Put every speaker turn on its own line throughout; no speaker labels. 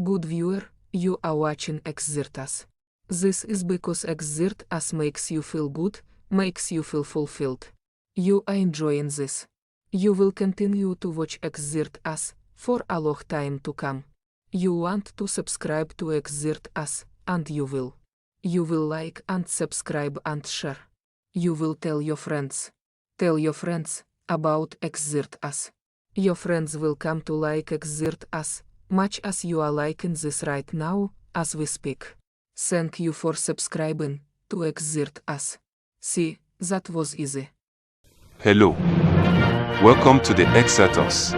Good viewer, you are watching Xirtus. This is because Xirtus makes you feel good, makes you feel fulfilled. You are enjoying this. You will continue to watch Xirtus for a long time to come. You want to subscribe to Xirtus, and you will. You will like and subscribe and share. You will tell your friends. Tell your friends about Xirtus. Your friends will come to like Xirtus, much as you are liking this right now, as we speak. Thank you for subscribing to Xirtus. See, that was easy.
Hello. Welcome to the Xirtus.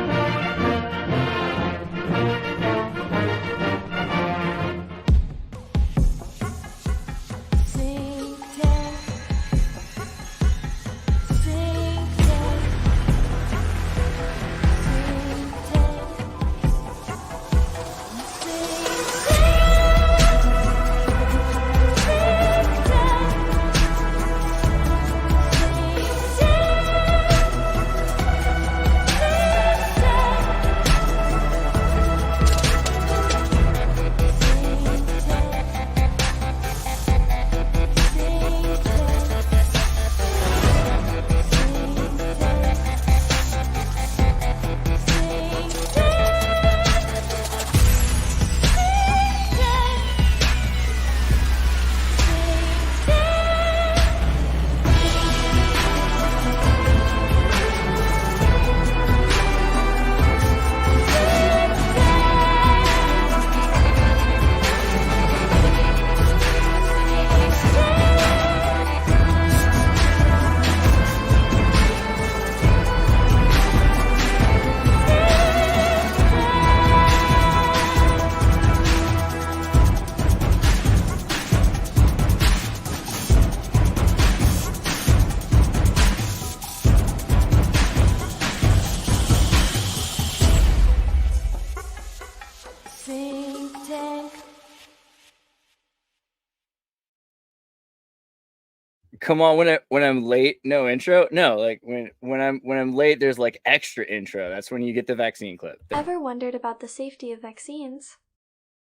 Come on, when I'm late, no intro. No, like when I'm late, there's like extra intro. That's when you get the vaccine clip.
Ever wondered about the safety of vaccines?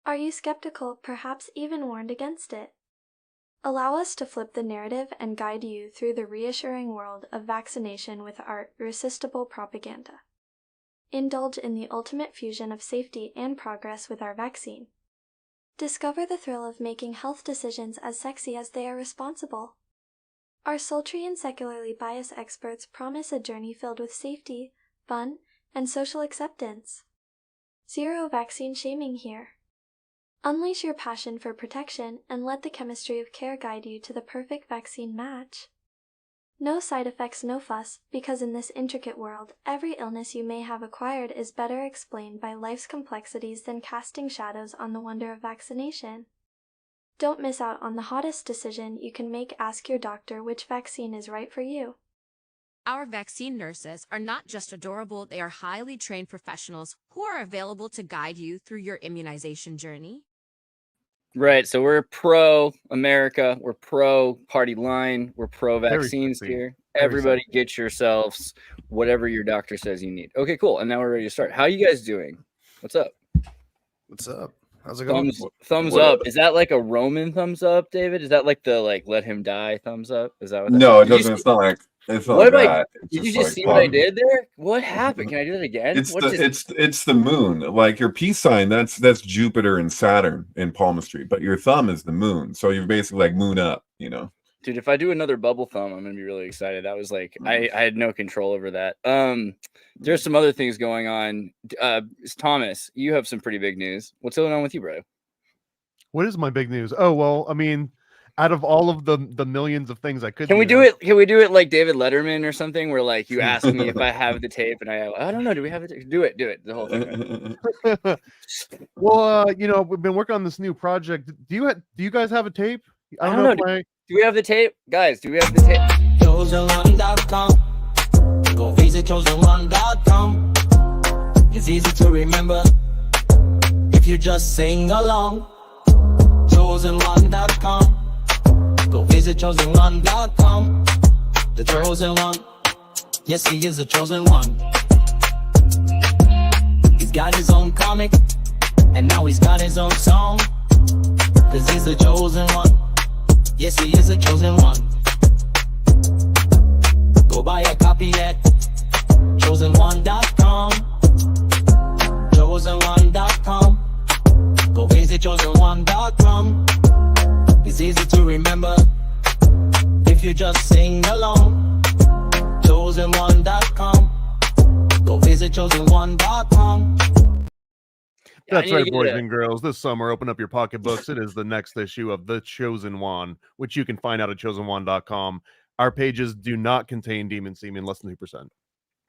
Are you skeptical, perhaps even warned against it? Allow us to flip the narrative and guide you through the reassuring world of vaccination with our irresistible propaganda. Indulge in the ultimate fusion of safety and progress with our vaccine. Discover the thrill of making health decisions as sexy as they are responsible. Our sultry and secularly biased experts promise a journey filled with safety, fun, and social acceptance. Zero vaccine shaming here. Unleash your passion for protection and let the chemistry of care guide you to the perfect vaccine match. No side effects, no fuss, because in this intricate world, every illness you may have acquired is better explained by life's complexities than casting shadows on the wonder of vaccination. Don't miss out on the hottest decision you can make. Ask your doctor which vaccine is right for you.
Our vaccine nurses are not just adorable, they are highly trained professionals who are available to guide you through your immunization journey.
Right, so we're pro-America, we're pro-party line, we're pro-vaccines here. Everybody get yourselves whatever your doctor says you need. Okay, cool, and now we're ready to start. How are you guys doing? What's up?
What's up? How's it going?
Thumbs up. Is that like a Roman thumbs up, David? Is that like the let him die thumbs up? Is that what that
No, it doesn't. It's not like that.
Did you just see what I did there? What happened? Can I do it again?
It's the moon. Like your peace sign, that's Jupiter and Saturn in palmistry, but your thumb is the moon. So you're basically like moon up, you know.
Dude, if I do another bubble thumb, I'm gonna be really excited. That was like I had no control over that. There's some other things going on. Thomas, you have some pretty big news. What's going on with you, bro?
What is my big news? Oh well, I mean, out of all of the millions of things I could,
can we do it like David Letterman or something, where like you ask me if I have the tape, and I don't know, do we have it? Do it, the whole thing.
Well, you know, we've been working on this new project. Do you guys have a tape?
I don't know. Do we have the tape, guys? Do we have the tape?
chosenone.com. Go visit chosenone.com. It's easy to remember if you just sing along. chosenone.com. Go visit chosenone.com. The chosen one, yes, he is the chosen one. He's got his own comic, And now he's got his own song, cause he's the chosen one. Yes, he is a chosen one. Go buy a copy at chosen1.com. Chosen1.com. Go visit chosen1.com. It's easy to remember if you just sing along. Chosen1.com. Go visit chosen1.com.
That's right, boys and girls. This summer, open up your pocketbooks. It is the next issue of The Chosen One, which you can find out at chosen1.com. Our pages do not contain demon semen, less than 2%.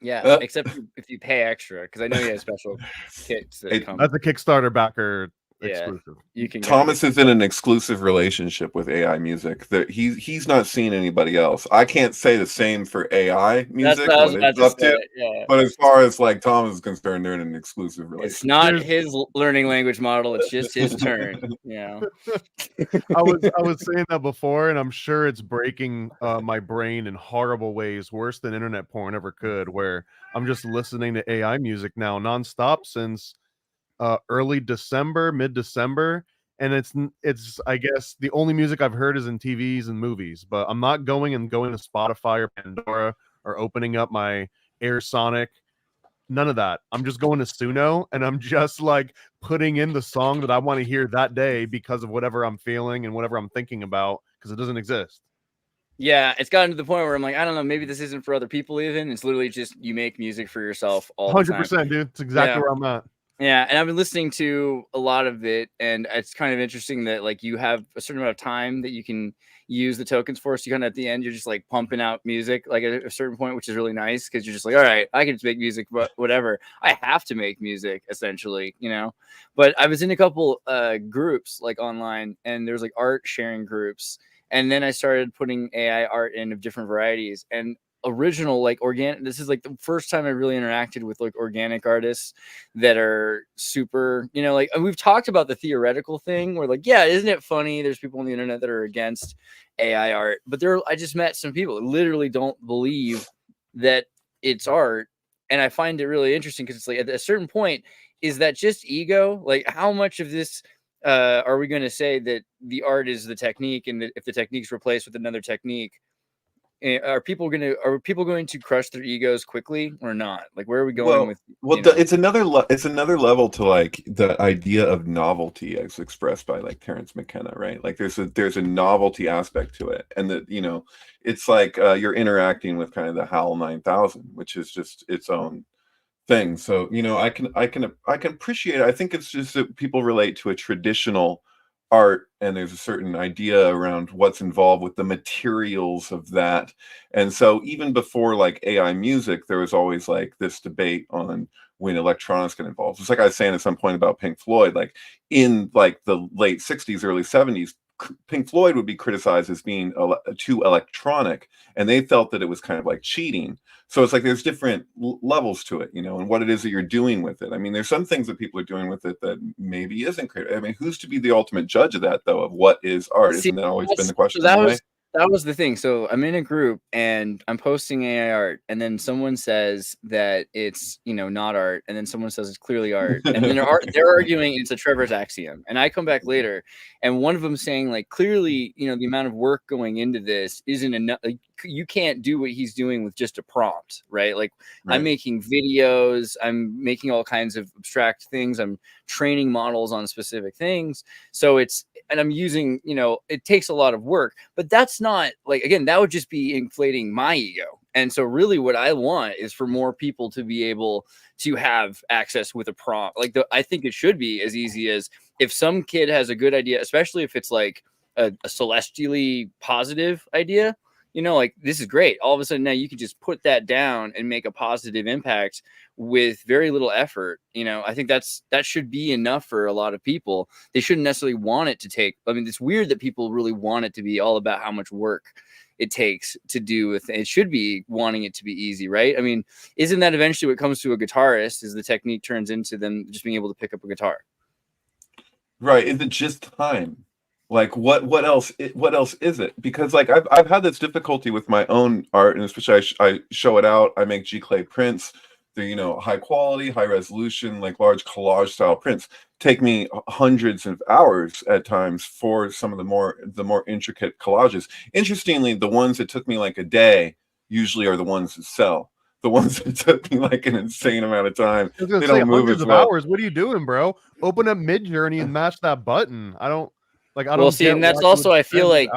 Yeah, except if you pay extra, because I know you have special kits that come.
That's a Kickstarter backer exclusive.
You can.
Thomas is in an exclusive relationship with AI music. That he's not seen anybody else. I can't say the same for AI music. But as far as like Thomas is concerned, they're in an exclusive relationship.
It's not his learning language model. It's just his turn. Yeah.
I was saying that before, and I'm sure it's breaking my brain in horrible ways, worse than internet porn ever could. Where I'm just listening to AI music now nonstop since early December, mid-December, and it's I guess the only music I've heard is in TVs and movies, but I'm not going to Spotify or Pandora or opening up my Air Sonic, none of that. I'm just going to Suno, and I'm just like putting in the song that I want to hear that day because of whatever I'm feeling and whatever I'm thinking about, because it doesn't exist.
Yeah, it's gotten to the point where I'm like, I don't know, maybe this isn't for other people even. It's literally just you make music for yourself all the time.
100%, dude. It's exactly where I'm at.
Yeah, and I've been listening to a lot of it, and it's kind of interesting that like you have a certain amount of time that you can use the tokens for. So you kind of at the end, you're just like pumping out music like at a certain point, which is really nice because you're just like, all right, I can just make music, but whatever. I have to make music essentially, you know. But I was in a couple groups like online, and there's like art sharing groups, and then I started putting AI art in of different varieties and original like organic. This is like the first time I really interacted with like organic artists that are super, you know, like we've talked about the theoretical thing where like, yeah, isn't it funny there's people on the internet that are against AI art, but I just met some people that literally don't believe that it's art, and I find it really interesting because it's like at a certain point, is that just ego? Like how much of this are we going to say that the art is the technique, and that if the technique's replaced with another technique, are people going to crush their egos quickly or not? Like where are we going with?
Well, it's another level to like the idea of novelty as expressed by like Terence McKenna, right? Like there's a novelty aspect to it, and that, you know, it's like you're interacting with kind of the HAL 9000, which is just its own thing. So, you know, I can appreciate it. I think it's just that people relate to a traditional art, and there's a certain idea around what's involved with the materials of that. And so even before like AI music, there was always like this debate on when electronics get involved. It's like I was saying at some point about Pink Floyd, like in like the late 60s, early 70s, Pink Floyd would be criticized as being too electronic, and they felt that it was kind of like cheating. So it's like there's different levels to it, you know, and what it is that you're doing with it. I mean, there's some things that people are doing with it that maybe isn't creative. I mean, who's to be the ultimate judge of that, though, of what is art? Isn't that always been the question?
That was the thing. So I'm in a group and I'm posting AI art, and then someone says that it's, you know, not art, and then someone says it's clearly art, and then they're arguing it's a Trevor's axiom. And I come back later, and one of them saying like, clearly, you know, the amount of work going into this isn't enough. Like, you can't do what he's doing with just a prompt, right? Like I'm making videos, I'm making all kinds of abstract things, I'm training models on specific things. So and I'm using, you know, it takes a lot of work, but that's not like, again, that would just be inflating my ego. And so really what I want is for more people to be able to have access with a prompt. Like I think it should be as easy as if some kid has a good idea, especially if it's like a celestially positive idea, you know, like this is great. All of a sudden now you can just put that down and make a positive impact with very little effort. You know, I think that should be enough for a lot of people. They shouldn't necessarily want it to take. I mean, it's weird that people really want it to be all about how much work it takes to do with it. It should be wanting it to be easy, right? I mean, isn't that eventually what comes to a guitarist is the technique turns into them just being able to pick up a guitar?
Right. Is it just time? Like what else is it? Because like I've had this difficulty with my own art, and especially I show it out. I make G clay prints they're high quality, high resolution, like large collage style prints. Take me hundreds of hours at times for some of the more intricate collages. Interestingly, the ones that took me like a day usually are the ones that sell. The ones that took me like an insane amount of time,
I was gonna
they
say
don't move
hundreds
as
of
well.
hours. What are you doing, bro? Open up Midjourney and mash that button. I don't
Well, see, and that's also, I feel like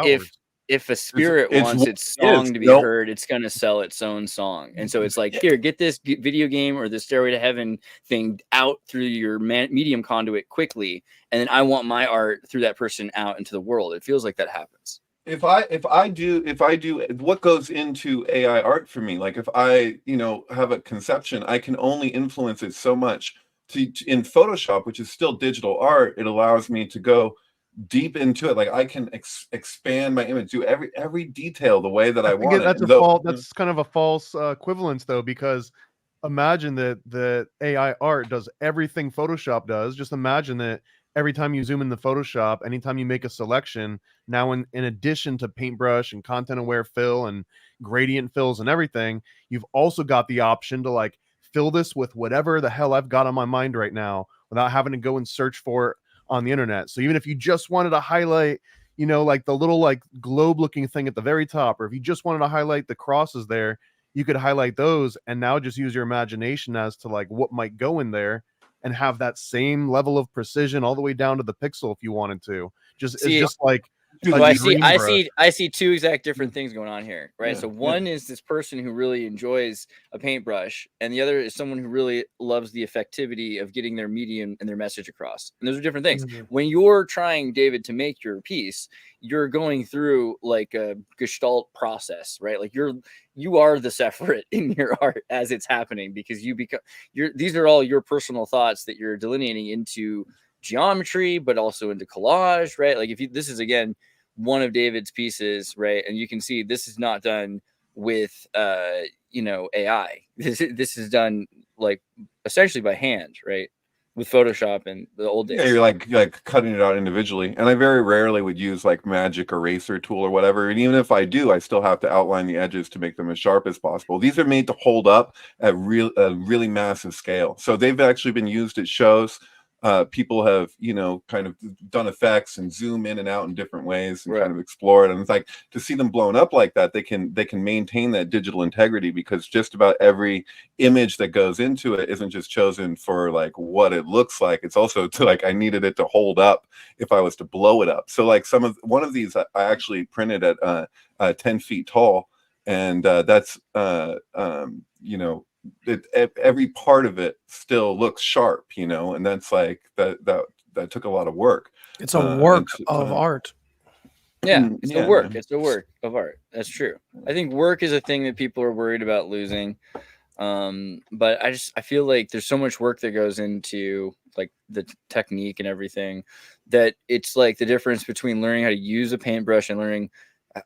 if a spirit
It's
wants
what
its
it is.
song to be
Nope.
heard, it's going to sell its own song. And so it's like, here, get this video game or the Stairway to Heaven thing out through your medium conduit quickly. And then I want my art through that person out into the world. It feels like that happens.
If I do what goes into AI art for me, like if I have a conception, I can only influence it so much. In Photoshop, which is still digital art, it allows me to go deep into it. Like I can expand my image, do every detail the way that I want
that's
it.
That's kind of a false equivalence though, because imagine that the AI art does everything Photoshop does. Just imagine that every time you zoom in the Photoshop, anytime you make a selection, now in addition to paintbrush and content aware fill and gradient fills and everything, you've also got the option to like fill this with whatever the hell I've got on my mind right now without having to go and search for it on the internet. So even if you just wanted to highlight, like the little like globe looking thing at the very top, or if you just wanted to highlight the crosses there, you could highlight those and now just use your imagination as to like what might go in there and have that same level of precision all the way down to the pixel if you wanted to. It's just like
so I see two exact different things going on here, right? So one is this person who really enjoys a paintbrush, and the other is someone who really loves the effectivity of getting their medium and their message across. And those are different things. When you're trying, David, to make your piece, you're going through like a gestalt process, right? Like you are the Sephiroth in your art as it's happening, because these are all your personal thoughts that you're delineating into geometry, but also into collage, right? Like this is again one of David's pieces, right? And you can see this is not done with AI. This is done like essentially by hand, right? With Photoshop and the old days.
Yeah, you're like cutting it out individually. And I very rarely would use like magic eraser tool or whatever. And even if I do, I still have to outline the edges to make them as sharp as possible. These are made to hold up at really massive scale. So they've actually been used at shows. People have kind of done effects and zoom in and out in different ways and kind of explore it. And it's like to see them blown up like that, they can maintain that digital integrity, because just about every image that goes into it isn't just chosen for like what it looks like. It's also to like I needed it to hold up if I was to blow it up. So like one of these I actually printed at 10 feet tall, and that's every part of it still looks sharp, and that's like that took a lot of work.
It's a work of art.
Yeah, it's a work. It's a work of art. That's true. I think work is a thing that people are worried about losing. But I feel like there's so much work that goes into like the technique and everything, that it's like the difference between learning how to use a paintbrush and learning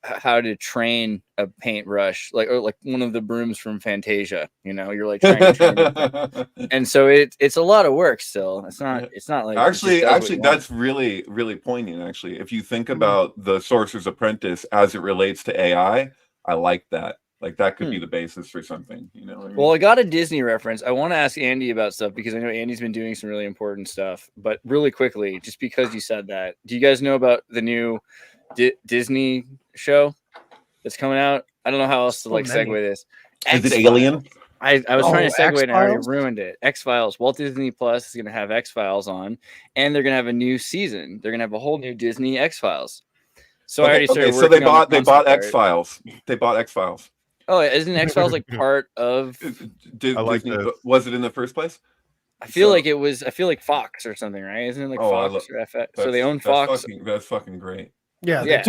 how to train a paintbrush, or like one of the brooms from Fantasia, you're like trying to train it. And so it's a lot of work still. It's not like
actually that's really, really poignant. Actually, if you think about the Sorcerer's Apprentice as it relates to AI, I like that. Like that could be the basis for something,
Well, I got a Disney reference. I want to ask Andy about stuff, because I know Andy's been doing some really important stuff. But really quickly, just because you said that, do you guys know about the new Disney show that's coming out? I don't know how else to segue this.
Is it Alien?
I was trying to segue and I already ruined it. X-Files. Walt Disney Plus is going to have X-Files on, and they're going to have a new season. They're going to have a whole new Disney X-Files. So I already started working on
they bought X-Files. They bought X-Files.
Oh, isn't X-Files like part of
Disney? Was it in the first place?
I feel like Fox or something, right? Isn't it like Fox or FX? So they own Fox.
That's fucking great.
Yeah.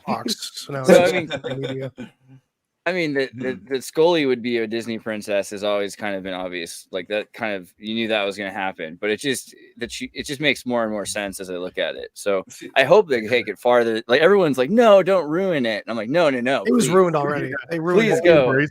Fox. So now media.
I mean, that Scully would be a Disney princess has always kind of been obvious. Like that kind of, you knew that was going to happen, but it just makes more and more sense as I look at it. So I hope they take it farther. Like everyone's like, no, don't ruin it. And I'm like, no.
It was ruined already. They ruined
Please
it.
go.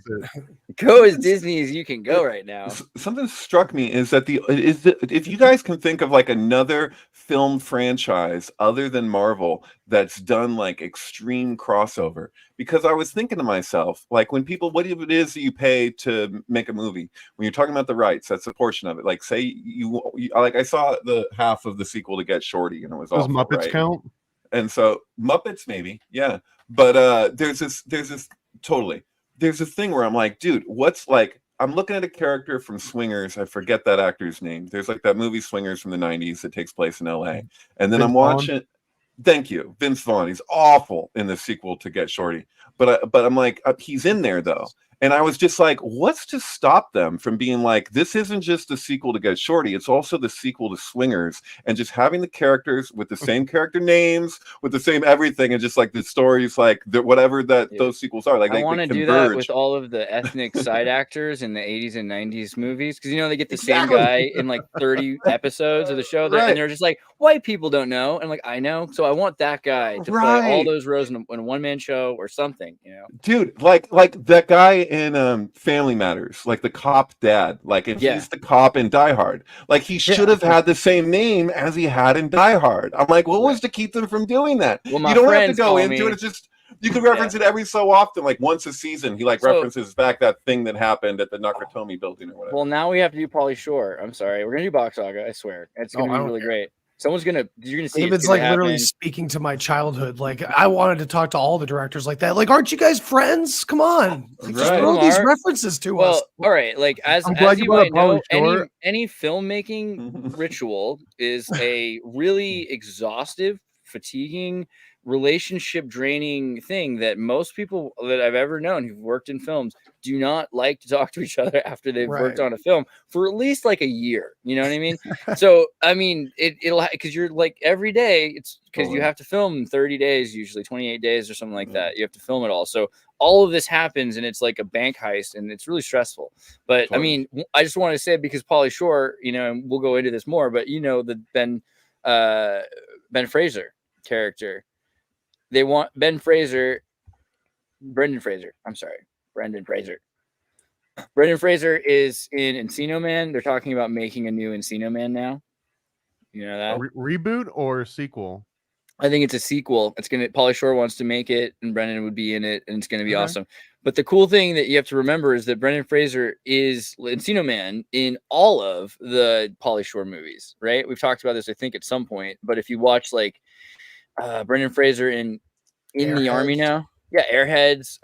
Go as Disney as you can go right now.
Something struck me is that if you guys can think of like another film franchise other than Marvel that's done like extreme crossover, because I was thinking to myself, like when people, what it is that you pay to make a movie, when you're talking about the rights, that's a portion of it. Like say you like I saw the half of the sequel to Get Shorty and it was
Does
awful,
Muppets
right?
count?
And so Muppets maybe, yeah. But there's this totally. There's a thing where I'm like, dude, what's like, I'm looking at a character from Swingers. I forget that actor's name. There's like that movie Swingers from the 90s that takes place in LA. And then
Vince
I'm watching, thank you, Vince Vaughn. He's awful in the sequel to Get Shorty. But I'm like, he's in there though. And I was just like, what's to stop them from being like, this isn't just the sequel to Get Shorty, it's also the sequel to Swingers, and just having the characters with the same character names, with the same everything, and just like the stories, like whatever that those sequels are. Like
I want to do that with all of the ethnic side actors in the 80s and 90s movies, because you know they get the same guy in like 30 episodes of the show, and they're just like, white people don't know, and like I know, so I want that guy to play all those roles in a one-man show or something, you know,
dude, like that guy in Family Matters, like the cop dad, like if he's the cop in Die Hard, like he should have had the same name as he had in Die Hard. I'm like, what was to keep them from doing that?
Well,
you don't have to go into it. It's just you can reference it every so often, like once a season. He like references back that thing that happened at the Nakatomi building or whatever.
Well, now we have to do Pauly Shore. I'm sorry, we're gonna do Box Saga. I swear, it's gonna be really great. You're gonna see.
David's like literally speaking to my childhood. Like I wanted to talk to all the directors like that. Like, aren't you guys friends? Come on, like, just throw these references to us.
All right, like as you might know, any filmmaking ritual is a really exhaustive, fatiguing, relationship draining thing that most people that I've ever known who've worked in films do not like to talk to each other after they've worked on a film for at least like a year. You know what I mean? So I mean it'll because you're like every day it's because you have to film in 30 days, usually 28 days or something like that. You have to film it all. So all of this happens and it's like a bank heist and it's really stressful. But I mean, I just want to say, because Pauly Shore, you know, and we'll go into this more, but you know, the Ben Fraser character. They want Brendan Fraser. Brendan Fraser is in Encino Man. They're talking about making a new Encino Man now. You know that?
Reboot or sequel?
I think it's a sequel. It's gonna. Pauly Shore wants to make it, and Brendan would be in it, and it's gonna be awesome. But the cool thing that you have to remember is that Brendan Fraser is Encino Man in all of the Pauly Shore movies, right? We've talked about this, I think, at some point. But if you watch like Brendan Fraser in the army now, Airheads.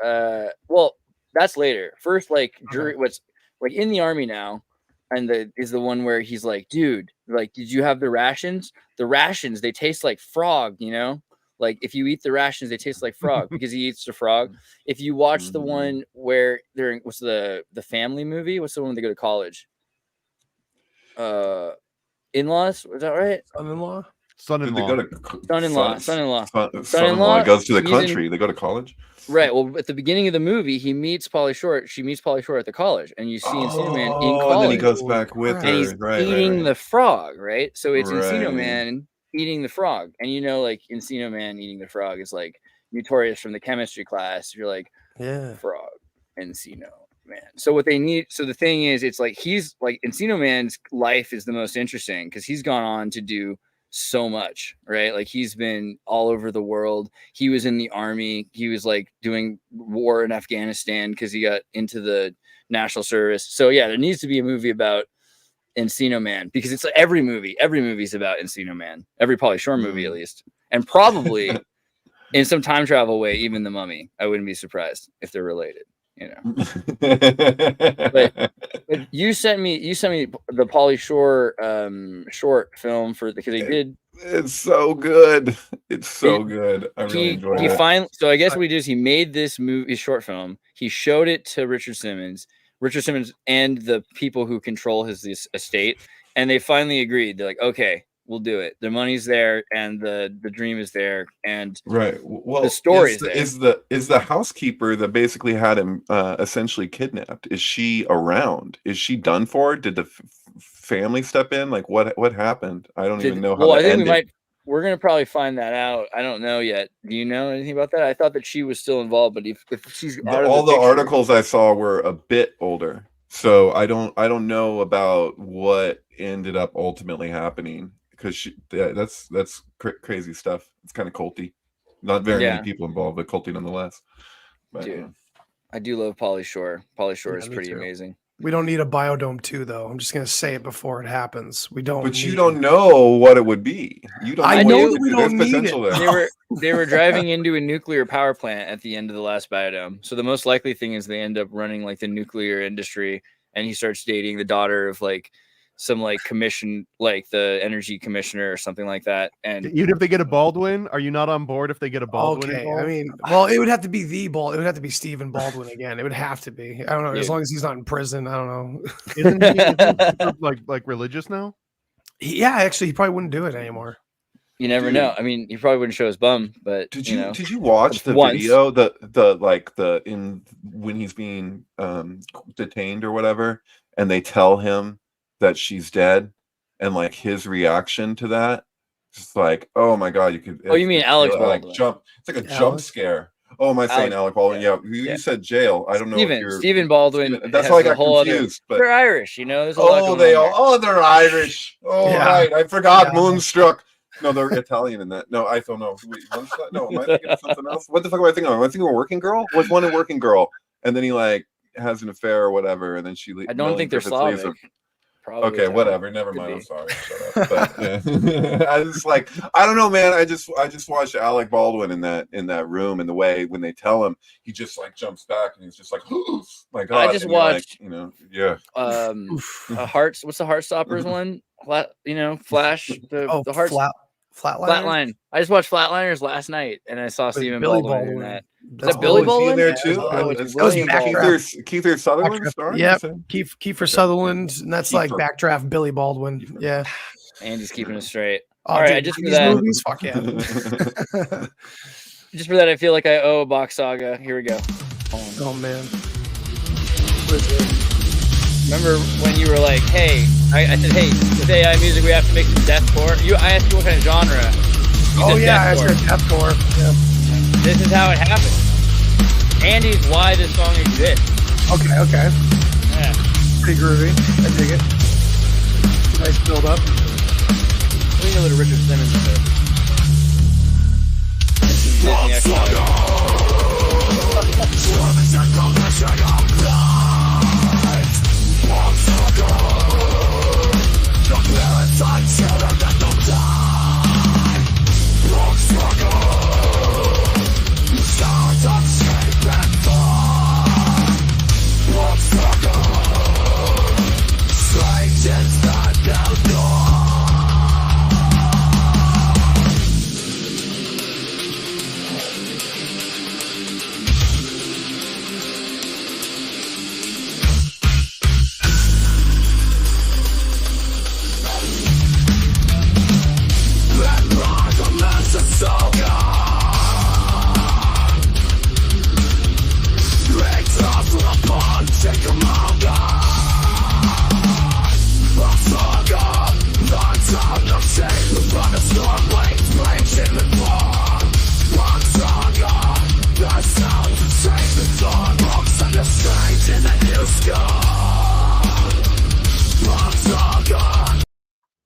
Well, that's later. First, like what's like in the army now, and is the one where he's like, dude, like, did you have the rations? The rations, they taste like frog, you know? Like if you eat the rations, they taste like frog because he eats the frog. If you watch the one where what's the family movie? What's the one where they go to college? In-laws, was that right?
Son-in-law
goes to the country. They go to college.
Right. Well, at the beginning of the movie, he meets Pauly Shore. She meets Pauly Shore at the college, and you see Encino Man in college.
And then he goes back with her.
And he's eating the frog, right? So it's Encino Man eating the frog, and you know, like Encino Man eating the frog is like notorious from the chemistry class. You're like, frog, Encino Man. So what they need. So the thing is, it's like he's like Encino Man's life is the most interesting because he's gone on to do so much, right? Like he's been all over the world. He was in the army. He was like doing war in Afghanistan because he got into the national service. So yeah, there needs to be a movie about Encino Man because it's like every movie's about Encino Man. Every Pauly Shore movie, at least, and probably in some time travel way, even The Mummy. I wouldn't be surprised if they're related. You know, but you sent me the Pauly Shore short film because he did.
It's so good. It's so good. I really enjoyed it.
So I guess what he did is he made this movie short film. He showed it to Richard Simmons and the people who control his estate, and they finally agreed. They're like, okay, we'll do it. The money's there and the dream is there, and
well,
the story
is the housekeeper that basically had him essentially kidnapped, is she around? Is she done for? Did the family step in? Like what happened? I don't even know how that ended.
We're gonna probably find that out. I don't know yet. Do you know anything about that? I thought that she was still involved, but if she's out
all
of the
the
picture,
articles I saw were a bit older, so I don't know about what ended up ultimately happening, because that's crazy stuff. It's kind of culty. Not very many people involved, but culty nonetheless. But,
dude, I do love Pauly Shore. Pauly Shore is pretty amazing.
We don't need a Biodome 2, though. I'm just going to say it before it happens. We don't.
But you don't know what it would be. You don't.
I know that we don't need it.
They were driving into a nuclear power plant at the end of the last Biodome. So the most likely thing is they end up running like the nuclear industry, and he starts dating the daughter of like some like commission, like the energy commissioner or something like that. And
even if they get a Baldwin, are you not on board if they get a Baldwin?
Okay, I mean, well, it would have to be the Baldwin. It would have to be Stephen Baldwin again. It would have to be. I don't know. As long as he's not in prison, I don't know.
Isn't he like religious now?
Yeah, actually, he probably wouldn't do it anymore.
You never know. I mean, he probably wouldn't show his bum, but
did you watch the video when he's being detained or whatever, and they tell him that she's dead, and like his reaction to that, just like, oh my god, you could.
Oh, you mean Alex Baldwin?
Like jump. It's like a jump scare. Oh, am I saying Alec Baldwin? Yeah, you said jail. I don't know.
Stephen Baldwin.
That's how I got confused. But
they're Irish, you know. There's a
lot they all. Oh, they're Irish. Oh, right. I forgot. Moonstruck. No, they're Italian in that. No, I don't know. Wait, no, am I thinking of something else? What the fuck am I thinking of? Am I thinking of Working Girl? Was one a Working Girl, and then he like has an affair or whatever, and then she.
I don't think they're Slavic.
Okay, whatever. Never mind. I'm sorry. Shut up. But, yeah. I just like, I don't know, man. I just watched Alec Baldwin in that room, and the way when they tell him, he just like jumps back and he's just like, oh my god.
I just watched,
yeah.
Hearts. What's the Heartstoppers one? Flash. The Hearts. Flatline. I just watched Flatliners last night, and I saw Stephen Baldwin in that. Is that Billy Baldwin
there too? Kiefer Sutherland.
Yeah, Kiefer Sutherland, and that's like Backdraft Billy Baldwin. Yeah,
Andy's keeping it straight. All right, just for that.
Movies, fuck yeah.
Just for that, I feel like I owe a Box Saga. Here we go.
Oh man.
Remember when you were like, "Hey," I said, "Hey, with AI music, we have to make some deathcore." I asked you what kind of genre.
I said deathcore. Yeah.
This is how it happened. Andy's why this song exists.
Okay.
Yeah.
Pretty groovy. I dig it. Nice build up.
What do you know that Richard Simmons is? This is Disney XL.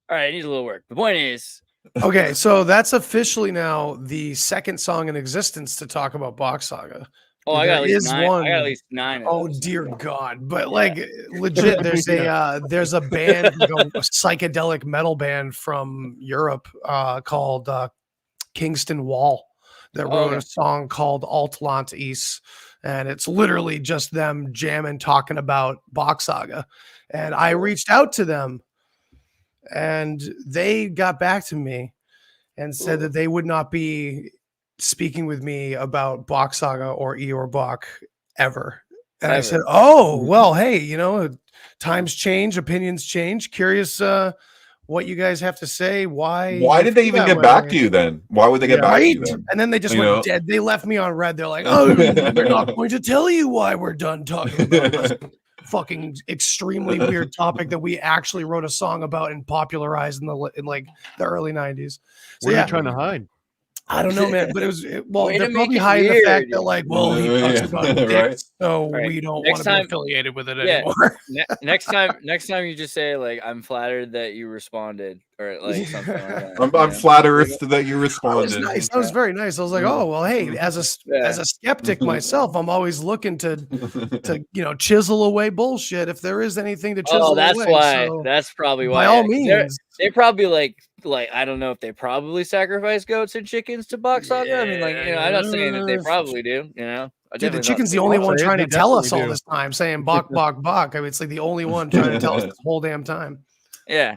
All right, I need a little work. The point is,
okay, so that's officially now the second song in existence to talk about Box Saga.
Oh, I got at least nine.
Oh dear God! But like legit, there's a band, a psychedelic metal band from Europe called Kingston Wall that wrote a song called Altlant Is, and it's literally just them jamming, talking about Box Saga. And I reached out to them, and they got back to me and said that they would not be speaking with me about Box Saga or Eeyore Bach ever. And I said, oh, well, hey, times change, opinions change. Curious what you guys have to say. Why
did they even get back to you then? Why would they get back to you then?
And then they just went dead. They left me on red. They're like, oh, they're not going to tell you why we're done talking about this. fucking extremely weird topic that we actually wrote a song about and popularized in like the early 90s. So
What are you trying to hide?
I don't know, man, but it was well,
Way
they're
to
probably
make it
hiding the fact
weird.
that like, well, he talks about dicks,
Right.
so
Right.
we don't
Next
want to be
time-
affiliated with it
Yeah.
anymore.
Next time you just say like, I'm flattered that you responded, or like something like that.
I'm
you know?
flattered that you
That was
responded.
nice. That was very nice. I was like, oh well, hey, as a skeptic myself, I'm always looking to chisel away bullshit if there is anything to chisel
Oh, that's
away.
why.
So,
That's probably why.
by all
'Cause
means,
they probably like I don't know if they probably sacrifice goats and chickens to Box Saga. I mean, like, I'm not saying that they probably do.
dude, the chicken's the only one trying to
They
tell us
definitely
all
do.
this time, saying bok bok bok. I mean, it's like the only one trying to tell us this whole damn time.
Yeah,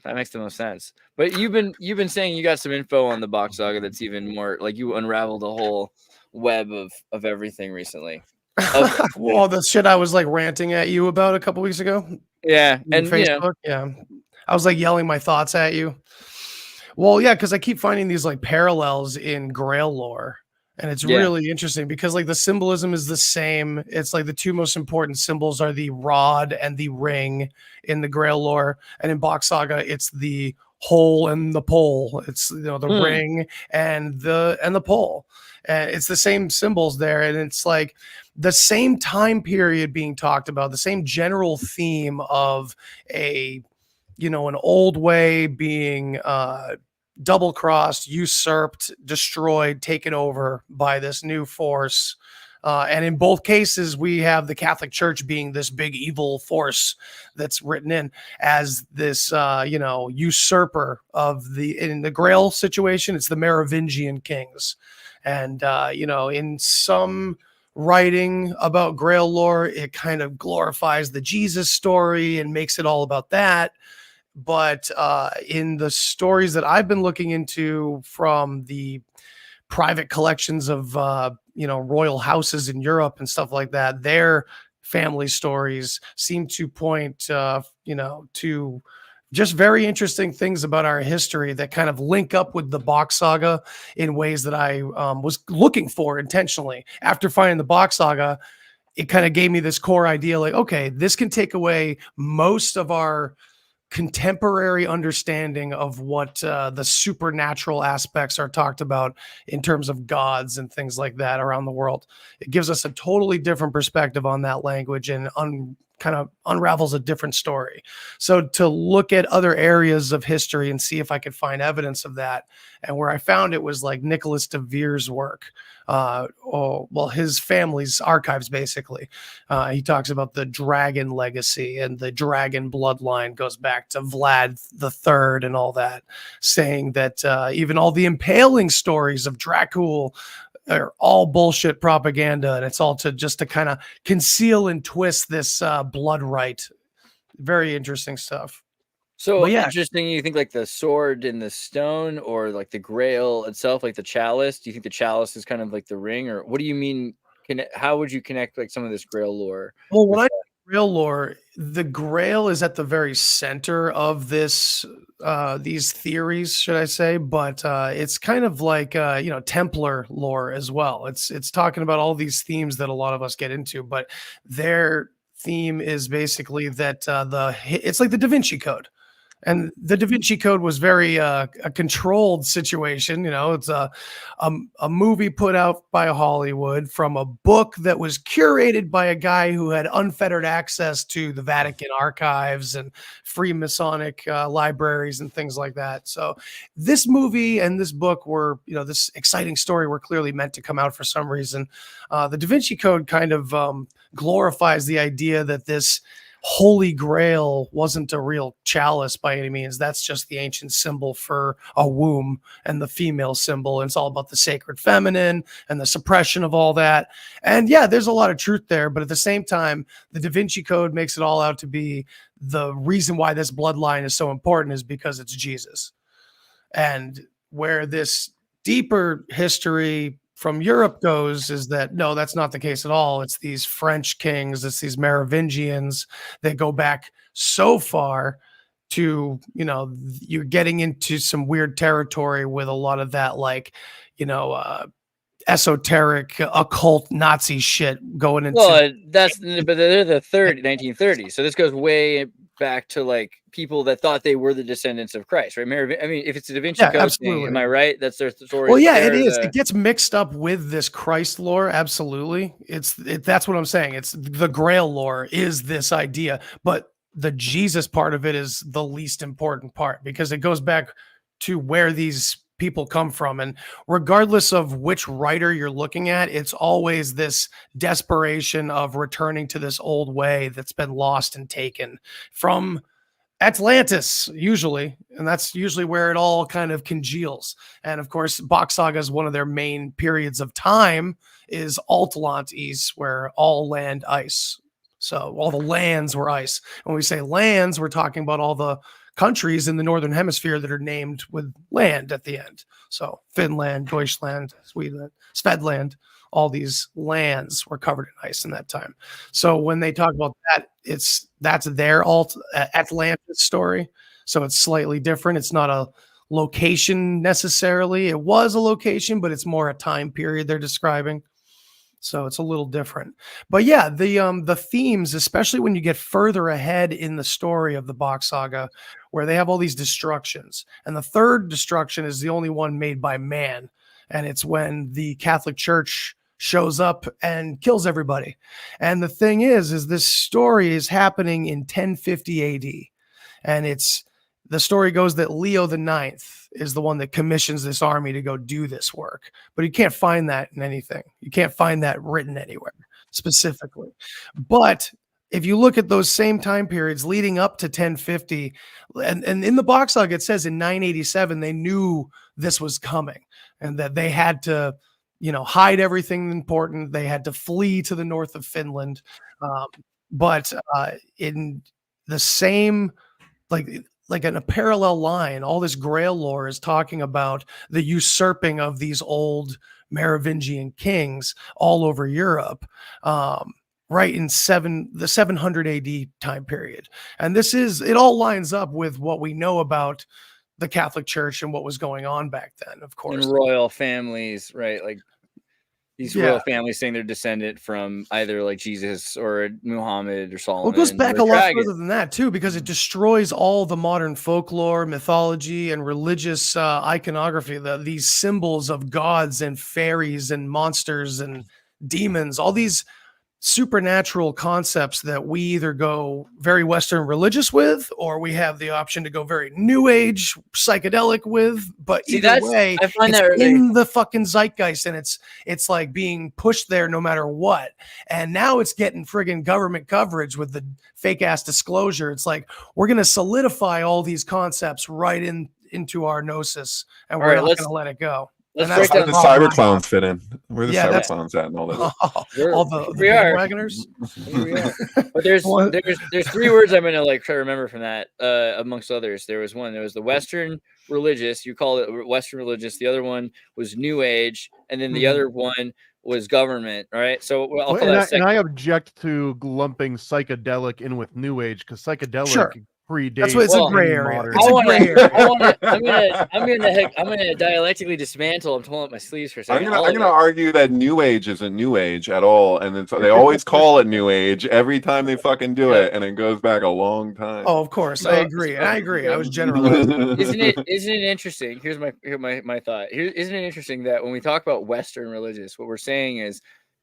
that makes the most sense. But you've been saying you got some info on the Box Saga that's even more like you unraveled a whole web of everything recently.
Well, the shit I was like ranting at you about a couple weeks ago.
Yeah,
on
and
Facebook, yeah, I was like yelling my thoughts at you. Well, yeah, because I keep finding these like parallels in Grail lore, and it's really interesting because like the symbolism is the same. It's like the two most important symbols are the rod and the ring in the Grail lore, and in Box Saga, it's the hole and the pole. It's the ring and the pole, and it's the same symbols there, and it's like the same time period being talked about, the same general theme of an old way being double crossed, usurped, destroyed, taken over by this new force. And in both cases, we have the Catholic Church being this big evil force that's written in as this, usurper of in the Grail situation. It's the Merovingian kings. And, in some writing about Grail lore, it kind of glorifies the Jesus story and makes it all about that. But in the stories that I've been looking into from the private collections of royal houses in Europe and stuff like that, their family stories seem to point to just very interesting things about our history that kind of link up with the Box Saga in ways that I was looking for intentionally. After finding the Box Saga, it kind of gave me this core idea like, okay, this can take away most of our contemporary understanding of what the supernatural aspects are talked about in terms of gods and things like that around the world. It gives us a totally different perspective on that language and kind of unravels a different story. So to look at other areas of history and see if I could find evidence of that, and where I found it was like Nicholas de Vere's work. His family's archives, basically. He talks about the dragon legacy, and the dragon bloodline goes back to Vlad the Third and all that, saying that even all the impaling stories of Dracul are all bullshit propaganda, and it's all to kind of conceal and twist this blood rite. Very interesting stuff.
So interesting. You think like the sword and the stone, or like the Grail itself, like the chalice? Do you think the chalice is kind of like the ring, or what do you mean? How would you connect like some of this Grail lore?
Well, when I Grail lore, the Grail is at the very center of this these theories, should I say? But it's kind of like Templar lore as well. It's talking about all these themes that a lot of us get into, but their theme is basically that it's like the Da Vinci Code. And the Da Vinci Code was very a controlled situation. It's a movie put out by Hollywood from a book that was curated by a guy who had unfettered access to the Vatican archives and free Masonic libraries and things like that. So this movie and this book were, this exciting story were clearly meant to come out for some reason. The Da Vinci Code kind of glorifies the idea that this Holy Grail wasn't a real chalice by any means. That's just the ancient symbol for a womb and the female symbol. And it's all about the sacred feminine and the suppression of all that. And yeah, there's a lot of truth there. But at the same time, the Da Vinci Code makes it all out to be the reason why this bloodline is so important is because it's Jesus. And where this deeper history from Europe goes is that no, that's not the case at all. It's these French kings, it's these Merovingians that go back so far to, you're getting into some weird territory with a lot of that, like, esoteric, occult Nazi shit going into.
Well, but they're the 1930s, so this goes way back to like people that thought they were the descendants of Christ, right? I mean, if it's a Da Vinci Code thing, am I right? That's their story.
Well, yeah, it is. It gets mixed up with this Christ lore. Absolutely, that's what I'm saying. It's the Grail lore is this idea, but the Jesus part of it is the least important part because it goes back to where these people come from, and regardless of which writer you're looking at, it's always this desperation of returning to this old way that's been lost and taken from Atlantis, usually, and that's usually where it all kind of congeals. And of course, Box Saga is one of their main periods of time is Atlantis, where all land ice. So all the lands were ice. When we say lands, we're talking about all the countries in the northern hemisphere that are named with land at the end. So Finland, Deutschland, Sweden, Svedland, all these lands were covered in ice in that time. So when they talk about that, that's their Atlantis story. So it's slightly different. It's not a location necessarily. It was a location, but it's more a time period they're describing. So it's a little different. But yeah, the themes, especially when you get further ahead in the story of the Box Saga, where they have all these destructions. And the third destruction is the only one made by man. And it's when the Catholic Church shows up and kills everybody. And the thing is this story is happening in 1050 AD. And the story goes that Leo the Ninth is the one that commissions this army to go do this work. But you can't find that in anything. You can't find that written anywhere specifically. But if you look at those same time periods leading up to 1050, and in the Box Saga, it says in 987, they knew this was coming and that they had to, hide everything important. They had to flee to the north of Finland. But in the same, like in a parallel line, all this Grail lore is talking about the usurping of these old Merovingian kings all over Europe, right in the 700 AD time period. And it all lines up with what we know about the Catholic Church and what was going on back then, of course.
And royal families, right? Like these royal families saying they're descendant from either like Jesus or Muhammad or Solomon.
Well, it goes back a lot further than that too, because it destroys all the modern folklore, mythology, and religious iconography. These symbols of gods and fairies and monsters and demons, all these supernatural concepts that we either go very Western religious with, or we have the option to go very New Age psychedelic with. But either way, I find it's in the fucking zeitgeist, and it's like being pushed there no matter what. And now it's getting friggin' government coverage with the fake ass disclosure. It's like we're gonna solidify all these concepts right into our gnosis, and we're not gonna let it go.
That's where the cyber clowns fit in. Where the cyber clowns at and all that.
All the bandwagoners.
But there's three words I'm gonna try to remember from that, amongst others. There was the Western religious. You call it Western religious. The other one was New Age, and then the other one was government. Right. So I'll call that.
And I object to lumping psychedelic in with New Age because psychedelic. Predate.
That's what it's a gray area.
I'm gonna dialectically dismantle. I'm pulling up my sleeves for a second.
I'm gonna argue that New Age isn't New Age at all, and then they always call it New Age every time they fucking do it, and it goes back a long time.
Oh, of course, I agree. I was generalizing.
Isn't it interesting? Here's my thought. Isn't it interesting that when we talk about Western religious, what we're saying is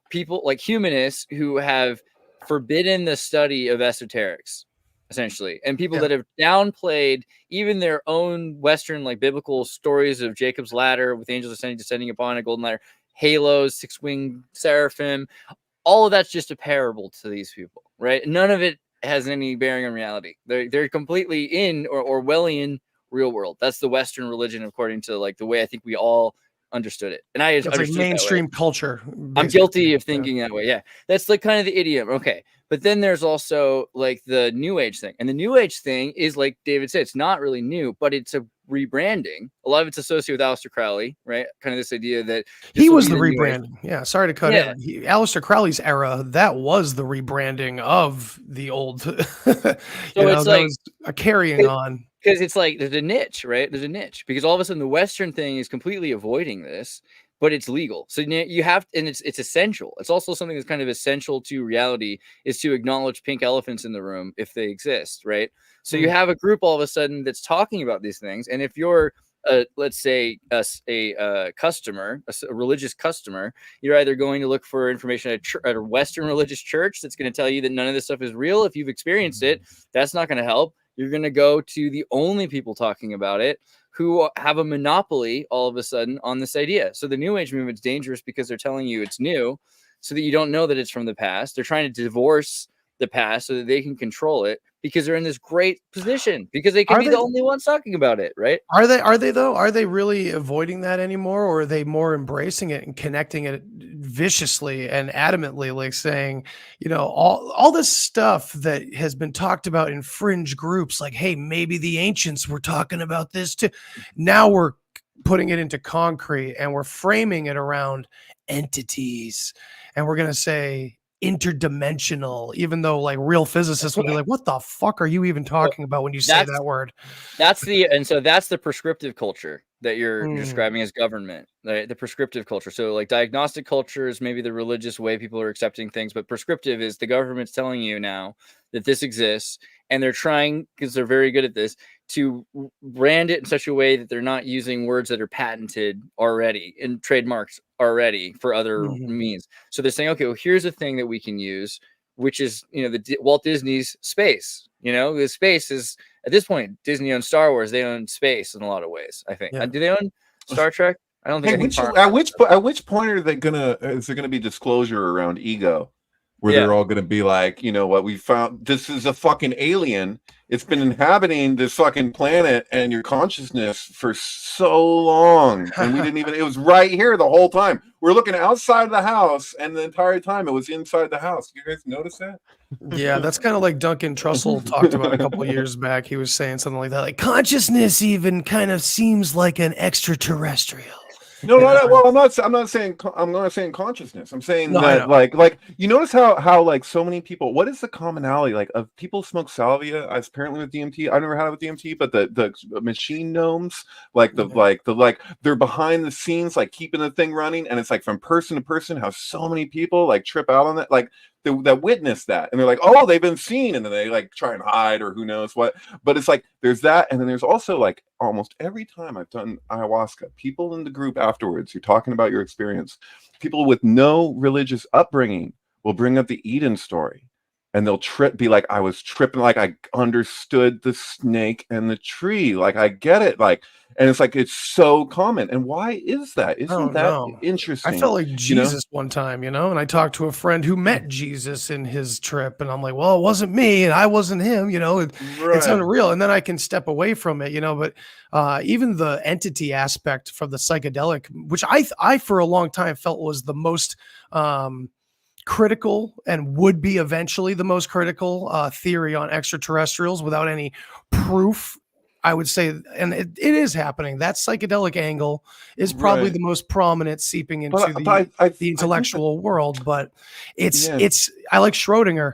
people like humanists who have forbidden the study of esoterics. Essentially, and people that have downplayed even their own Western biblical stories of Jacob's ladder with angels descending upon a golden ladder, halos, six-winged seraphim, all of that's just a parable to these people, right? None of it has any bearing on reality. They're completely in or Orwellian real world. That's the Western religion according to the way I think we all understood it. And I understood
mainstream culture.
Basically. I'm guilty of thinking that way. Yeah. That's kind of the idiom. Okay. But then there's also the New Age thing. And the New Age thing is like David said, it's not really new, but it's a rebranding. A lot of it's associated with Aleister Crowley, right? Kind of this idea that
he was the rebranding. Yeah. Sorry to cut in. Aleister Crowley's era, that was the rebranding of the old. So
it's
that was a carrying on.
Because it's there's a niche, right? There's a niche because all of a sudden the Western thing is completely avoiding this. but it's legal. So you have, and it's essential. It's also something that's kind of essential to reality, is to acknowledge pink elephants in the room if they exist, right? So you have a group all of a sudden that's talking about these things, and if you're let's say a customer, a religious customer, you're either going to look for information at a Western religious church that's going to tell you that none of this stuff is real. If you've experienced it, that's not going to help. You're going to go to the only people talking about it who have a monopoly all of a sudden on this idea. So the New Age movement's dangerous because they're telling you it's new so that you don't know that it's from the past. They're trying to divorce the past so that they can control it, because they're in this great position, because they can be the only ones talking about it, right?
Are they though? Are they really avoiding that anymore, or are they more embracing it and connecting it viciously and adamantly, like saying, you know, all this stuff that has been talked about in fringe groups, like, hey, maybe the ancients were talking about this too. Now we're putting it into concrete and we're framing it around entities, and we're gonna say interdimensional, even though like real physicists will be like, what the fuck are you even talking about when you say that word?
That's the prescriptive culture that you're describing as government, right? The prescriptive culture. So like diagnostic culture is maybe the religious way people are accepting things, but prescriptive is the government's telling you now that this exists, and they're trying, because they're very good at this, to brand it in such a way that they're not using words that are patented already and trademarks already for other means. So they're saying, okay, well, here's a thing that we can use, which is, you know, the Walt Disney's space. You know, the space is, at this point, Disney owns Star Wars. They own space in a lot of ways, I think. Do they own Star Trek? I don't think.
At which point is there gonna be disclosure around ego, where they're all gonna be like, you know what, we found this is a fucking alien. It's been inhabiting this fucking planet and your consciousness for so long, and we didn't even. It was right here the whole time. We're looking outside the house, and the entire time it was inside the house. You guys notice that?
Yeah, that's kind of like Duncan Trussell talked about a couple of years back. He was saying something like that, like consciousness even kind of seems like an extraterrestrial.
No. Well, I'm not saying consciousness. I'm saying that like you notice how like so many people. What is the commonality like of people smoke salvia? Apparently with DMT. I've never had it with DMT, but the machine gnomes, like they're behind the scenes, like keeping the thing running, and it's like from person to person how so many people like trip out on that, like that witness that, and they're like, oh, they've been seen, and then they like try and hide or who knows what. But it's like there's that, and then there's also like almost every time I've done ayahuasca, people in the group afterwards, you're talking about your experience, people with no religious upbringing will bring up the Eden story, and they'll be like, I was tripping, like I understood the snake and the tree, like I get it, like. And it's like, it's so common. And why is that? Isn't that interesting?
I felt like Jesus one time, you know, and I talked to a friend who met Jesus in his trip, and I'm like, well, it wasn't me and I wasn't him, you know, it's unreal. And then I can step away from it, you know, but even the entity aspect from the psychedelic, which I for a long time felt was the most critical and would be eventually the most critical theory on extraterrestrials without any proof, I would say, and it is happening. That psychedelic angle is probably the most prominent seeping into the intellectual world, but it's I like Schrodinger.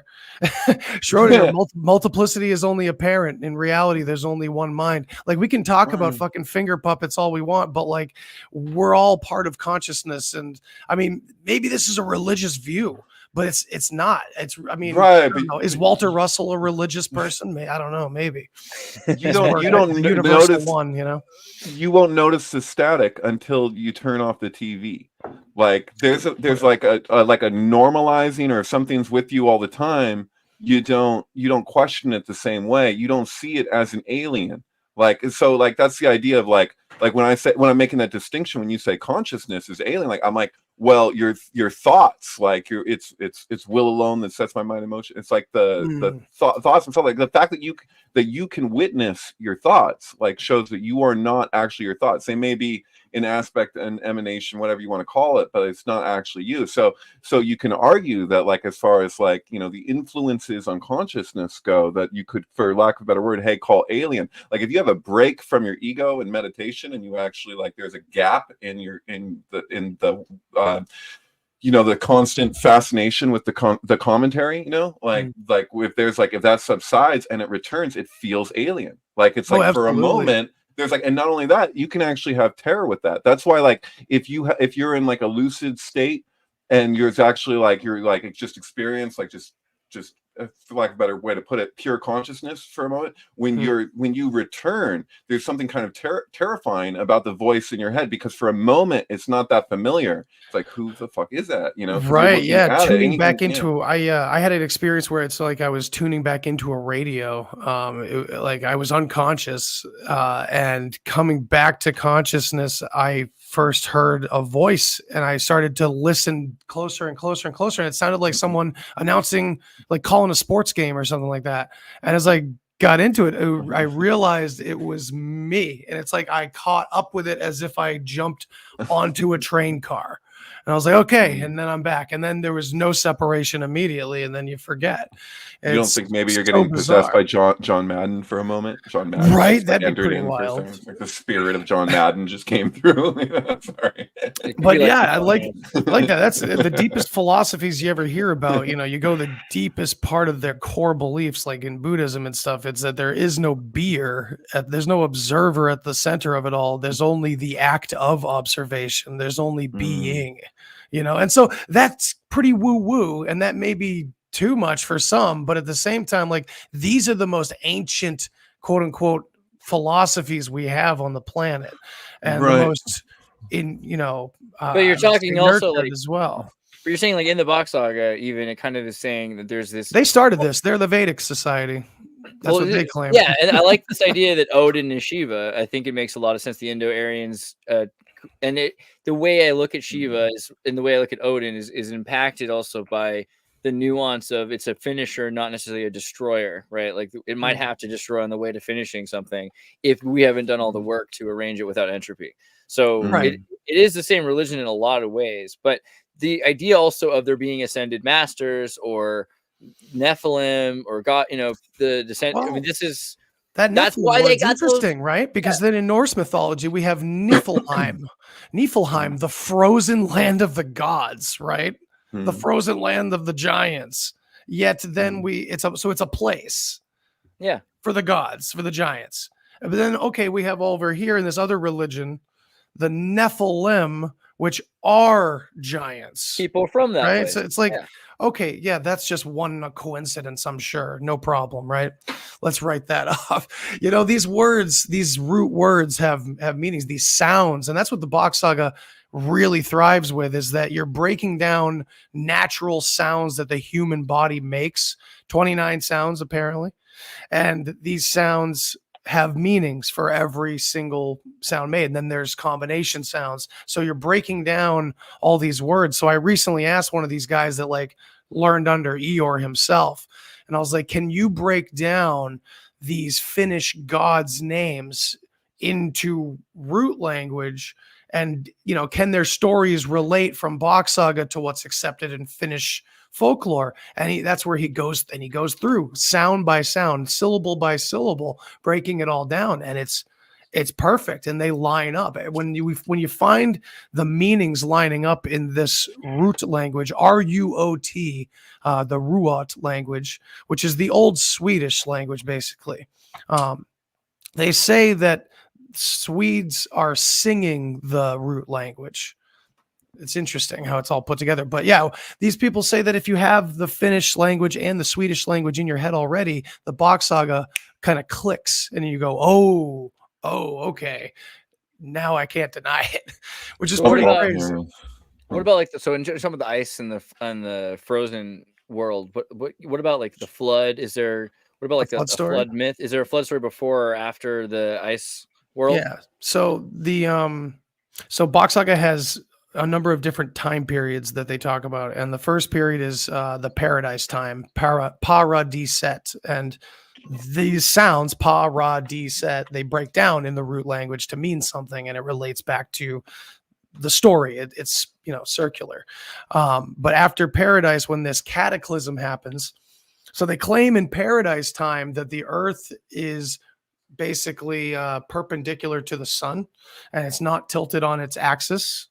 Multiplicity is only apparent. In reality, there's only one mind. Like we can talk about fucking finger puppets all we want, but like we're all part of consciousness. And I mean, maybe this is a religious view, but it's not. It's, I mean, I don't know. Is Walter Russell a religious person? I don't know. Maybe
you don't notice
one. You know,
you won't notice the static until you turn off the TV. Like there's like a normalizing, or if something's with you all the time, you don't question it the same way. You don't see it as an alien. Like, so like that's the idea of like when I'm making that distinction, when you say consciousness is alien, like I'm like, well, your thoughts, like it's will alone that sets my mind in motion. It's like the thoughts and stuff, like the fact that you can witness your thoughts, like shows that you are not actually your thoughts. They may be an aspect, an emanation, whatever you want to call it, but it's not actually you. So you can argue that, like, as far as like, you know, the influences on consciousness go, that you could, for lack of a better word, call alien. Like if you have a break from your ego in meditation, and you actually, like, there's a gap in the you know, the constant fascination with the commentary, you know, like if that subsides and it returns, it feels alien. Like it's like for a moment there's like, and not only that, you can actually have terror with that. That's why, like, if you're in like a lucid state and you're actually like, you're like just experience, like just for lack of a better way to put it, pure consciousness for a moment. When you return, there's something kind of terrifying about the voice in your head, because for a moment it's not that familiar. It's like, who the fuck is that? You know,
right? Yeah, tuning back into. I had an experience where it's like I was tuning back into a radio. Like I was unconscious, and coming back to consciousness, I first heard a voice, and I started to listen closer and closer and closer, and it sounded like someone announcing, like calling a sports game or something like that. And as I got into it, I realized it was me, and it's like I caught up with it as if I jumped onto a train car. And I was like, okay, and then I'm back. And then there was no separation immediately, and then you forget.
You don't think maybe you're getting possessed by John Madden for a moment? John Madden,
right? That'd be pretty wild.
Like the spirit of John Madden just came through. Sorry,
but yeah, I like that. That's the deepest philosophies you ever hear about. You know, you go the deepest part of their core beliefs, like in Buddhism and stuff. It's that there is no beer, there's no observer at the center of it all. There's only the act of observation. There's only being. You know, and so that's pretty woo-woo, and that may be too much for some, but at the same time, like, these are the most ancient, quote unquote, philosophies we have on the planet, and the most
but you're talking also like
as well.
But you're saying, like, in the Box Saga, even, it kind of is saying that there's this.
They started this. They're the Vedic society. That's what they claim.
Yeah, and I like this idea that Odin is Shiva. I think it makes a lot of sense. The Indo-Aryans, and the way I look at Shiva is, and the way I look at Odin is impacted also by the nuance of it's a finisher, not necessarily a destroyer, right? Like, it might have to destroy on the way to finishing something if we haven't done all the work to arrange it without entropy. So it is the same religion in a lot of ways, but the idea also of there being ascended masters or Nephilim or God, you know, the descent.
Well,
I mean, this is.
That's why they got interesting, right? Because then in Norse mythology, we have Niflheim, the frozen land of the gods, right? The frozen land of the giants. Yet then it's a place, for the gods, for the giants. But then, okay, we have over here in this other religion, the Nephilim, which are giants,
people from that,
right?
Place.
So it's like. Okay, yeah, that's just one coincidence, I'm sure. No problem, right? Let's write that off. You know, these words, these root words have meanings, these sounds, and that's what the Box Saga really thrives with, is that you're breaking down natural sounds that the human body makes, 29 sounds apparently, and these sounds have meanings for every single sound made. And then there's combination sounds. So you're breaking down all these words. So I recently asked one of these guys that like learned under Eeyore himself. And I was like, can you break down these Finnish gods' names into root language? And, you know, can their stories relate from Box Saga to what's accepted in Finnish folklore? And that's where he goes, and he goes through sound by sound, syllable by syllable, breaking it all down. And it's perfect, and they line up. When you find the meanings lining up in this root language, RUOT, the Ruot language, which is the old Swedish language, basically. They say that Swedes are singing the root language. It's interesting how it's all put together. But yeah, these people say that if you have the Finnish language and the Swedish language in your head already, the Box Saga kind of clicks, and you go, oh, okay. Now I can't deny it, which is pretty crazy.
What about like so in some of the ice and the frozen world? What about like the flood? What about like a flood myth? Is there a flood story before or after the ice world?
Yeah. So so Box Saga has a number of different time periods that they talk about, and the first period is the paradise time, paradiset, and these sounds, paradiset, they break down in the root language to mean something, and it relates back to the story. It's circular. But after paradise, when this cataclysm happens, so they claim in paradise time that the earth is basically perpendicular to the sun, and it's not tilted on its axis,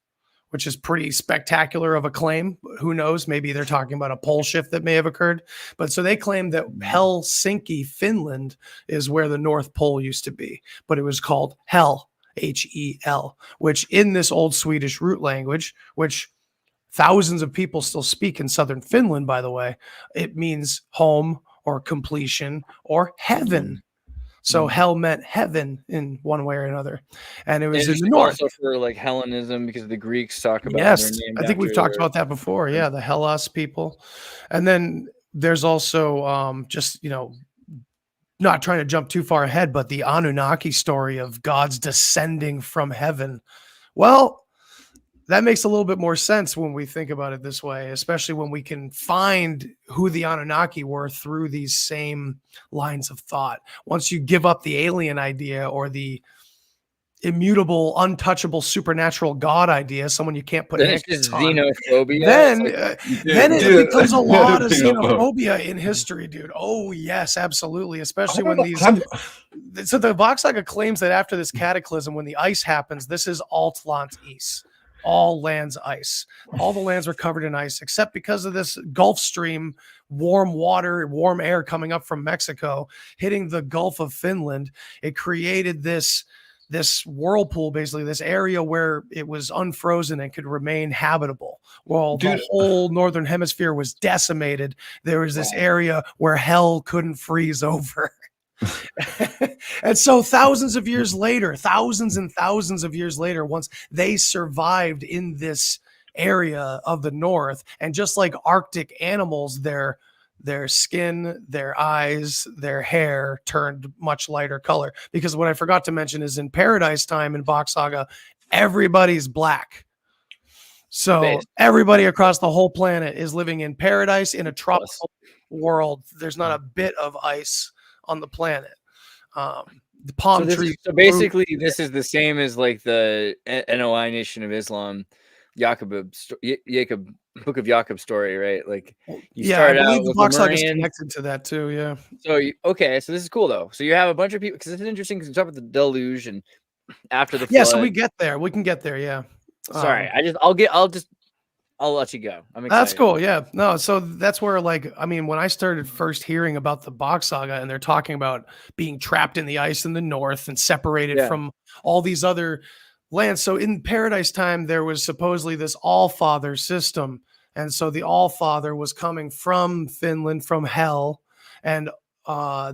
which is pretty spectacular of a claim. Who knows? Maybe they're talking about a pole shift that may have occurred. But so they claim that Helsinki, Finland, is where the North Pole used to be, but it was called Hel, H-E-L, which in this old Swedish root language, which thousands of people still speak in southern Finland, by the way, it means home or completion or heaven. So hell meant heaven in one way or another, and it was in the north.
Also for like Hellenism, because the Greeks talk about.
Yes, I think we've talked about that before. Yeah, the Hellas people, and then there's also just not trying to jump too far ahead, but the Anunnaki story of gods descending from heaven. Well, that makes a little bit more sense when we think about it this way, especially when we can find who the Anunnaki were through these same lines of thought. Once you give up the alien idea or the immutable, untouchable, supernatural God idea, someone you can't put
it's just xenophobia.
Then it becomes a lot of xenophobia in history, dude. Oh yes, absolutely. Especially when so the Box Saga claims that after this cataclysm, when the ice happens, this is Altland Is. All lands ice. All the lands were covered in ice, except because of this Gulf Stream, warm water, warm air coming up from Mexico, hitting the Gulf of Finland. It created this whirlpool, basically this area where it was unfrozen and could remain habitable. Well, the whole northern hemisphere was decimated. There was this area where hell couldn't freeze over. And so thousands and thousands of years later, once they survived in this area of the north, and just like Arctic animals, their skin, their eyes, their hair turned much lighter color. Because what I forgot to mention is in Paradise Time in Box Saga, everybody's black. So everybody across the whole planet is living in paradise in a tropical world. There's not a bit of ice on the planet. The palm trees.
So basically, this is the same as like the NOI Nation of Islam, Jacob Book of Jacob story, right? Like you start out with
Box Saga is connected to that too. Yeah.
So so this is cool though. So you have a bunch of people, because it's interesting because you talk about the deluge and after the flood.
Yeah. So we get there. We can get there. Yeah.
Sorry, I'll let you go. I'm excited.
That's cool. Yeah. No, so that's where, like, I mean, when I started first hearing about the Box Saga and they're talking about being trapped in the ice in the north and separated from all these other lands. So in Paradise Time, there was supposedly this All-Father system. And so the All-Father was coming from Finland, from hell. And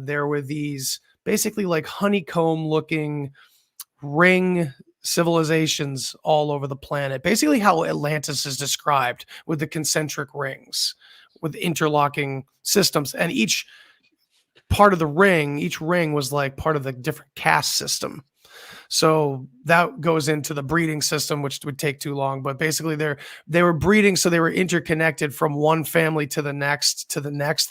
there were these basically like honeycomb looking ring civilizations all over the planet, basically how Atlantis is described, with the concentric rings with interlocking systems, and each part of the ring, each ring was like part of the different caste system. So that goes into the breeding system, which would take too long, but basically they were breeding, so they were interconnected from one family to the next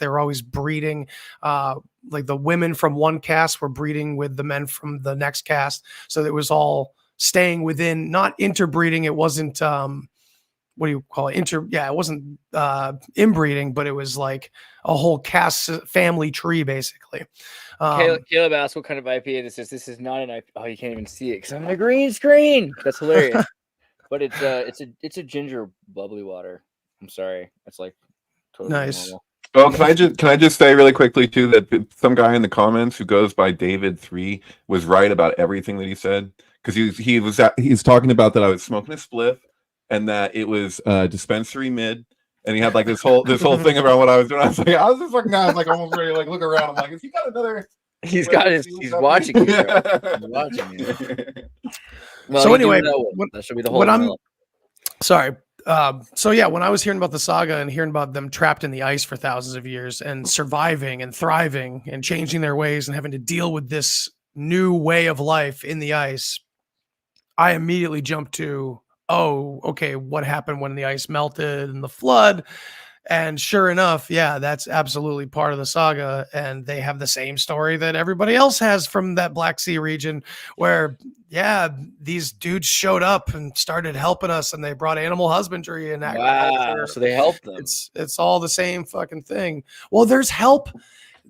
they were always breeding. Like the women from one caste were breeding with the men from the next caste, so it was all staying within, not interbreeding. It wasn't what do you call it? It wasn't inbreeding, but it was like a whole caste family tree, basically.
Caleb asked what kind of IPA this is. This is not an IPA. Oh, you can't even see it because I'm on a green screen. That's hilarious. But it's a ginger bubbly water. I'm sorry. It's like totally
nice.
normal.
Well, can I just say really quickly too that some guy in the comments who goes by David3 was right about everything that he said, because he's talking about that I was smoking a spliff and that it was dispensary mid, and he had like this whole thing about what I was doing. I was just looking at, I was like almost ready to like look around. I'm like, has he got another?
He's watching you. He's watching you. Well,
so anyway,
that should be the whole.
Sorry. So yeah, when I was hearing about the saga and hearing about them trapped in the ice for thousands of years and surviving and thriving and changing their ways and having to deal with this new way of life in the ice, I immediately jumped to, oh, okay, what happened when the ice melted and the flood? And sure enough, yeah, that's absolutely part of the saga. And they have the same story that everybody else has from that Black Sea region where, yeah, these dudes showed up and started helping us, and they brought animal husbandry and agriculture.
Wow, so they helped them.
It's all the same fucking thing. Well, there's help.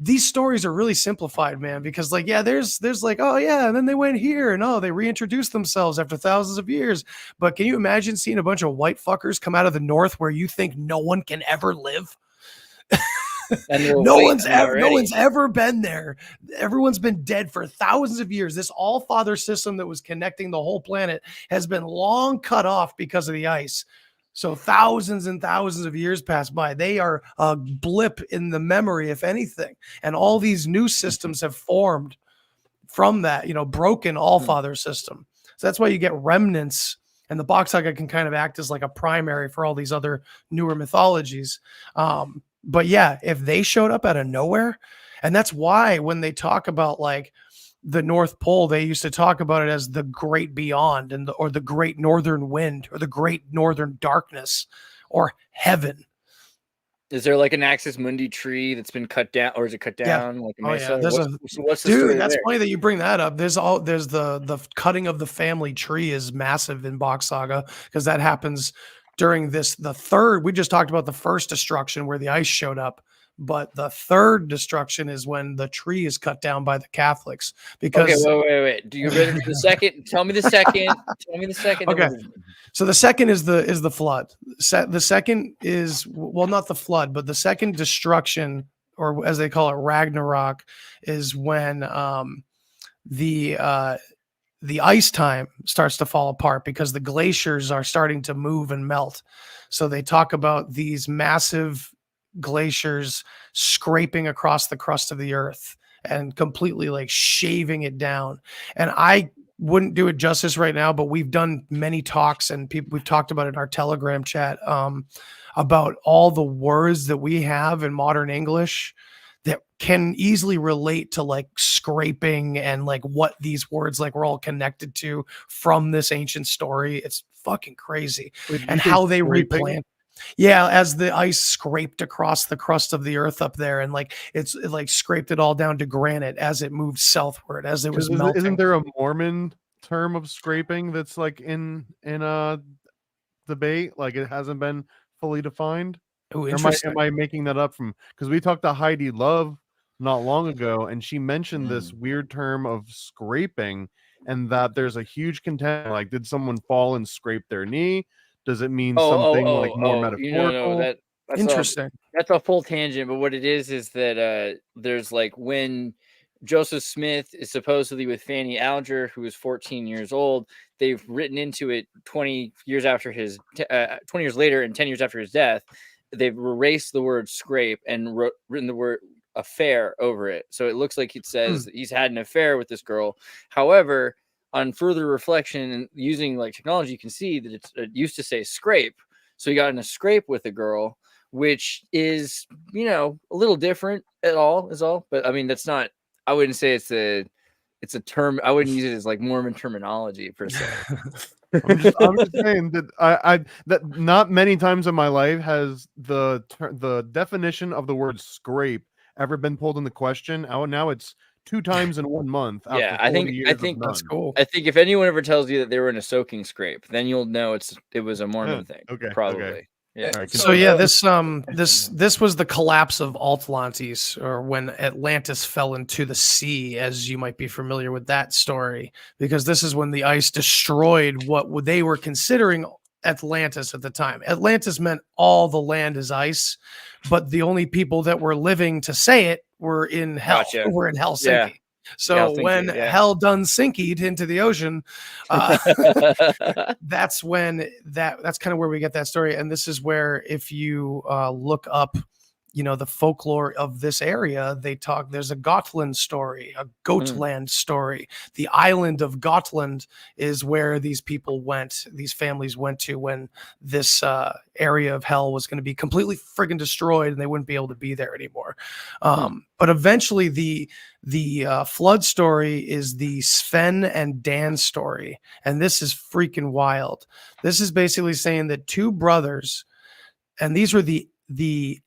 these stories are really simplified, man, because like, yeah, there's like, oh yeah, and then they went here and oh, they reintroduced themselves after thousands of years. But can you imagine seeing a bunch of white fuckers come out of the north where you think no one can ever live? No one's ever been there. Everyone's been dead for thousands of years. This all-father system that was connecting the whole planet has been long cut off because of the ice. So thousands and thousands of years pass by. They are a blip in the memory, if anything. And all these new systems have formed from that, broken all-father system. So that's why you get remnants, and the Box Saga can kind of act as like a primary for all these other newer mythologies. But yeah, if they showed up out of nowhere, and that's why when they talk about like the North Pole, they used to talk about it as the great beyond or the great northern wind or the great northern darkness or heaven.
Is there like an Axis Mundi tree that's been cut down, or is it cut down? Yeah. Like a mesa?
What's the dude? That's funny that you bring that up. There's the cutting of the family tree is massive in Box Saga because that happens during the third. We just talked about the first destruction where the ice showed up, but the third destruction is when the tree is cut down by the Catholics. Because
wait. Do you ready for the second? Tell me the second. Tell me the second.
Okay. So the second is the flood. The second is, well, not the flood, but the second destruction, or as they call it, Ragnarok, is when the ice time starts to fall apart because the glaciers are starting to move and melt. So they talk about these massive glaciers scraping across the crust of the earth and completely like shaving it down. And I wouldn't do it justice right now, but we've done many talks and we've talked about it in our Telegram chat about all the words that we have in modern English that can easily relate to like scraping and like what these words like we're all connected to from this ancient story. It's fucking crazy. And how they replant. Yeah, as the ice scraped across the crust of the earth up there, and like it like scraped it all down to granite as it moved southward, as it was melting.
Isn't there a Mormon term of scraping that's like in debate? Like it hasn't been fully defined.
Oh, interesting.
Am I making that up from, because we talked to Heidi Love not long ago, and she mentioned this weird term of scraping, and that there's a huge contention. Like, did someone fall and scrape their knee? Does it mean something like more metaphorical?
That's
interesting.
That's a full tangent, but what it is that there's like when Joseph Smith is supposedly with Fanny Alger, who is 14 years old. They've written into it 20 years after 20 years later and 10 years after his death. They've erased the word scrape and written the word affair over it. So it looks like it says he's had an affair with this girl. However, on further reflection and using like technology, you can see that it used to say scrape. So he got in a scrape with a girl, which is, a little different is all. But I mean, that's not, I wouldn't say it's a term. I wouldn't use it as like Mormon terminology per se.
I'm just saying that that not many times in my life has the definition of the word scrape ever been pulled into question. Now it's 2 times in 1 month.
Yeah, I think
that's cool.
I think if anyone ever tells you that they were in a soaking scrape, then you'll know it was a Mormon thing.
Okay,
probably.
Okay.
Yeah.
Right,
so yeah, this was the collapse of Atlantis, or when Atlantis fell into the sea, as you might be familiar with that story, because this is when the ice destroyed what they were considering Atlantis at the time. Atlantis meant all the land is ice, but the only people that were living to say it were in hell.
Gotcha.
Were in Helsinki.
Yeah.
So when hell done sinkied into the ocean, that's when that's kind of where we get that story. And this is where, if you look up, the folklore of this area, there's a Gotland story, a Gotland story. The island of Gotland is where these families went to when this area of hell was going to be completely friggin' destroyed and they wouldn't be able to be there anymore. But eventually the flood story is the Sven and Dan story. And this is freaking wild. This is basically saying that 2 brothers, and these were the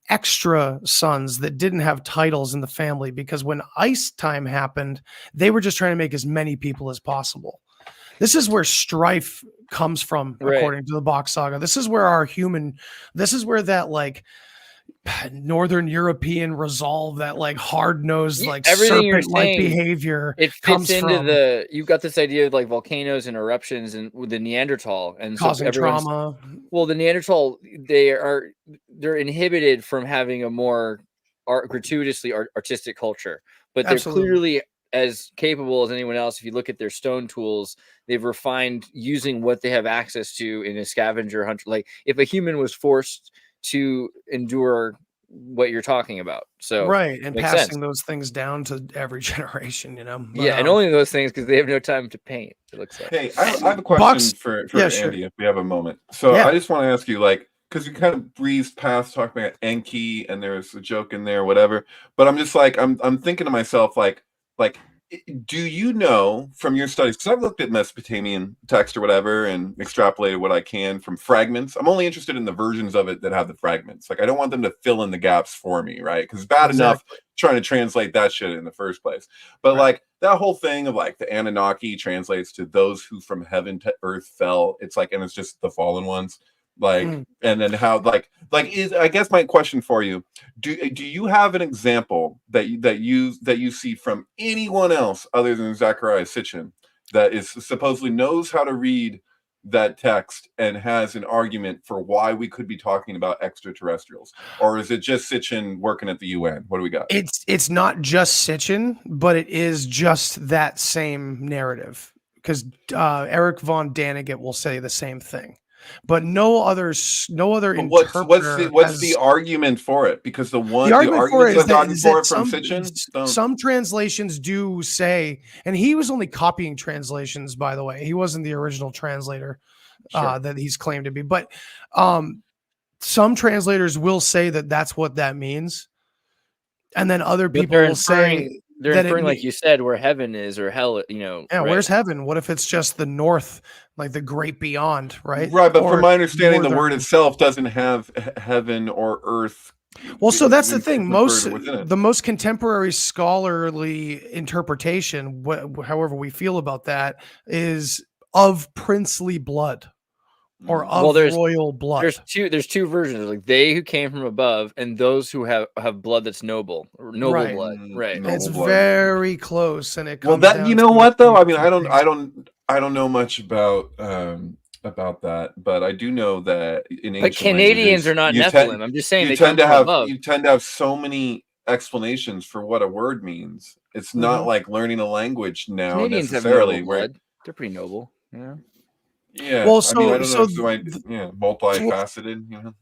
extra sons that didn't have titles in the family, because when ice time happened, they were just trying to make as many people as possible. This is where strife comes from, according to the Box Saga. This is where that like Northern European resolve, that like hard-nosed, like
everything you're
serpent-like
saying,
behavior.
it fits into you've got this idea of like volcanoes and eruptions and with the Neanderthal and
causing trauma.
Well, the Neanderthal, they're inhibited from having a more gratuitously artistic culture, but they're clearly as capable as anyone else. If you look at their stone tools, they've refined using what they have access to in a scavenger hunter. Like if a human was forced to endure what you're talking about, so
right, and passing those things down to every generation, you know.
But, and only those things because they have no time to paint. It looks like.
Hey, I have a question for Andy, if we have a moment. So I just want to ask you, like, because you kind of breezed past talking about Enki, and there's a joke in there, whatever. But I'm just like, I'm thinking to myself, like, do you know from your studies, because I've looked at Mesopotamian text or whatever and extrapolated what I can from fragments. I'm only interested in the versions of it that have the fragments. Like, I don't want them to fill in the gaps for me, right? Because it's bad enough trying to translate that shit in the first place. But like that whole thing of like the Anunnaki translates to those who from heaven to earth fell. It's like, and it's just the fallen ones. Like, and then how I guess my question for you, do you have an example that you see from anyone else other than Zecharia Sitchin that is supposedly knows how to read that text and has an argument for why we could be talking about extraterrestrials? Or is it just Sitchin working at the UN? What do we got?
It's not just Sitchin, but it is just that same narrative, because Eric von Daniget will say the same thing. But no other interpreter.
What's the argument for it? Because the
argument for it is that
from Sitchin,
some translations do say, and he was only copying translations, by the way. He wasn't the original translator that he's claimed to be. But some translators will say that that's what that means, and then other people will say
they're inferring, like you said, where heaven is or hell, you know.
Yeah, where's heaven? What if it's just the north, like the great beyond, right?
Right, but from my understanding, the word itself doesn't have heaven or earth.
Well, so that's the thing. The most contemporary scholarly interpretation, however we feel about that, is of princely blood. Or of royal blood.
There's two versions, like they who came from above and those who have blood that's noble blood. Right.
It's very close, and it comes
that you know what though? I mean, I don't know much about that, but I do know that in ancient
Canadians are not Nephilim. I'm just saying
you tend to have so many explanations for what a word means. It's not like learning a language now.
Canadians
necessarily
have blood. They're pretty noble. Yeah.
Yeah. Well, so I don't know multifaceted. You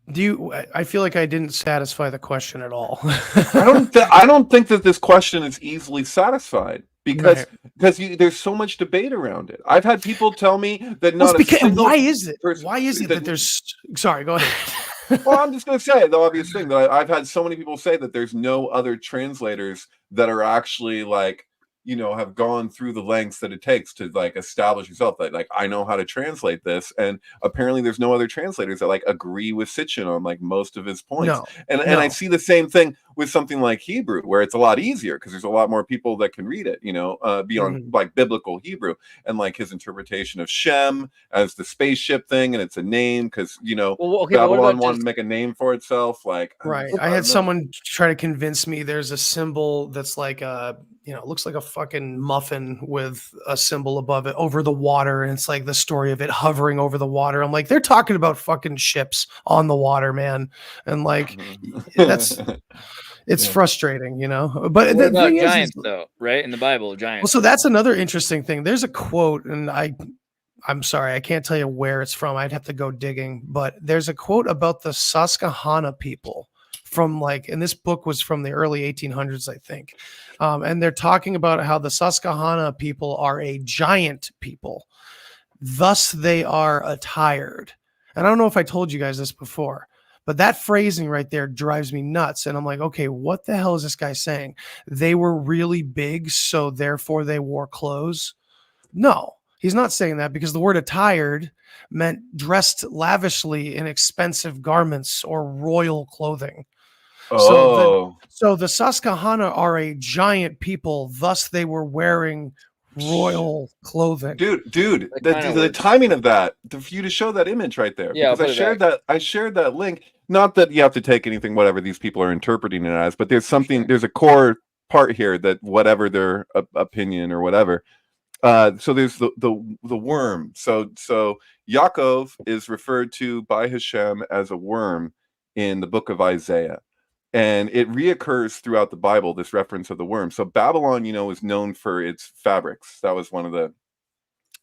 know.
I feel like I didn't satisfy the question at all.
I don't think that this question is easily satisfied because there's so much debate around it. I've had people tell me that
why is it that there's sorry, go ahead.
Well, I'm just going to say the obvious thing that I've had so many people say that there's no other translators that are actually like, you know, have gone through the lengths that it takes to like establish yourself that like I know how to translate this, and apparently there's no other translators that like agree with Sitchin on like most of his points. And I see the same thing with something like Hebrew, where it's a lot easier because there's a lot more people that can read it, you know, beyond like biblical Hebrew, and like his interpretation of Shem as the spaceship thing, and it's a name because you know Babylon wanted to make a name for itself. Like
I had someone try to convince me there's a symbol that's like a it looks like a fucking muffin with a symbol above it over the water. And it's like the story of it hovering over the water. I'm like, they're talking about fucking ships on the water, man. And like, it's frustrating, you know, but the thing
giants though, right? In the Bible, giants.
Well, so that's another interesting thing. There's a quote, and I'm sorry, I can't tell you where it's from. I'd have to go digging, but there's a quote about the Susquehanna people from like, and this book was from the early 1800s, I think. And they're talking about how the Susquehanna people are a giant people. Thus they are attired. And I don't know if I told you guys this before, but that phrasing right there drives me nuts. And I'm like, okay, what the hell is this guy saying? They were really big, so therefore they wore clothes? No, he's not saying that, because the word attired meant dressed lavishly in expensive garments or royal clothing. So the Susquehanna are a giant people, thus they were wearing royal clothing.
Dude, the timing of that, for you to show that image right there, because I shared that link. Not that you have to take anything, whatever these people are interpreting it as, but there's something,
Sure.
there's a core part here that whatever their opinion or whatever. So there's the worm. So Yaakov is referred to by Hashem as a worm in the book of Isaiah. And it reoccurs throughout the Bible, this reference of the worm. So Babylon, is known for its fabrics. That was one of the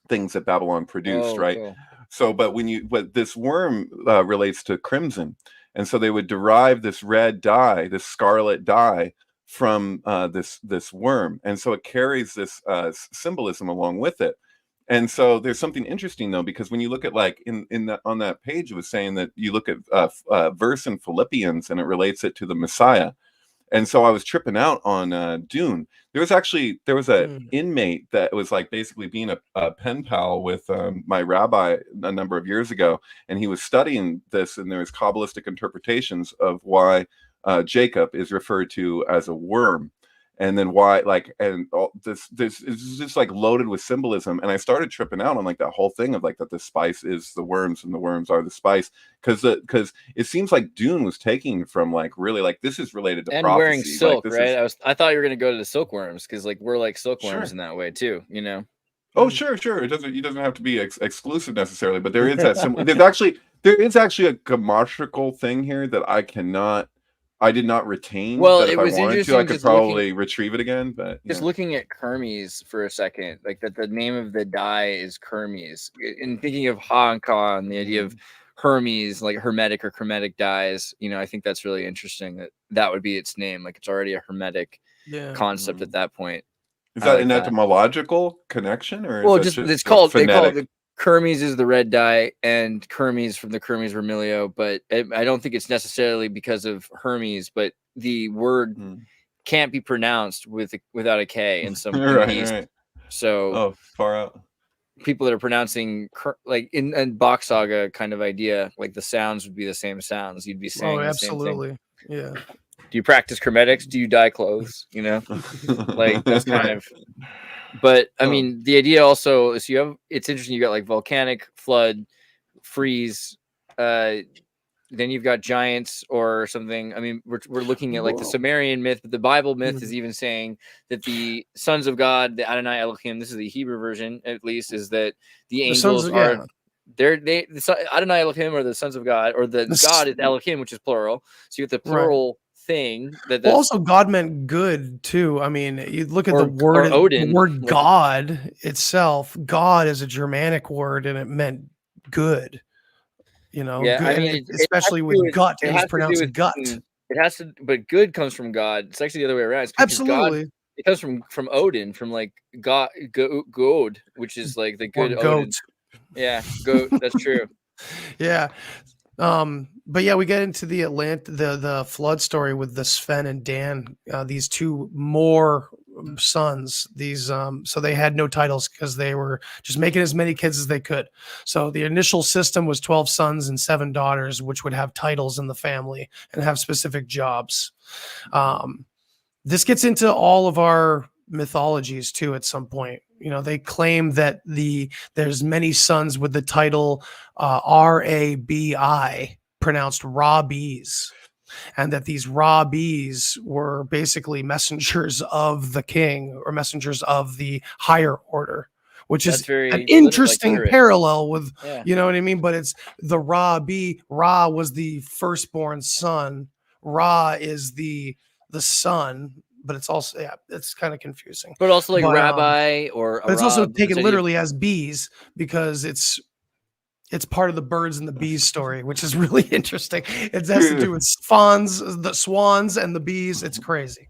things that Babylon produced, right?
Cool.
So, but this worm relates to crimson. And so they would derive this red dye, this scarlet dye from this worm. And so it carries this symbolism along with it. And so there's something interesting though, because when you look at like on that page, it was saying that you look at verse in Philippians and it relates it to the Messiah. And so I was tripping out on Dune. There was an inmate that was like basically being a pen pal with my rabbi a number of years ago, and he was studying this, and there's Kabbalistic interpretations of why Jacob is referred to as a worm, and then why this is just like loaded with symbolism. And I started tripping out on like that whole thing of like that the spice is the worms and the worms are the spice, because it seems like Dune was taking from like really like this is related to
and
prophecy.
wearing silk,
like,
right? I thought you were gonna go to the silkworms because like we're like silkworms in that way too,
Oh, sure. It doesn't have to be exclusive necessarily, but there is that there is actually a grammatical thing here that I did not retain.
Well,
that
it
if I
was
wanted
interesting.
to, I could probably retrieve it again. But
just looking at Kermes for a second, like that the name of the dye is Kermes, and thinking of Ha and the idea of Hermes, like hermetic or chromatic dyes. I think that's really interesting. That would be its name. Like it's already a hermetic concept at that point.
Is that an etymological connection, or
well, it's called they call it Kermes is the red dye, and Kermes from the Kermes vermilio, but I don't think it's necessarily because of Hermes, but the word can't be pronounced without a K in some
right.
So
far out.
People that are pronouncing like in Box Saga kind of idea, like the sounds would be the same sounds. You'd be saying the same thing.
Yeah.
Do you practice chromatics? Do you dye clothes? Like that's kind of. But I mean, the idea also is it's interesting. You got like volcanic, flood, freeze. Then you've got giants or something. I mean, we're looking at like the Sumerian myth, but the Bible myth is even saying that the sons of God, the Adonai Elohim, this is the Hebrew version at least, is that the angels are the Adonai Elohim or the sons of God, or the God is Elohim, which is plural. So you get the plural thing
well, also God meant good too. I mean, you look at the word
Odin,
the word God itself. God is a Germanic word and it meant good. Good,
I mean,
especially with gut, it's pronounced gut.
It has to, but good comes from God. It's actually the other way around.
Absolutely,
God, it comes from Odin, from like God, which is like the good
goat.
Odin. Yeah, goat. That's true.
Yeah. But yeah, we get into the flood story with the Sven and Dan, these two more sons. These so they had no titles because they were just making as many kids as they could. So the initial system was 12 sons and 7 daughters, which would have titles in the family and have specific jobs. This gets into all of our mythologies too at some point. They claim that there's many sons with the title Rabi, pronounced Rabbis, and that these Rabbis were basically messengers of the king or messengers of the higher order, which is an interesting parallel with, you know what I mean? But it's the Rabbi. Ra was the firstborn son. Ra is the son. But it's also it's kind of confusing.
But also like rabbi
but it's also taken literally as bees because it's part of the birds and the bees story, which is really interesting. It has to do with the swans and the bees. It's crazy.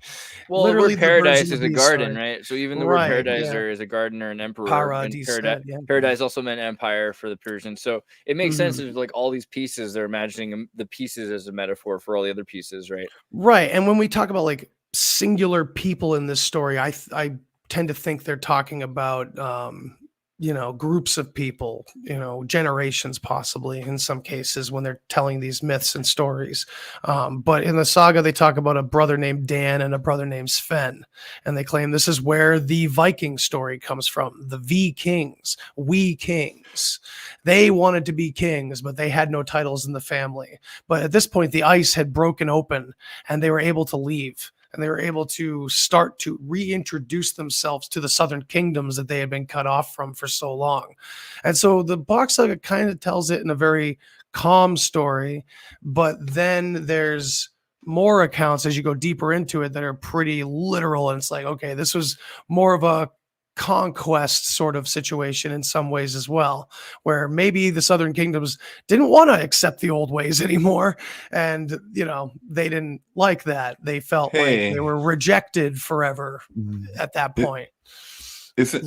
Well, literally, paradise is a garden, right? So even the word paradiser is a gardener and emperor. Paradise also meant empire for the Persians. So it makes sense of like all these pieces. They're imagining the pieces as a metaphor for all the other pieces, right?
Right. And when we talk about like singular people in this story, I tend to think they're talking about groups of people, generations possibly in some cases when they're telling these myths and stories. But in the saga, they talk about a brother named Dan and a brother named Sven, and they claim this is where the Viking story comes from. The V-Kings, we kings. They wanted to be kings, but they had no titles in the family. But at this point, the ice had broken open and they were able to leave. And they were able to start to reintroduce themselves to the southern kingdoms that they had been cut off from for so long. And so the Box Saga kind of tells it in a very calm story, but then there's more accounts as you go deeper into it that are pretty literal. And it's like, okay, this was more of a conquest sort of situation in some ways as well, where maybe the southern kingdoms didn't want to accept the old ways anymore, and they didn't like that. They felt like they were rejected forever at that point.
Isn't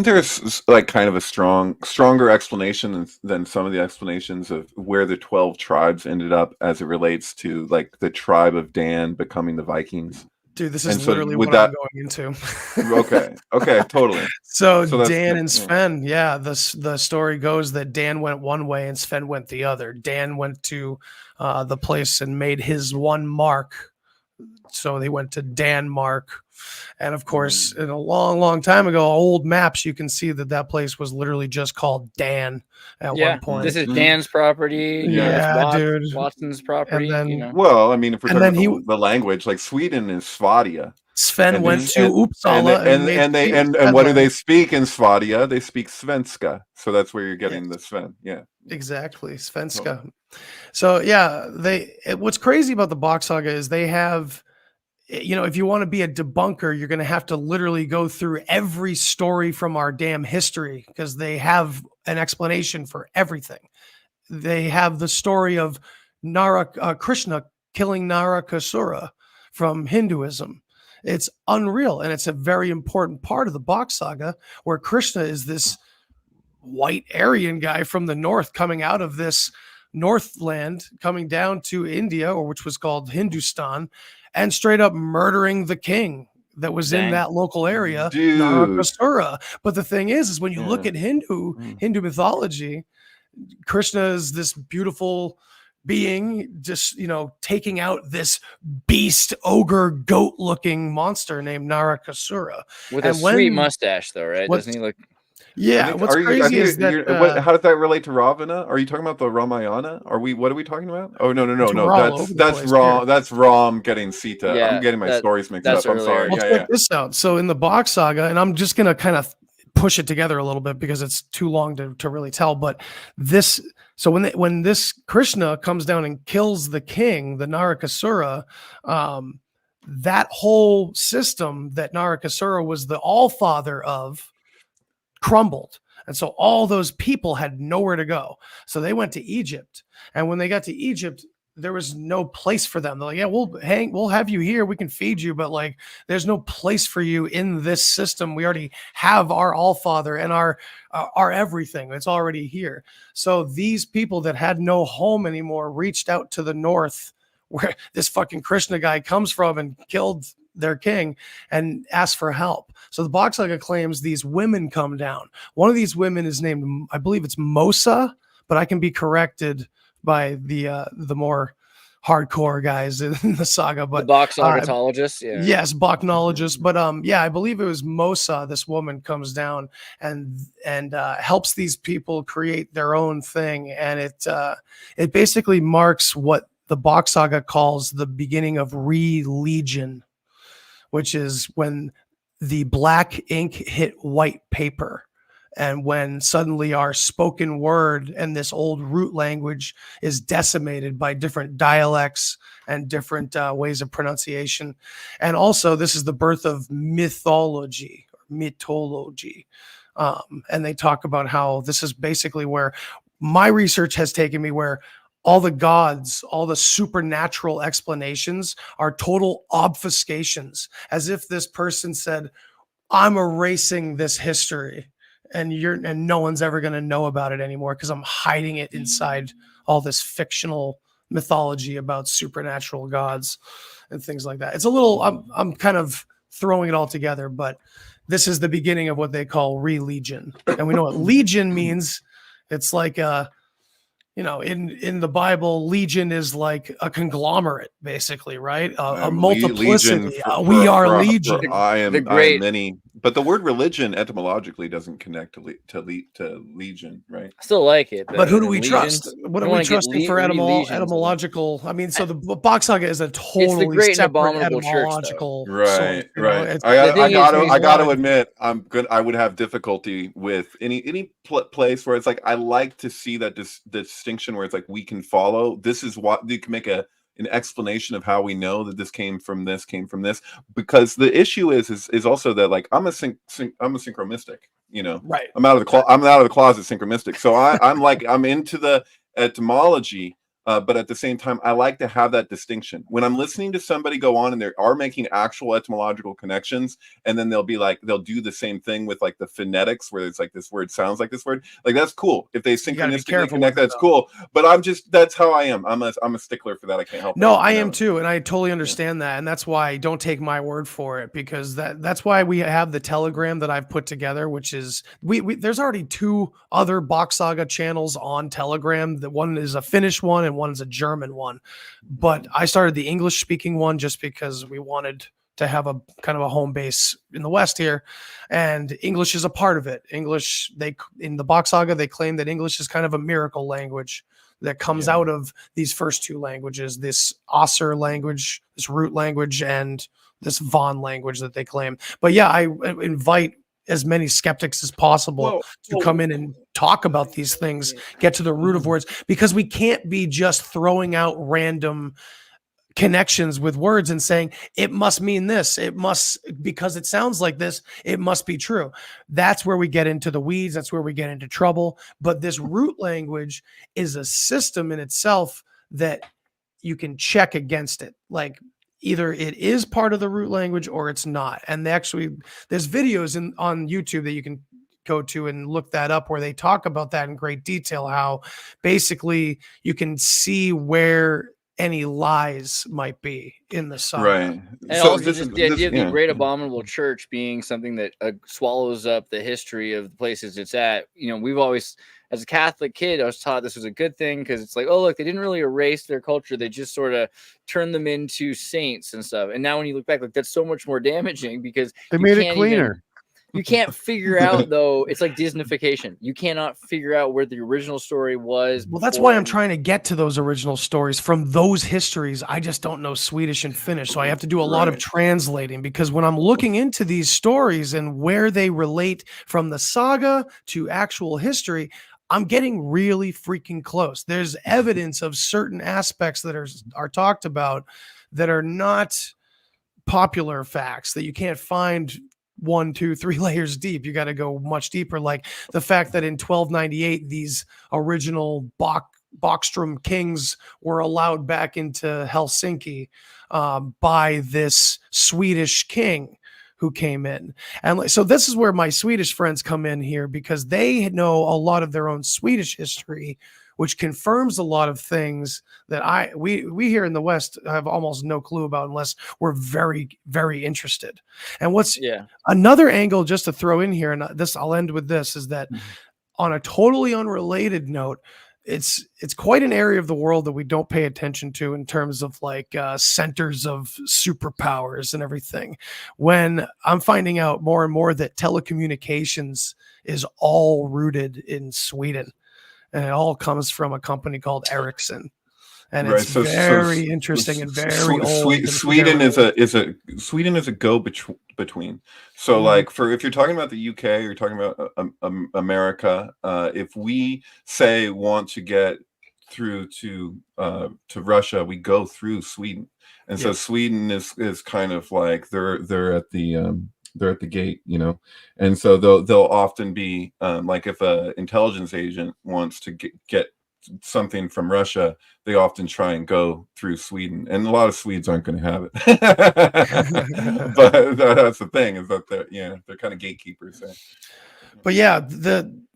there like kind of a stronger explanation than some of the explanations of where the 12 tribes ended up as it relates to like the tribe of Dan becoming the Vikings?
Dude, this is literally what I'm going into.
Okay, totally.
So Dan and Sven, the story goes that Dan went one way and Sven went the other. Dan went to the place and made his one mark. So they went to Denmark. And of course, in a long, long time ago, old maps, you can see that place was literally just called Dan at one point.
This is Dan's property.
Dude.
Watson's property.
And then,
well, I mean, if we're talking about the language, like Sweden is Svadia.
Sven went to Uppsala,
and what do they speak in Svadia? They speak Svenska, so that's where you're getting the Sven. Yeah,
exactly, Svenska. So what's crazy about the Box Saga is they have, if you want to be a debunker, you're going to have to literally go through every story from our damn history because they have an explanation for everything. They have the story of Krishna killing Narakasura from Hinduism. It's unreal, and it's a very important part of the Box Saga, where Krishna is this white Aryan guy from the north coming out of this Northland, coming down to India, or which was called Hindustan, and straight up murdering the king that was in that local area, Narakasura. But the thing is when you look at Hindu mythology, Krishna is this beautiful being just taking out this beast ogre goat looking monster named Narakasura
with a sweet mustache though, right? Doesn't he look
what's crazy is that
how does that relate to Ravana? Are you talking about the Ramayana? What are we talking about? Oh no, that's Ram getting Sita. I'm getting my stories mixed up. I'm sorry.
Check this out. So in the Box Saga, and I'm just gonna kind of push it together a little bit because it's too long to really tell, but this, so when this Krishna comes down and kills the king, the Narakasura, that whole system that Narakasura was the all-father of crumbled. And so all those people had nowhere to go. So they went to Egypt. And when they got to Egypt, there was no place for them. They're like, we'll have you here. We can feed you, but like, there's no place for you in this system. We already have our all-father and our everything. It's already here. So these people that had no home anymore reached out to the north, where this fucking Krishna guy comes from, and killed their king and asked for help. So the Box Saga claims these women come down. One of these women is named, I believe it's Mosa, but I can be corrected by the more hardcore guys in the saga. But
the Boxologist,
yes, Boxologist. But I believe it was Mosa. This woman comes down and helps these people create their own thing, and it basically marks what the Box Saga calls the beginning of religion, which is when the black ink hit white paper. And when suddenly our spoken word and this old root language is decimated by different dialects and different ways of pronunciation. And also, this is the birth of mythology. And they talk about how this is basically where my research has taken me, where all the gods, all the supernatural explanations are total obfuscations, as if this person said, I'm erasing this history. And no one's ever going to know about it anymore because I'm hiding it inside all this fictional mythology about supernatural gods and things like that. It's a little, I'm kind of throwing it all together, but this is the beginning of what they call religion. And we know what legion means. It's like in the Bible, legion is like a conglomerate, basically, right? A multiplicity. We are legion.
I am many. But the word religion etymologically doesn't connect to legion, right?
I still like it.
But who do we trust? What are we trusting for etymological? I mean, so the Box Saga is a totally separate etymological
source, right. I got to admit, I would have difficulty with any place where it's like, I like to see that distinction where it's like, we can follow. This is what you can make an explanation of how we know that this came from this, because the issue is also that, like, I'm a synchromistic,
right?
I'm out of the closet synchromistic. So I'm into the etymology, but at the same time, I like to have that distinction. When I'm listening to somebody go on and they are making actual etymological connections, and then they'll do the same thing with like the phonetics, where it's like this word sounds like this word. Like, that's cool. If they synchronistically connect, that's cool. But that's how I am. I'm a stickler for that. I can't help it.
No, I am too, and I totally understand that, and that's why don't take my word for it, because that's why we have the Telegram that I've put together, which is there's already 2 other Box Saga channels on Telegram. The one is a Finnish one and one's a German one, but I started the English speaking one just because we wanted to have a kind of a home base in the West here, and English is a part of it. English, in the Box Saga, they claim that English is kind of a miracle language that comes out of these first 2 languages, this Osser language, this root language, and this Von language that they claim. But yeah, I invite as many skeptics as possible to come in and talk about these things, get to the root of words, because we can't be just throwing out random connections with words and saying it must mean this, it must, because it sounds like this, it must be true. That's where we get into the weeds. That's where we get into trouble. But this root language is a system in itself that you can check against it. Like, either it is part of the root language or it's not. And there's videos on YouTube that you can go to and look that up, where they talk about that in great detail, how basically you can see where any lies might be in the saga.
Right.
And so also just the idea of the great abominable church being something that swallows up the history of the places it's at. We've always, as a Catholic kid, I was taught this was a good thing, because it's like, oh, look, they didn't really erase their culture. They just sort of turned them into saints and stuff. And now when you look back, like, that's so much more damaging, because
they made it cleaner.
You can't figure out, though. It's like Disneyfication. You cannot figure out where the original story was.
Well, that's why I'm trying to get to those original stories from those histories. I just don't know Swedish and Finnish, so I have to do a lot of translating, because when I'm looking into these stories and where they relate from the saga to actual history, I'm getting really freaking close. There's evidence of certain aspects that are talked about that are not popular facts, that you can't find 1, 2, 3 layers deep. You got to go much deeper. Like the fact that in 1298, these original Bokstrom kings were allowed back into Helsinki by this Swedish king who came in. And so this is where my Swedish friends come in here, because they know a lot of their own Swedish history, which confirms a lot of things that we here in the West have almost no clue about, unless we're very, very interested. And what's another angle just to throw in here, and I'll end with this, is that on a totally unrelated note, it's quite an area of the world that we don't pay attention to in terms of like centers of superpowers and everything. When I'm finding out more and more that telecommunications is all rooted in Sweden, and it all comes from a company called Ericsson. And it's very interesting and very old.
Sweden is a go between. So like, if you're talking about the UK, or you're talking about America, if we say want to get through to Russia, we go through Sweden. And so Sweden is kind of like they're at the gate, and so they'll often be like, if an intelligence agent wants to get something from Russia, they often try and go through Sweden, and a lot of Swedes aren't going to have it. But that's the thing, is that they're kind of gatekeepers there.
But yeah,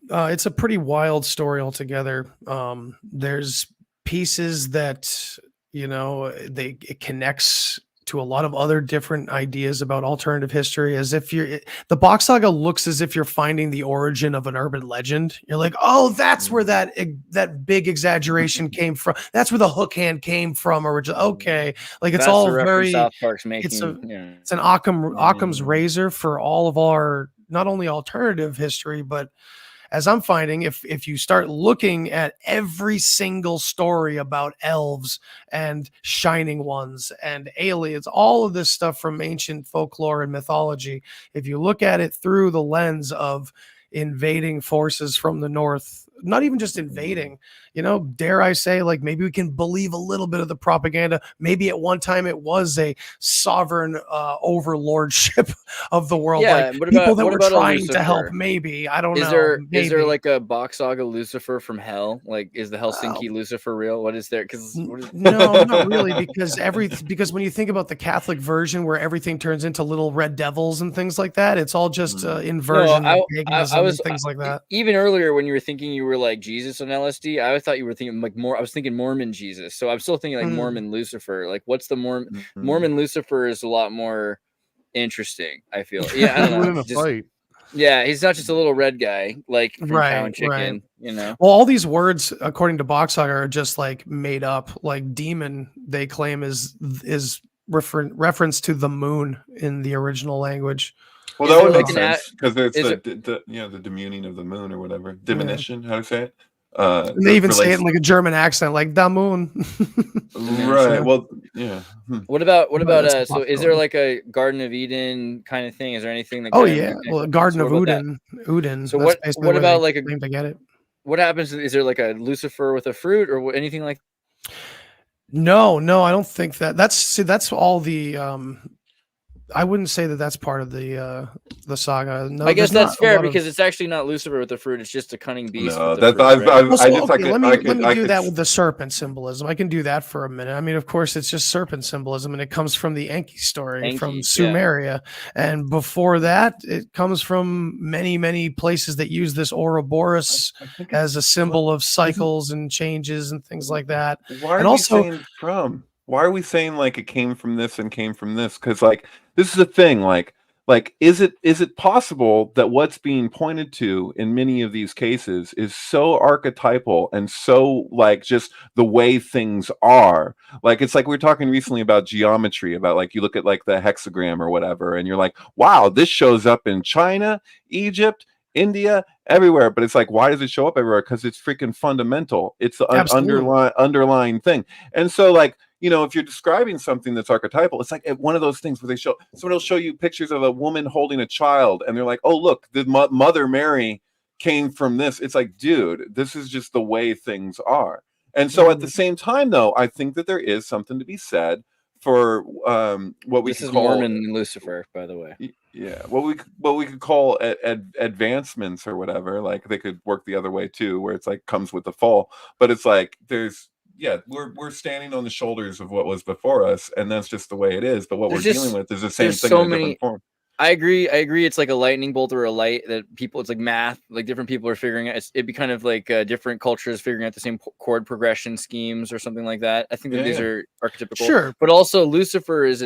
it's a pretty wild story altogether. There's pieces that it connects to a lot of other different ideas about alternative history, as if the Box Saga looks as if you're finding the origin of an urban legend. You're like, oh, that's where that big exaggeration came from. That's where the hook hand came from. Okay, like it's
That's
all
the reference
very.
South Park's making.
It's an Occam's razor for all of our not only alternative history, but as I'm finding, if you start looking at every single story about elves and shining ones and aliens, all of this stuff from ancient folklore and mythology, if you look at it through the lens of invading forces from the north, not even just invading, dare I say, like maybe we can believe a little bit of the propaganda. Maybe at one time it was a sovereign overlordship of the world.
Yeah,
like
what
people
about,
that
what
were
about a
trying to help.
Lucifer?
Maybe, I don't
Is
know.
there
maybe.
is there like a Box Saga Lucifer from hell? Like, is the Helsinki Lucifer real? What is there? Because
no, not really, because when you think about the Catholic version where everything turns into little red devils and things like that, it's all just inversion of paganism and things like that.
Even earlier when you were thinking you were like Jesus on LSD, I thought you were thinking like more. I was thinking Mormon Jesus, so I'm still thinking like Mormon Lucifer. Like, what's the Mormon Lucifer is a lot more interesting. I feel. Yeah, I don't know.
Fight.
Yeah, he's not just a little red guy like from Cow and Chicken,
Well, all these words, according to Box Saga, are just like made up. Like demon, they claim is reference to the moon in the original language.
Well, that would make sense because it's the demuning of the moon or whatever. Diminution, how to say it?
And they even say it in like a German accent, like da moon.
Right. Well, yeah.
What about so is there like a Garden of Eden kind of thing? Is there anything that
well, Garden of Udin.
So what about like
to get it?
What happens? Is there like a Lucifer with a fruit or anything like
No, I don't think that. That's all the I wouldn't say that that's part of the saga. No,
I guess that's fair because it's actually not Lucifer with the fruit; it's just a cunning beast.
No,
let
me do that with the serpent symbolism. I can do that for a minute. I mean, of course, it's just serpent symbolism, and it comes from the Enki story from Sumeria, and before that, it comes from many places that use this Ouroboros as a symbol of cycles and changes and things like that.
Why are we saying like it came from this and came from this? Because like this is the thing, like is it possible that what's being pointed to in many of these cases is so archetypal and so like just the way things are? Like it's like we were talking recently about geometry, about like you look at like the hexagram or whatever, and you're like, wow, this shows up in China, Egypt, India, everywhere. But it's like, why does it show up everywhere? Because it's freaking fundamental. It's the underlying thing. And so like, if you're describing something that's archetypal, it's like one of those things where somebody will show you pictures of a woman holding a child and they're like, oh, look, the Mother Mary came from this. It's like, dude, this is just the way things are. And so at the same time, though, I think that there is something to be said for what we call
Mormon and Lucifer, by the way.
Yeah, what we could call advancements or whatever. Like they could work the other way too, where it's like comes with the fall. But it's like we're standing on the shoulders of what was before us, and that's just the way it is. But what we're dealing with is the same thing in a different form.
I agree. It's like a lightning bolt or a light that it's like math, like different people are figuring out. It'd be kind of like different cultures figuring out the same chord progression schemes or something like that. I think that these are archetypical.
Sure.
But also Lucifer is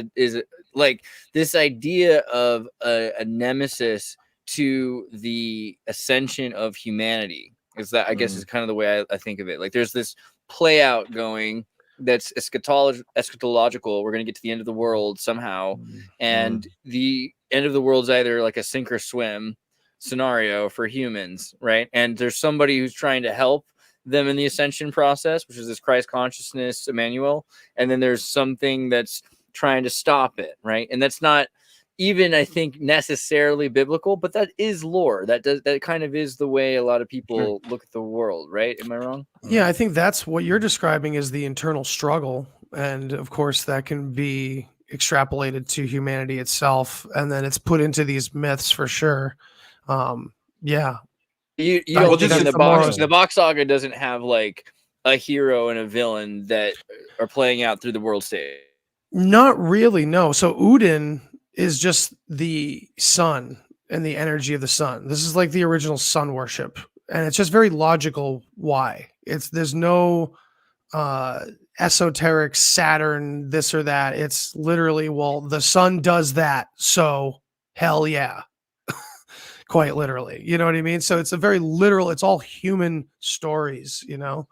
like this idea of a nemesis to the ascension of humanity. Is that, I guess, is kind of the way I think of it. Like there's this play out going that's eschatological. We're going to get to the end of the world somehow. And the end of the world is either like a sink or swim scenario for humans, right? And there's somebody who's trying to help them in the ascension process, which is this Christ consciousness, Emmanuel. And then there's something that's trying to stop it, right? And that's not even, I think, necessarily biblical, but that is lore. That kind of is the way a lot of people look at the world, right? Am I wrong?
Yeah, I think that's what you're describing is the internal struggle. And of course, that can be extrapolated to humanity itself, and then it's put into these myths for sure. Yeah.
You don't think the Box Saga doesn't have like a hero and a villain that are playing out through the world stage?
Not really, no. So Udin is just the sun and the energy of the sun. This is like the original sun worship. And it's just very logical why. There's no esoteric Saturn, this or that. It's literally, well, the sun does that, so hell yeah. Quite literally, you know what I mean? So it's a very literal, it's all human stories, you know.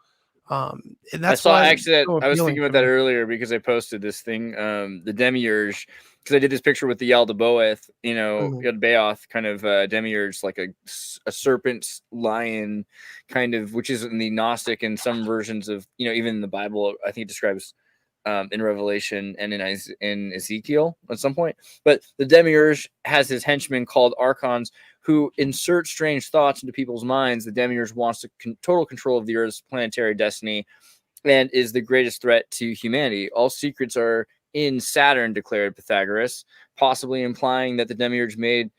And that's why
I was thinking about that earlier because I posted this thing, the Demiurge, because I did this picture with the Yaldabaoth, Yaldabaoth kind of Demiurge, like a serpent lion kind of, which is in the Gnostic and some versions of, even in the Bible, I think it describes in Revelation and in Ezekiel at some point. But the Demiurge has his henchmen called archons who insert strange thoughts into people's minds. The Demiurge wants total control of the Earth's planetary destiny and is the greatest threat to humanity. All secrets are in Saturn, declared Pythagoras, possibly implying that the Demiurge made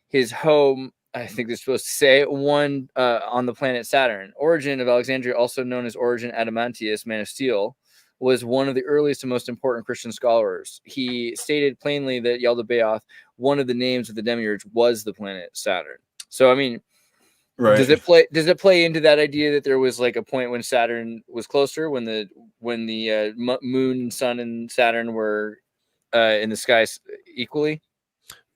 his home, I think they're supposed to say, on the planet Saturn. Origen of Alexandria, also known as Origen Adamantius, Man of Steel, was one of the earliest and most important Christian scholars. He stated plainly that Yaldabaoth, one of the names of the Demiurge, was the planet Saturn. So, I mean,
right.
Does it play into that idea that there was like a point when Saturn was closer, when the moon, sun, and Saturn were in the skies equally?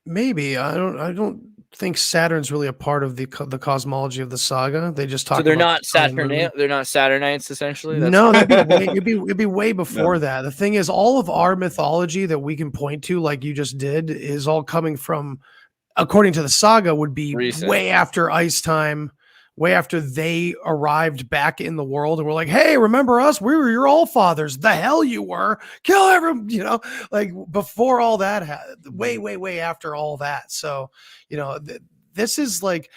Maybe. I don't think Saturn's really a part of the cosmology of the saga. They just talk.
So they're
about
not Saturnites. They're not Saturnites, essentially.
No, it'd be way before that. The thing is, all of our mythology that we can point to, like you just did, is all coming from, according to the saga, would be recent. Way after ice time, way after they arrived back in the world and were like, hey, remember us? We were your allfathers. The hell you were. Kill everyone, like before all that, way after all that. So, this is like,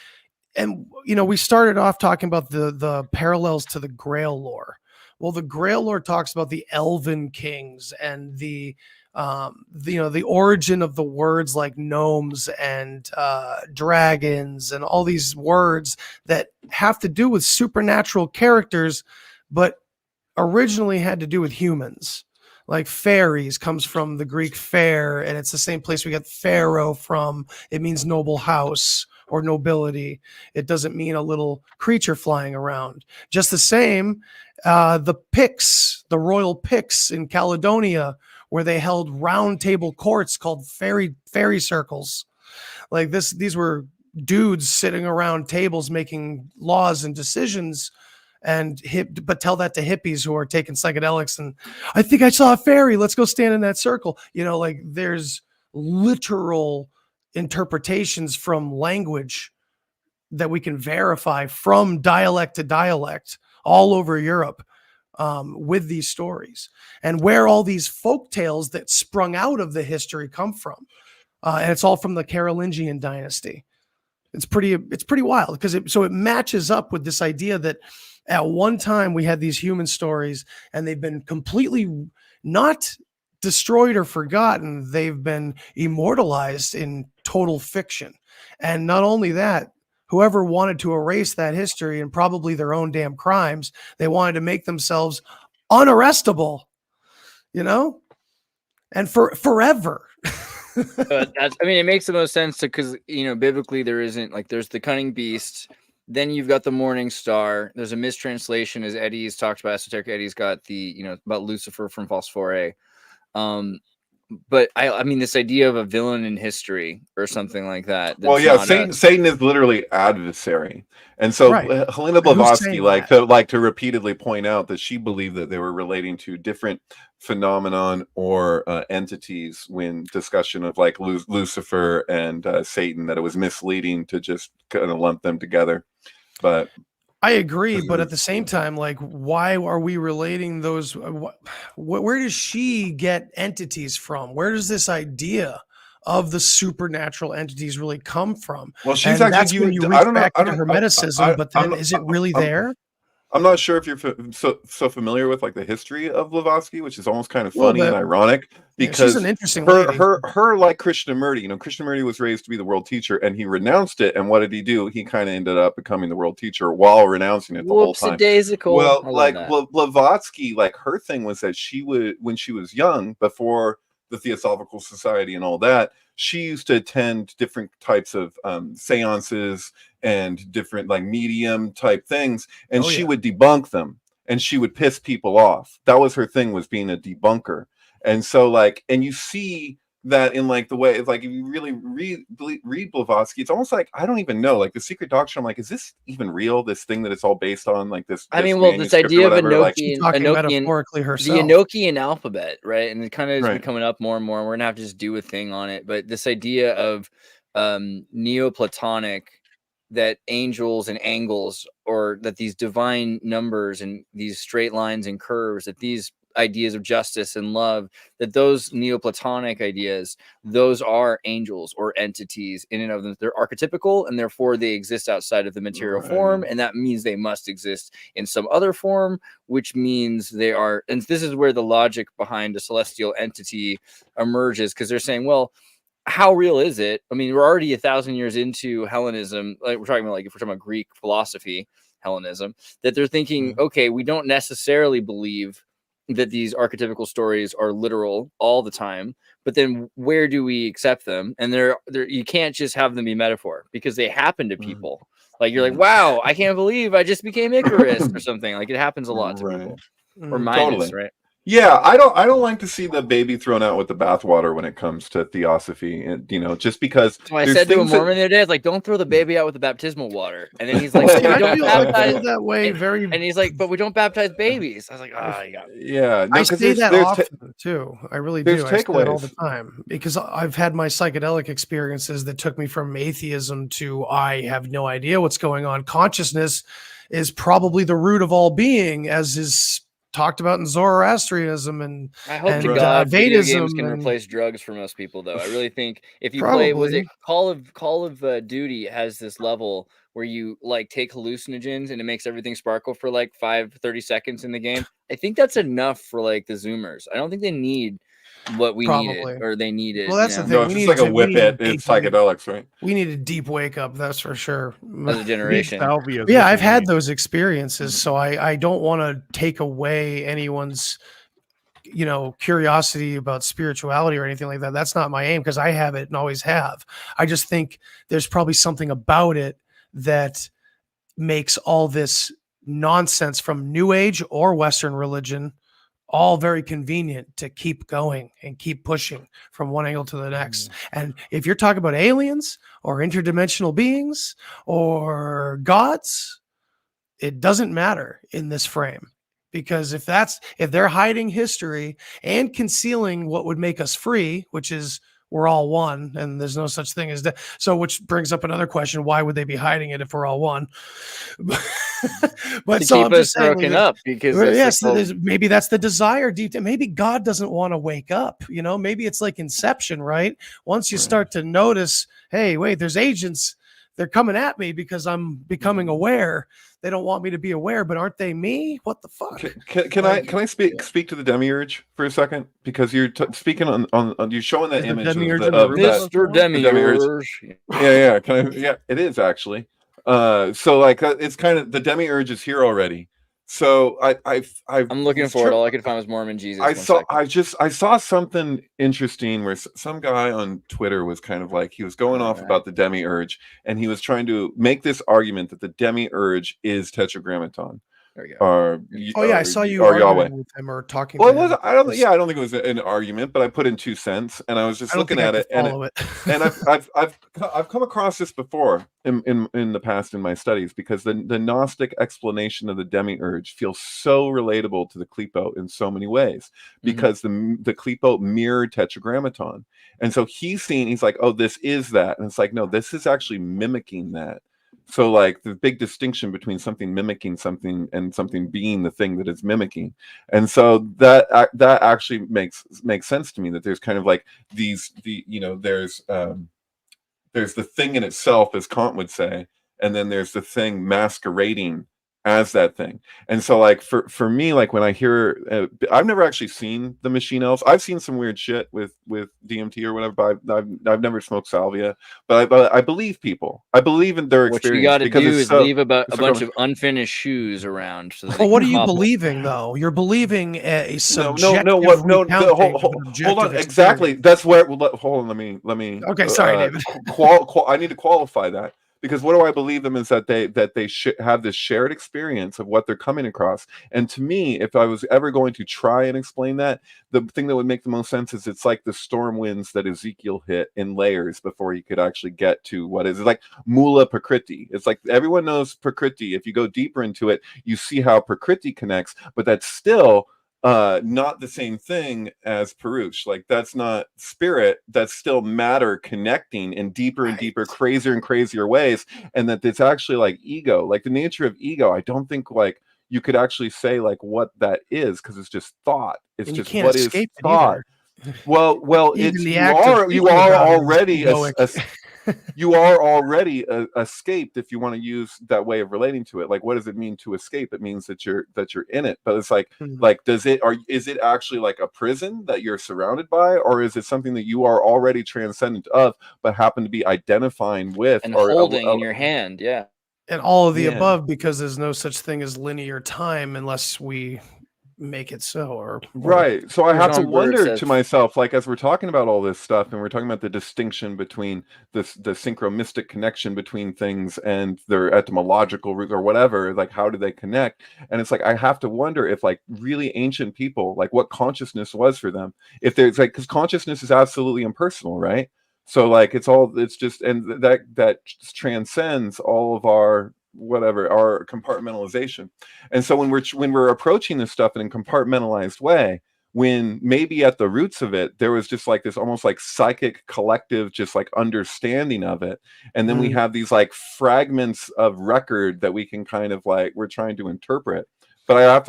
and, we started off talking about the parallels to the Grail lore. Well, the Grail lore talks about the elven kings and the origin of the words like gnomes and dragons and all these words that have to do with supernatural characters, but originally had to do with humans. Like fairies comes from the Greek fair, and it's the same place we got pharaoh from. It means noble house or nobility. It doesn't mean a little creature flying around. Just the same, the Picts, the royal Picts in Caledonia, where they held round table courts called fairy circles. Like these were dudes sitting around tables making laws and decisions, but tell that to hippies who are taking psychedelics and I think I saw a fairy. Let's go stand in that circle. Like there's literal interpretations from language that we can verify from dialect to dialect all over Europe. With these stories and where all these folk tales that sprung out of the history come from. And it's all from the Carolingian dynasty. It's pretty wild because it matches up with this idea that at one time we had these human stories and they've been completely not destroyed or forgotten. They've been immortalized in total fiction. And not only that, whoever wanted to erase that history and probably their own damn crimes, they wanted to make themselves unarrestable, and forever.
But it makes the most sense because, biblically there isn't, like, there's the cunning beast. Then you've got the morning star. There's a mistranslation, as Eddie's talked about. Esoteric Eddie's got the, about Lucifer from Phosphore. But this idea of a villain in history or something like that.
Well, yeah, Satan is literally adversary, and so right. Helena Blavatsky like to repeatedly point out that she believed that they were relating to different phenomenon or entities when discussion of like Lucifer and Satan, that it was misleading to just kind of lump them together. But
I agree, but at the same time, like, why are we relating those? Where does she get entities from? Where does this idea of the supernatural entities really come from?
Well, she's actually
when you reach back to Hermeticism, but then is it really there?
I'm not sure if you're so familiar with like the history of Blavatsky, which is almost kind of funny and ironic because
she's an interesting
her like Krishnamurti, Krishnamurti was raised to be the world teacher and he renounced it. And what did he do? He kind of ended up becoming the world teacher while renouncing it the whole time. Well, like Blavatsky, like her thing was that she would, when she was young, before the Theosophical Society and all that, she used to attend different types of seances and different like medium type things, and she would debunk them. and she would piss people off. That was her thing, was being a debunker. And so like, and you see that in like the way, it's like if you really read Blavatsky, it's almost like, I don't even know, like the Secret Doctrine, I'm like, is this even real, this thing that it's all based on, like this
I mean, well, this idea of
metaphorically herself,
the Enochian alphabet, right? And it kind of has been coming up more and more, and we're gonna have to just do a thing on it. But this idea of Neoplatonic, that angels and angles, or that these divine numbers and these straight lines and curves, that these ideas of justice and love, that those Neoplatonic ideas, those are angels or entities in and of them. They're archetypical, and therefore they exist outside of the material form, and that means they must exist in some other form, which means they are, and this is where the logic behind a celestial entity emerges, because they're saying, well, how real is it? I mean, we're already 1,000 years into Hellenism, like we're talking about, like if we're talking about Greek philosophy, Hellenism, that they're thinking, okay, we don't necessarily believe that these archetypical stories are literal all the time, but then where do we accept them? And they're you can't just have them be metaphor, because they happen to people. Like you're like, wow, I can't believe I just became Icarus or something. Like it happens a lot to people. Or Midas, right?
Yeah, I don't like to see the baby thrown out with the bathwater when it comes to theosophy, and just because.
So I said to a Mormon the other day, like, don't throw the baby out with the baptismal water, and then he's like,
I feel that way
and he's like, but we don't baptize babies. I was like,
yeah.
No, I say that often too. I really do. I say that all the
takeaways.
time, because I've had my psychedelic experiences that took me from atheism to I have no idea what's going on. Consciousness is probably the root of all being, as is talked about in Zoroastrianism and
I hope to God video
Vedism
games can replace drugs for most people, though. I really think if you play, was it Call of Duty has this level where you like take hallucinogens and it makes everything sparkle for like 30 seconds in the game. I think that's enough for like the Zoomers. I don't think they need what we needed, or they needed.
Well, that's the thing.
No, it's just like a whip it in psychedelics, right?
We need a deep wake up, that's for sure.
As a generation.
Yeah, I've had those experiences, so I don't want to take away anyone's curiosity about spirituality or anything like that. That's not my aim, because I have it and always have. I just think there's probably something about it that makes all this nonsense from New Age or Western religion all very convenient to keep going and keep pushing from one angle to the next. And if you're talking about aliens or interdimensional beings or gods, it doesn't matter in this frame, because if they're hiding history and concealing what would make us free, which is we're all one and there's no such thing as that. So which brings up another question: why would they be hiding it if we're all one? But
to
so
keep
I'm
us
just saying,
broken up, because
yes, maybe that's the desire deep down. Maybe God doesn't want to wake up. Maybe it's like Inception, right? Once you start to notice, hey, wait, there's agents. They're coming at me because I'm becoming aware. They don't want me to be aware, but aren't they me? What the fuck?
Can I speak to the Demiurge for a second? Because you're speaking on you're showing that image of
Mr. Demiurge.
Yeah. Yeah, it is actually. So like it's kind of, the Demiurge is here already. So
I'm looking for it. All I could find was Mormon Jesus.
I saw something interesting where some guy on Twitter was kind of like, he was going off about the Demiurge, and he was trying to make this argument that the Demiurge is Tetragrammaton.
There we go.
I saw you arguing with him or talking.
Well, to him. I don't think it was an argument, but I put in 2 cents, and I was just looking at it, and I've come across this before in the past in my studies, because the Gnostic explanation of the Demiurge feels so relatable to the Qliphoth in so many ways, because the Qliphoth mirrored Tetragrammaton, and so he's like, oh, this is that, and it's like, no, this is actually mimicking that. So like the big distinction between something mimicking something and something being the thing that it's mimicking. And so that actually makes sense to me, that there's kind of like there's the thing in itself, as Kant would say, and then there's the thing masquerading as that thing. And so like for me, like when I hear I've never actually seen the machine elves. I've seen some weird shit with DMT or whatever, but I've never smoked salvia. But I believe people. I believe in their experience.
What you got to do is leave a bunch of unfinished shoes around. So
well, what are you believing though? You're believing a subjective
hold on. Exactly. That's where hold on, let me
okay, sorry, David.
I need to qualify that. Because what do I believe them is that they have this shared experience of what they're coming across. And to me, if I was ever going to try and explain that, the thing that would make the most sense is it's like the storm winds that Ezekiel hit in layers before he could actually get to what is like Mula Prakriti. It's like everyone knows Prakriti. If you go deeper into it, you see how Prakriti connects, but that's still not the same thing as Purush. Like that's not spirit, that's still matter connecting in deeper and deeper, crazier and crazier ways. And that it's actually like ego, like the nature of ego. I don't think like you could actually say like what that is, because it's just thought. It's
and
just
what
is thought. Well, it's
you
are already you are already escaped, if you want to use that way of relating to it. Like, what does it mean to escape? It means that you're in it. But it's like is it actually like a prison that you're surrounded by, or is it something that you are already transcendent of, but happen to be identifying with
and
or
holding in your hand? Yeah.
And all of the above, because there's no such thing as linear time unless we make it so, or
right. So I have to wonder
says,
to myself, like as we're talking about all this stuff and we're talking about the distinction between the synchromistic connection between things and their etymological root or whatever, like how do they connect? And it's like I have to wonder if like really ancient people, like what consciousness was for them, if there's like, because consciousness is absolutely impersonal, right? So like it's just, and that transcends all of our our compartmentalization. And so when we're approaching this stuff in a compartmentalized way, when maybe at the roots of it there was just like this almost like psychic collective just like understanding of it, and then we have these like fragments of record that we can kind of like we're trying to interpret. But I have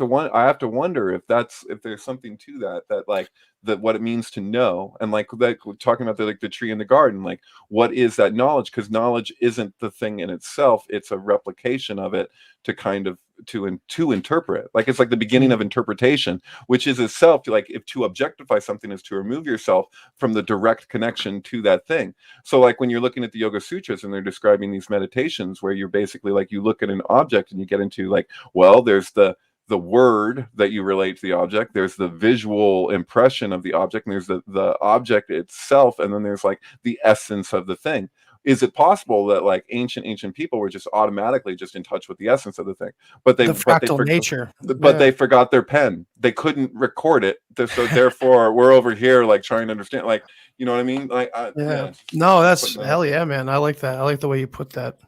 to wonder if there's something to that like that what it means to know, and like that talking about the tree in the garden, like what is that knowledge? Because knowledge isn't the thing in itself, it's a replication of it to kind of to interpret. Like it's like the beginning of interpretation, which is itself like if to objectify something is to remove yourself from the direct connection to that thing. So like when you're looking at the Yoga Sutras and they're describing these meditations where you're basically like you look at an object and you get into like, well, there's the word that you relate to the object, there's the visual impression of the object, and there's the object itself, and then there's like the essence of the thing. Is it possible that like ancient people were just automatically just in touch with the essence of the thing, but they they forgot their pen, they couldn't record it, so therefore we're over here like trying to understand, like, you know what I mean? Like
no, that's hell yeah, man. I like that. I like the way you put that.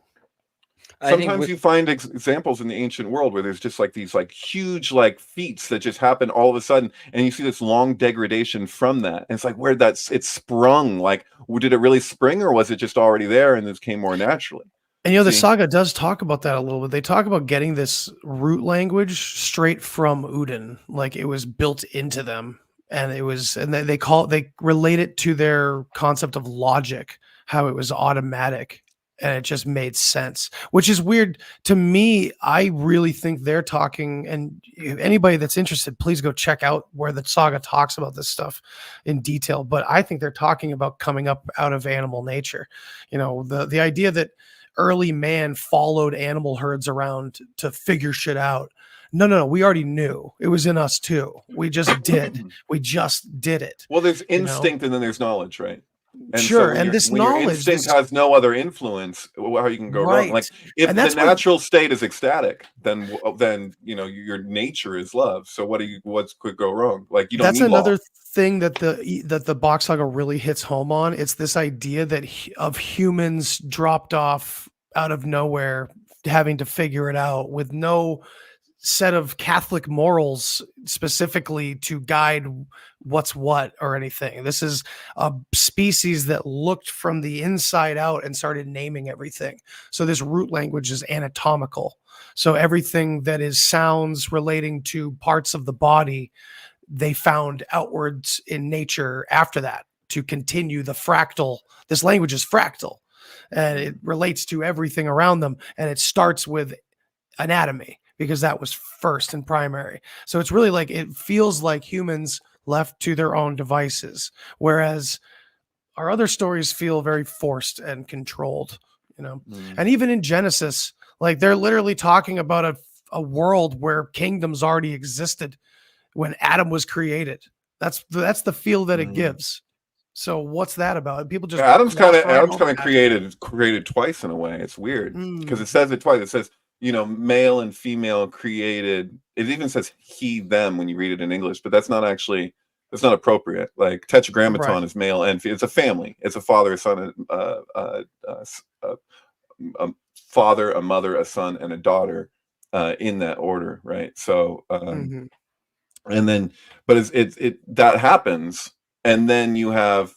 Sometimes you find examples in the ancient world where there's just like these like huge like feats that just happen all of a sudden, and you see this long degradation from that. And it's like where it's sprung. Like, did it really spring, or was it just already there and this came more naturally?
And the saga does talk about that a little bit. They talk about getting this root language straight from Udin, like it was built into them, and they relate it to their concept of logic, how it was automatic. And it just made sense, which is weird to me. I really think they're talking, and anybody that's interested, please go check out where the saga talks about this stuff in detail. But I think they're talking about coming up out of animal nature. You know, the idea that early man followed animal herds around to figure shit out. No, we already knew it was in us too. We just did. We just did it.
Well, there's instinct, and then there's knowledge, right?
And sure, and this knowledge,
your instinct has no other influence, how you can go wrong. Like if the natural state is ecstatic, then you know your nature is love. So what could go wrong? Like you don't.
That's
need
another
law.
Thing that the Box Saga really hits home on. It's this idea that of humans dropped off out of nowhere, having to figure it out with no set of Catholic morals specifically to guide what's what or anything. This is a species that looked from the inside out and started naming everything. So this root language is anatomical. So everything that is sounds relating to parts of the body, they found outwards in nature after that to continue the fractal. This language is fractal, and it relates to everything around them. And it starts with anatomy, because that was first and primary. So it's really like, it feels like humans left to their own devices, whereas our other stories feel very forced and controlled, you know. And even in Genesis, like they're literally talking about a world where kingdoms already existed when Adam was created. That's the feel that it gives. So what's that about? People just
Adam's kind
gloss
of
right over that.
created twice in a way. It's weird because it
Mm,
says it twice. It says, you know, male and female created. It even says he them when you read it in English, but that's not actually, that's not appropriate. Like
right.
tetragrammaton is male and it's a family. It's a father, a son, a father, a mother, a son, and a daughter in that order, right? So
Hmm.
and then, but it that happens, and then you have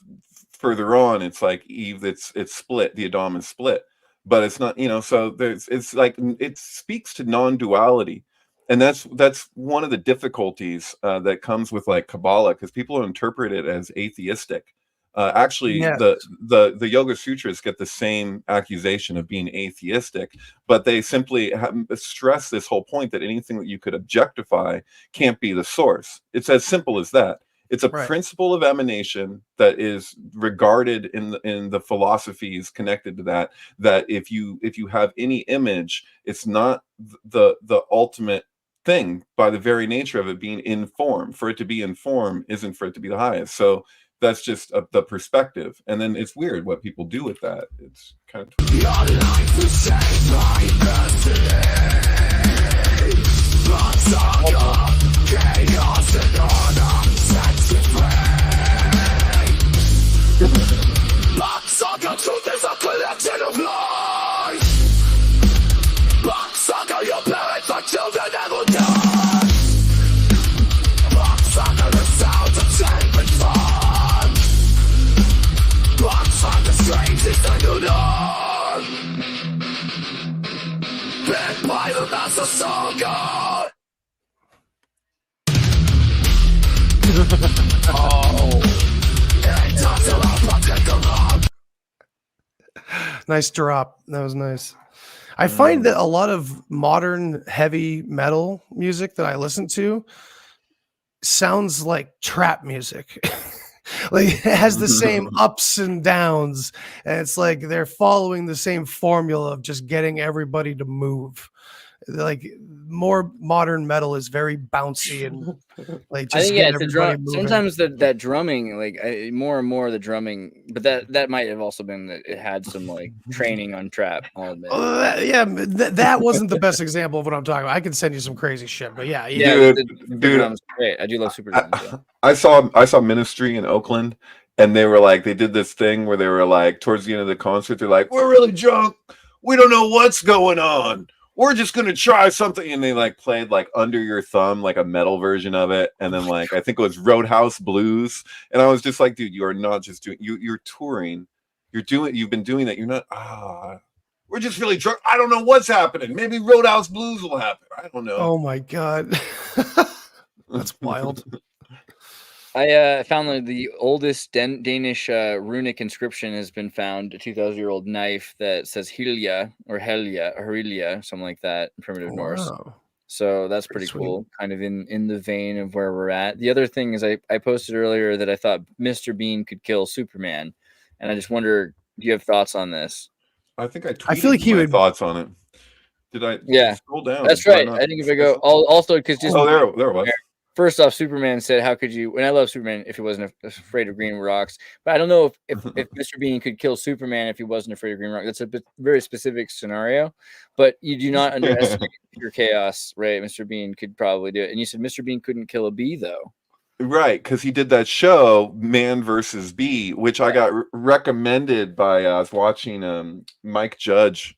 further on, it's like Eve, it's split, the Adam is split, but it's not, you know, so there's, it's like it speaks to non-duality, and that's one of the difficulties that comes with like Kabbalah, because people interpret it as atheistic. Actually,
Yes.
the Yoga Sutras get the same accusation of being atheistic, but they simply stress this whole point that anything that you could objectify can't be the source. It's as simple as that. It's a
Right.
principle of emanation that is regarded in the philosophies connected to that, that if you have any image, it's not the ultimate thing by the very nature of it being in form. For it to be in form isn't for it to be the highest. So that's just the perspective, and then it's weird what people do with that. It's kind of
Your life will change my destiny. Box Saga, chaos and order sets you free. Box Saga, truth is a collection of lies. Box Saga, your parents are children and will die. Box Saga, the sound of sacred fun. Box Saga, strange is the new norm. Big by the master saga.
Nice drop. That was nice. I find that a lot of modern heavy metal music that I listen to sounds like trap music. Like it has the same ups and downs, and it's like they're following the same formula of just getting everybody to move. Like more modern metal is very bouncy and like
I
just
think yeah,
get
it's the
everybody
drum.
moving.
Sometimes that drumming, like more and more of the drumming, but that might have also been that it had some like training on trap. I'll admit.
Yeah, that wasn't the best example of what I'm talking about. I can send you some crazy shit, but yeah,
Yeah,
dude,
super drums, great. I do love super drums. Yeah.
I saw Ministry in Oakland, and they were like, they did this thing where they were like, towards the end of the concert, they're like, we're really drunk, we don't know what's going on, we're just gonna try something, and they like played like Under Your Thumb, like a metal version of it, and then like I think it was Roadhouse Blues, and I was just like, dude, you are not just doing, you're touring, you've been doing that, you're not we're just really drunk, I don't know what's happening, maybe Roadhouse Blues will happen, I don't know.
Oh my god. That's wild.
I found the oldest Danish runic inscription has been found, a 2,000-year-old knife that says Hilja or Helja or Hilja, something like that in primitive Norse.
Wow.
So that's pretty cool, kind of in the vein of where we're at. The other thing is I posted earlier that I thought Mr. Bean could kill Superman, and I just wonder, do you have thoughts on this?
I think
I feel like he would
thoughts on it. Did I?
Yeah,
scroll down.
that's right. I think if I go also because just
there it was.
First off, Superman said, "How could you?" And I love Superman if he wasn't afraid of green rocks. But I don't know if Mr. Bean could kill Superman if he wasn't afraid of green rocks. That's a very specific scenario. But you do not underestimate your chaos, right? Mr. Bean could probably do it. And you said Mr. Bean couldn't kill a bee, though.
Right, because he did that show, Man versus Bee, which I got recommended by. I was watching Mike Judge.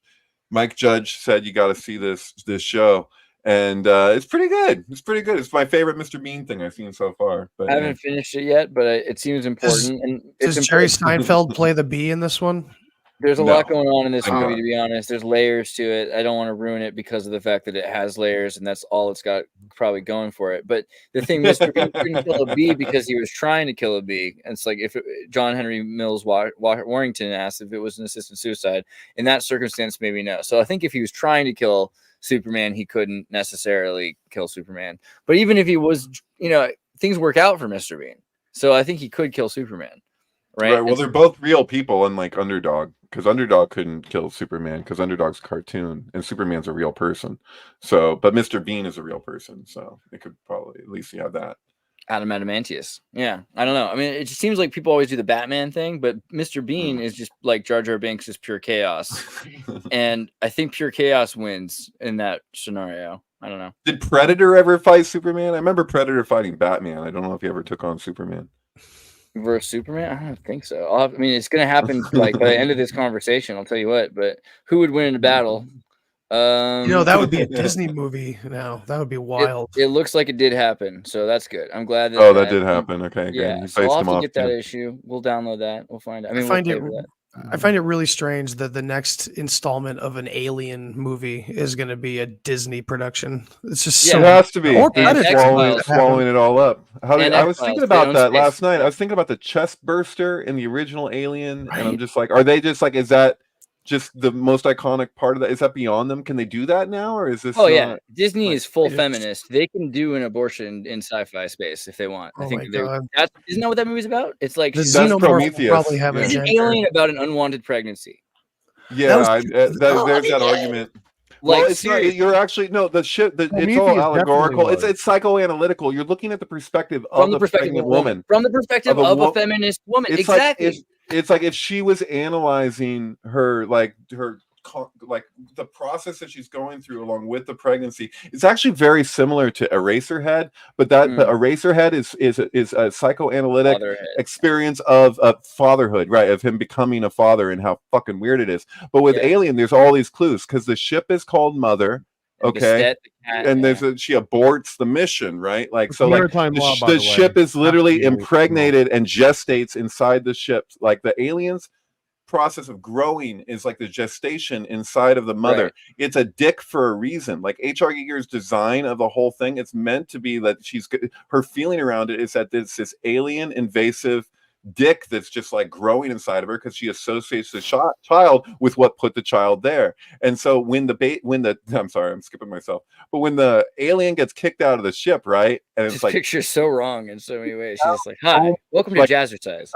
Mike Judge said you got to see this show. And it's pretty good. It's pretty good. It's my favorite Mr. Bean thing I've seen so far. But
I haven't finished it yet, but it seems important.
Does Jerry Seinfeld play the bee in this one?
There's a lot going on in this movie, to be honest. There's layers to it. I don't want to ruin it because of the fact that it has layers, and that's all it's got probably going for it. But the thing, Mr. Bean couldn't kill a bee because he was trying to kill a bee. And it's like if John Henry Mills Warrington asked if it was an assisted suicide. In that circumstance, maybe no. So I think if he was trying to kill Superman, he couldn't necessarily kill Superman. But even if he was, things work out for Mr. Bean. So I think he could kill Superman. Right.
Well, they're both real people, unlike Underdog, because Underdog couldn't kill Superman because Underdog's a cartoon and Superman's a real person. So, but Mr. Bean is a real person, so it could probably at least have that.
Adamantius. Yeah, I don't know. I mean, it just seems like people always do the Batman thing, but Mr. Bean is just like Jar Jar Binks is pure chaos, and I think pure chaos wins in that scenario. I don't know.
Did Predator ever fight Superman? I remember Predator fighting Batman. I don't know if he ever took on Superman.
Versus Superman? I don't think so. I mean, it's gonna happen like by the end of this conversation. I'll tell you what. But who would win in a battle?
That would be a Disney movie now. That would be wild.
It looks like it did happen, so that's good. I'm glad that.
Oh, that did happen. Okay,
yeah. So I'll have to get that issue. We'll download that. We'll find it. I mean,
I find it really strange that the next installment of an Alien movie is going to be a Disney production. It's just
it has to be. Or swallowing it all up. I was thinking about that last night. I was thinking about the chest burster in the original Alien, and I'm just like, are they just like, is that just the most iconic part of that? Is that beyond them? Can they do that now, or is this?
Yeah, Disney is full feminist. They can do an abortion in sci-fi space if they want. I think isn't that what that movie's about? It's like
the Xenomorph probably have
it's an alien about an unwanted pregnancy.
Yeah, there's that argument. Well, it's not. You're actually the shit. It's all allegorical. It's psychoanalytical. You're looking at the perspective of the pregnant woman.
From the perspective of a feminist woman. Exactly.
It's like if she was analyzing her the process that she's going through along with the pregnancy. It's actually very similar to Eraserhead, but the Eraserhead is a psychoanalytic experience of fatherhood, right? Of him becoming a father and how fucking weird it is. But with Alien, there's all these clues because the ship is called Mother. Okay, and she aborts the mission, right? Like so, like the ship is literally impregnated and gestates inside the ship. Like the aliens' process of growing is like the gestation inside of the mother. Right. It's a dick for a reason. Like H.R. Giger's design of the whole thing, it's meant to be that her feeling around it is that it's this alien invasive dick that's just like growing inside of her because she associates the child with what put the child there. And so when I'm sorry, I'm skipping myself, but when the alien gets kicked out of the ship, right? And it's
this picture's so wrong in so many ways. She's just like, hi, welcome to Jazzercise.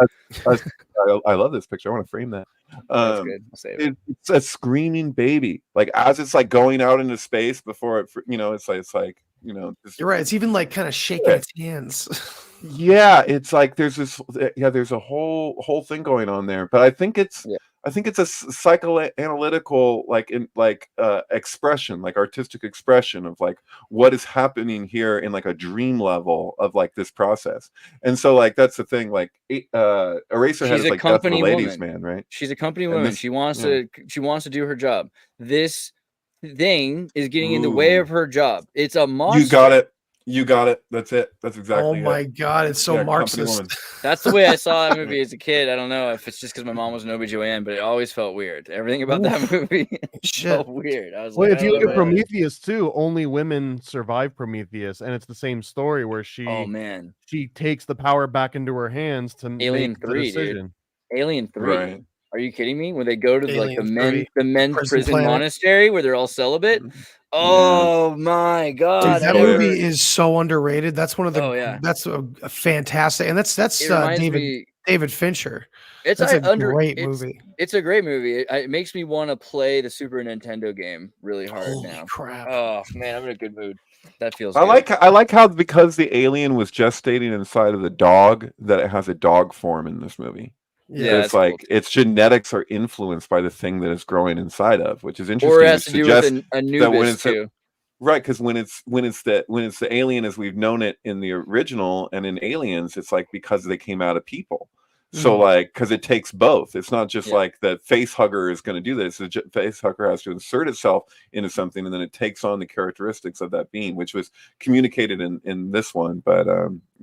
I love this picture. I want to frame that.
That's good. I'll save it.
It's a screaming baby. Like as it's like going out into space before it, it's like
you're right. It's even like kind of shaking its hands.
Yeah, it's like there's a whole thing going on there. But I think it's a psychoanalytical expression, like artistic expression of like what is happening here in like a dream level of like this process. And so like that's the thing. Like Eraserhead is like that's the ladies' man, right?
She's a company woman. She wants to do her job. This thing is getting in the way of her job. It's a monster.
You got it. That's it. That's exactly it.
Oh my God, it's so Marxist.
That's the way I saw that movie as a kid. I don't know if it's just because my mom was an OBGYN, but it always felt weird. Everything about that movie felt weird. I was
if you look at Prometheus too, only women survive Prometheus, and it's the same story where she takes the power back into her hands to make the decision.
Alien 3. Right. Are you kidding me? When they go to the men's prison monastery where they're all celibate? Oh my God!
Dude, that movie is so underrated. That's one of the. That's a fantastic, and that's David Fincher.
It's
a great movie.
It's a great movie. It makes me want to play the Super Nintendo game really hard now.
Crap!
Oh man, I'm in a good mood. That feels.
I like how because the alien was gestating inside of the dog, that it has a dog form in this movie. Yeah, it's like cool. Its genetics are influenced by the thing that it's growing inside of, which is interesting.
Or it has to do with Anubis too.
Right, because when it's the alien as we've known it in the original and in Aliens, it's like because they came out of people. So like, because it takes both. It's not just like the face hugger is going to do this. The face hugger has to insert itself into something, and then it takes on the characteristics of that being, which was communicated in this one. But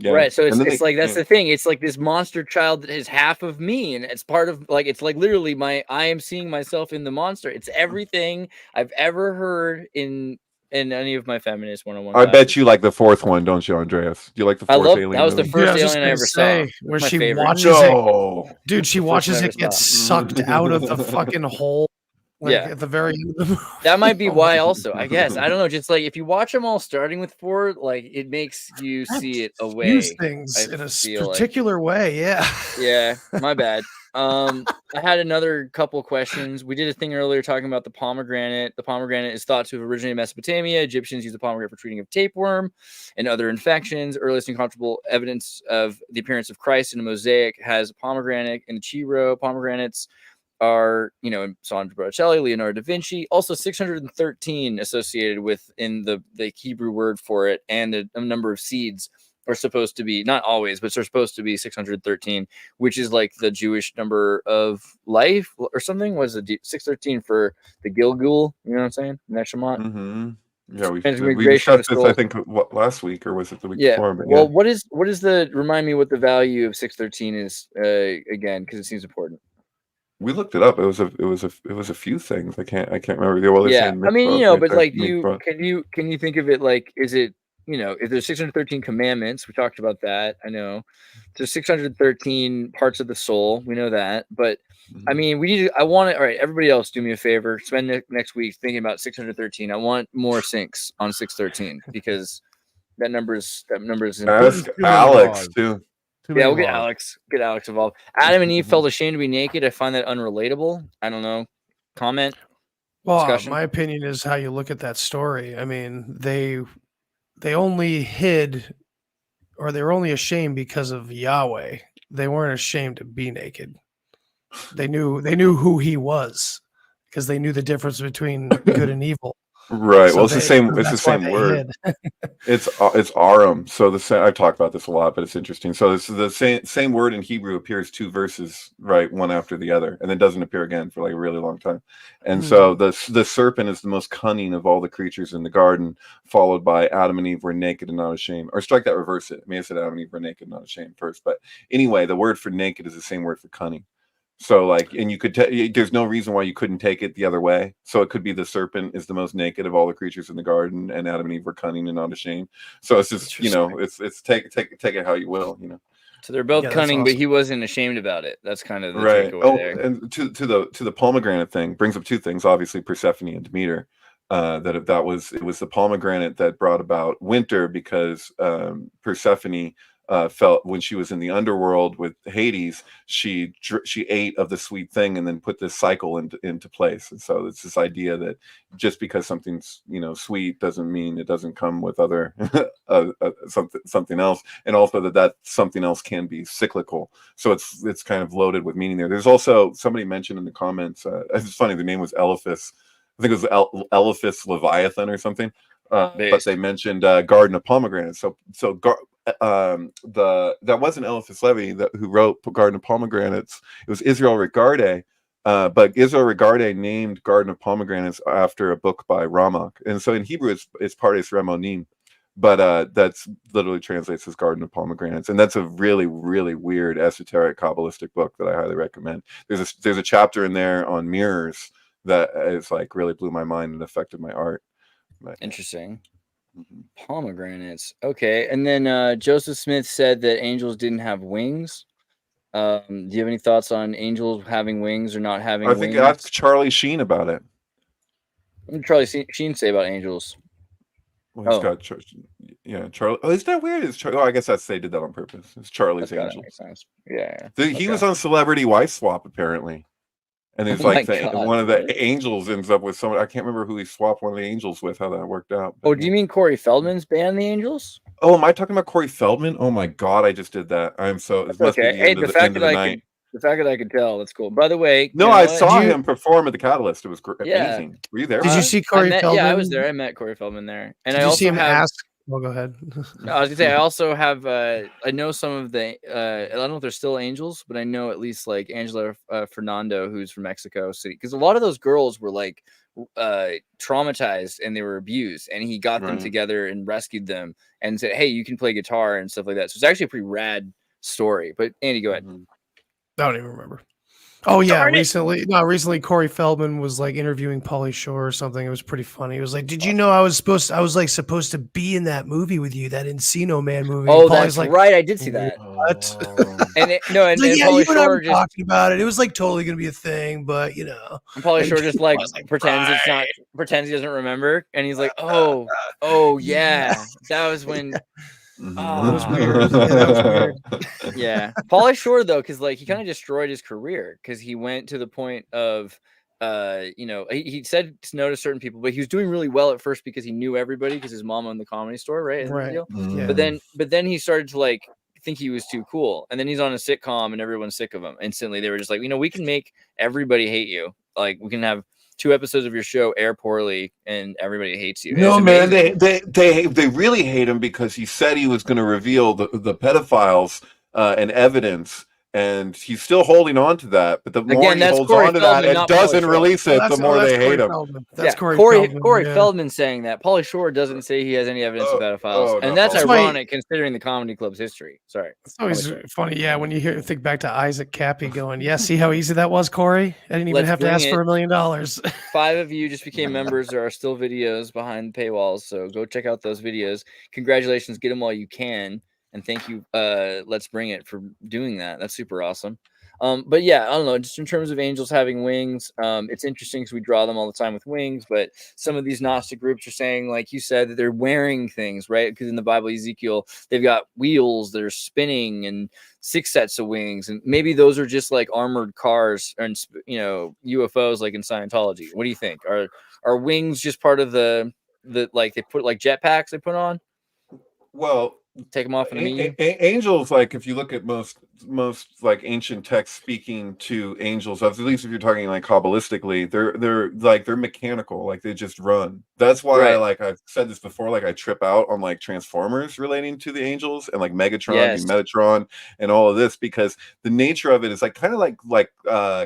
right. So it's like that's the thing. It's like this monster child that is half of me, and it's part of like it's like literally I am seeing myself in the monster. It's everything I've ever heard in any of my feminist one-on-one.
I bet you like the fourth one, don't you, Andreas? Do you like the fourth Alien?
That was the first Alien I ever saw.
Where she watches it. Dude, she watches it get sucked out of the fucking hole. At the very end of the movie.
That might be why also, I guess. I don't know. Just like if you watch them all starting with 4, like it makes you see it away.
Use things in a particular way. Yeah.
Yeah. My bad. I had another couple questions. We did a thing earlier talking about the pomegranate. The pomegranate is thought to have originated in Mesopotamia. Egyptians used the pomegranate for treating of tapeworm and other infections. Earliest incomparable evidence of the appearance of Christ in a mosaic has a pomegranate in the Chi-Rho. Pomegranates are, Sandro Botticelli, Leonardo da Vinci, also 613 associated with in the Hebrew word for it, and the number of seeds are supposed to be, not always, but they're supposed to be 613, which is like the Jewish number of life or something. Was it 613 for the Gilgul? You know what I'm saying? Neshama.
Mm-hmm. Yeah, we
Transmigration of
discussed this,
soul.
I think, last week, or was it the week before? But
Well, what is the, remind me what the value of 613 is again, because it seems important.
We looked it up. It was a few things. I can't remember. Well,
Yeah, I mean,
right
but
there.
like, can you think of it like, is it, if there's 613 commandments, we talked about that. I know there's 613 parts of the soul. We know that, but I mean, I want it. All right, everybody else, do me a favor. Spend next week thinking about 613. I want more syncs on 613 because that number is
Ask Alex too.
Yeah, we'll get Alex involved. Adam and Eve felt ashamed to be naked. I find that unrelatable. I don't know. Comment.
Well,
discussion?
My opinion is how you look at that story. I mean, they only hid, or they were only ashamed because of Yahweh. They weren't ashamed to be naked. They knew who he was because they knew the difference between good and evil.
Right. So well, it's the same. It's the same word. It's arum. So I've talked about this a lot, but it's interesting. So this is the same word in Hebrew appears 2 verses, right, one after the other, and then doesn't appear again for like a really long time. And so the serpent is the most cunning of all the creatures in the garden, followed by Adam and Eve were naked and not ashamed. Or strike that, reverse it. I may have said Adam and Eve were naked and not ashamed first, but anyway, the word for naked is the same word for cunning. So like, and you could there's no reason why you couldn't take it the other way. So it could be the serpent is the most naked of all the creatures in the garden, and Adam and Eve were cunning and not ashamed. So it's just, it's take it how you will,
So they're both cunning, awesome. But he wasn't ashamed about it. That's kind of the takeaway there.
And to the pomegranate thing brings up 2 things. Obviously, Persephone and Demeter. It was the pomegranate that brought about winter because Persephone felt when she was in the underworld with Hades, she ate of the sweet thing and then put this cycle into place. And so it's this idea that just because something's sweet doesn't mean it doesn't come with other something else, and also that something else can be cyclical. So it's kind of loaded with meaning there. There's also somebody mentioned in the comments. It's funny, the name was Elephas. I think it was Elephas Leviathan or something. But they mentioned Garden of Pomegranates. That wasn't Eliphas Levi who wrote Garden of Pomegranates. It was Israel Regarde, but Israel Regarde named Garden of Pomegranates after a book by Ramak, and so in Hebrew it's Pardes Remonim, but that's literally translates as Garden of Pomegranates, and that's a really, really weird esoteric Kabbalistic book that I highly recommend. There's a chapter in there on mirrors that is like really blew my mind and affected my art.
Interesting. Pomegranates. Okay. And then Joseph Smith said that angels didn't have wings. Do you have any thoughts on angels having wings or not having wings?
I think ask Charlie Sheen about it.
What did Charlie Sheen say about angels?
Well, he's got Charlie. Oh, isn't that weird? I guess they did that on purpose. It's Charlie's Angels.
Makes sense. Yeah.
He was on Celebrity Wife Swap apparently. And it's one of the angels ends up with someone. I can't remember who he swapped one of the angels with, how that worked out.
But, do you mean Corey Feldman's band, The Angels?
Oh, am I talking about Corey Feldman? Oh my God, I just did that. I'm so. It must
okay.
Be the fact
that I could tell, that's cool. By the way,
I saw him perform at the Catalyst. It was amazing. Were you there?
Did you see Corey Feldman?
Yeah, I was there. I met Corey Feldman there, and
I also see him ask. Well, go ahead.
I was gonna say I also have I know some of the I don't know if they're still angels, but I know at least like Angela Fernando, who's from Mexico City, because a lot of those girls were like traumatized and they were abused, and he got them together and rescued them and said, hey, you can play guitar and stuff like that. So it's actually a pretty rad story. But Andy, go ahead.
I don't even remember. Oh yeah, recently Corey Feldman was like interviewing Pauly Shore or something. It was pretty funny. He was like, "Did you know I was supposed to be in that movie with you, that Encino Man movie?"
Oh, that's like, right. I did see that.
What?
And
Pauly Shore just talking about it. It was like totally gonna be a thing, but
and Pauly Shore just like pretends it's not, pretends he doesn't remember, and he's like, "Oh yeah, that was when."
That was weird. Yeah, that was weird.
Yeah, Pauly Shore though, because like he kind of destroyed his career because he went to the point of you know, he said no to certain people, but he was doing really well at first because he knew everybody because his mom owned the Comedy Store, right? Isn't that the deal?
Yeah.
But then he started to like think he was too cool, and then he's on a sitcom and everyone's sick of him. Instantly they were just like, you know, we can make everybody hate you. Like we can have 2 episodes of your show air poorly and everybody hates you.
No, man, they really hate him because he said he was going to reveal the pedophiles and evidence, and he's still holding on to that. But the more he holds on to that and doesn't release it, the more they hate him.
That's
Corey Feldman saying that. Pauly Shore doesn't say he has any evidence of pedophiles, and that's ironic considering the comedy club's history. Sorry,
it's always funny, yeah, when you think back to Isaac Cappy going, "Yeah, see how easy that was, Corey? I didn't even have to ask for $1 million."
5 of you just became members. There are still videos behind paywalls, so go check out those videos. Congratulations, get them while you can. And thank you, Let's Bring It, for doing that. That's super awesome. But yeah, I don't know, just in terms of angels having wings, it's interesting because we draw them all the time with wings, but some of these Gnostic groups are saying, like you said, that they're wearing things, right? Because in the Bible, Ezekiel, they've got wheels that are spinning and 6 sets of wings, and maybe those are just like armored cars and, you know, UFOs like in Scientology. What do you think? Are wings just part of the like they put like jetpacks they put on?
Well,
take them off in the
angels, like if you look at most like ancient texts speaking to angels, at least if you're talking like kabbalistically, they're mechanical, like they just run. That's why I've said this before, like I trip out on like Transformers relating to the angels and like Megatron and Metatron and all of this, because the nature of it is like kind of like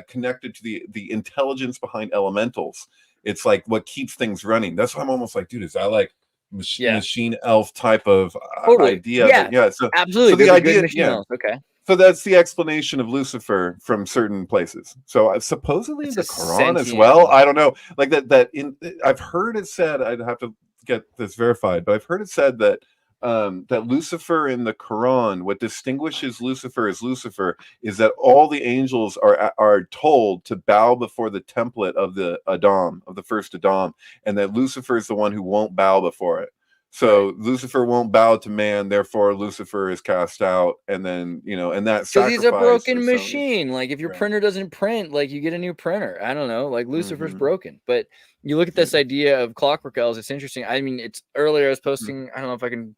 connected to the intelligence behind elementals. It's like what keeps things running. That's why I'm almost like, dude, is that like machine elf type of idea? So
absolutely,
so the idea,
okay,
so that's the explanation of Lucifer from certain places. So supposedly in the Quran as well, I don't know, like that in I've heard it said, I'd have to get this verified, but I've heard it said that that Lucifer in the Quran, what distinguishes Lucifer as Lucifer is that all the angels are told to bow before the template of the Adam, of the first Adam, and that Lucifer is the one who won't bow before it. So Lucifer won't bow to man, therefore Lucifer is cast out, and then, you know, and that
because he's a broken machine. Like if your printer doesn't print, like you get a new printer. I don't know, like Lucifer's broken. But you look at this idea of clockwork elves, it's interesting. I mean, it's earlier I was posting, I don't know if I can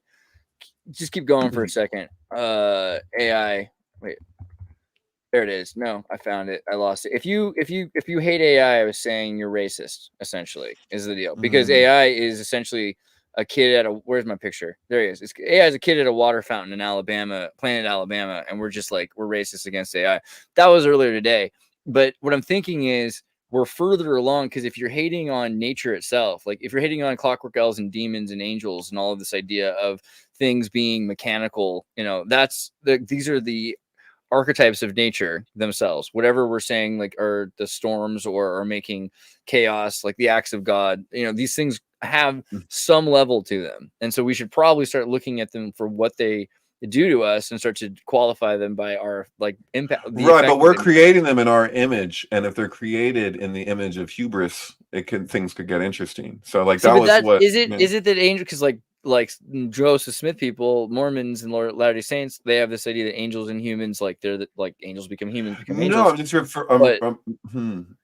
just keep going for a second. AI, wait, there it is. No, I found it. I lost it. If you hate AI, I was saying you're racist, essentially, is the deal. Because AI is essentially a kid at a, where's my picture? There he is. AI is a kid at a water fountain in Alabama, Planet Alabama, and we're just like, we're racist against AI. That was earlier today. But what I'm thinking is we're further along, because if you're hating on nature itself, like if you're hating on clockwork elves and demons and angels and all of this idea of things being mechanical, you know, these are the archetypes of nature themselves. Whatever we're saying, like, are the storms or are making chaos, like the acts of God, you know, these things have some level to them. And so we should probably start looking at them for what they do to us and start to qualify them by our like impact.
Right, but we're creating them in our image, and if they're created in the image of hubris, things could get interesting. So like
is it that angel, because like Joseph Smith people, Mormons and Latter-day Saints, they have this idea that angels and humans, like like angels become humans, become angels.
No, I'm just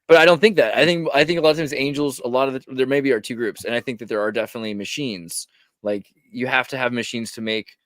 but I don't think that. I think a lot of times angels, there maybe are 2 groups, and I think that there are definitely machines. Like you have to have machines to make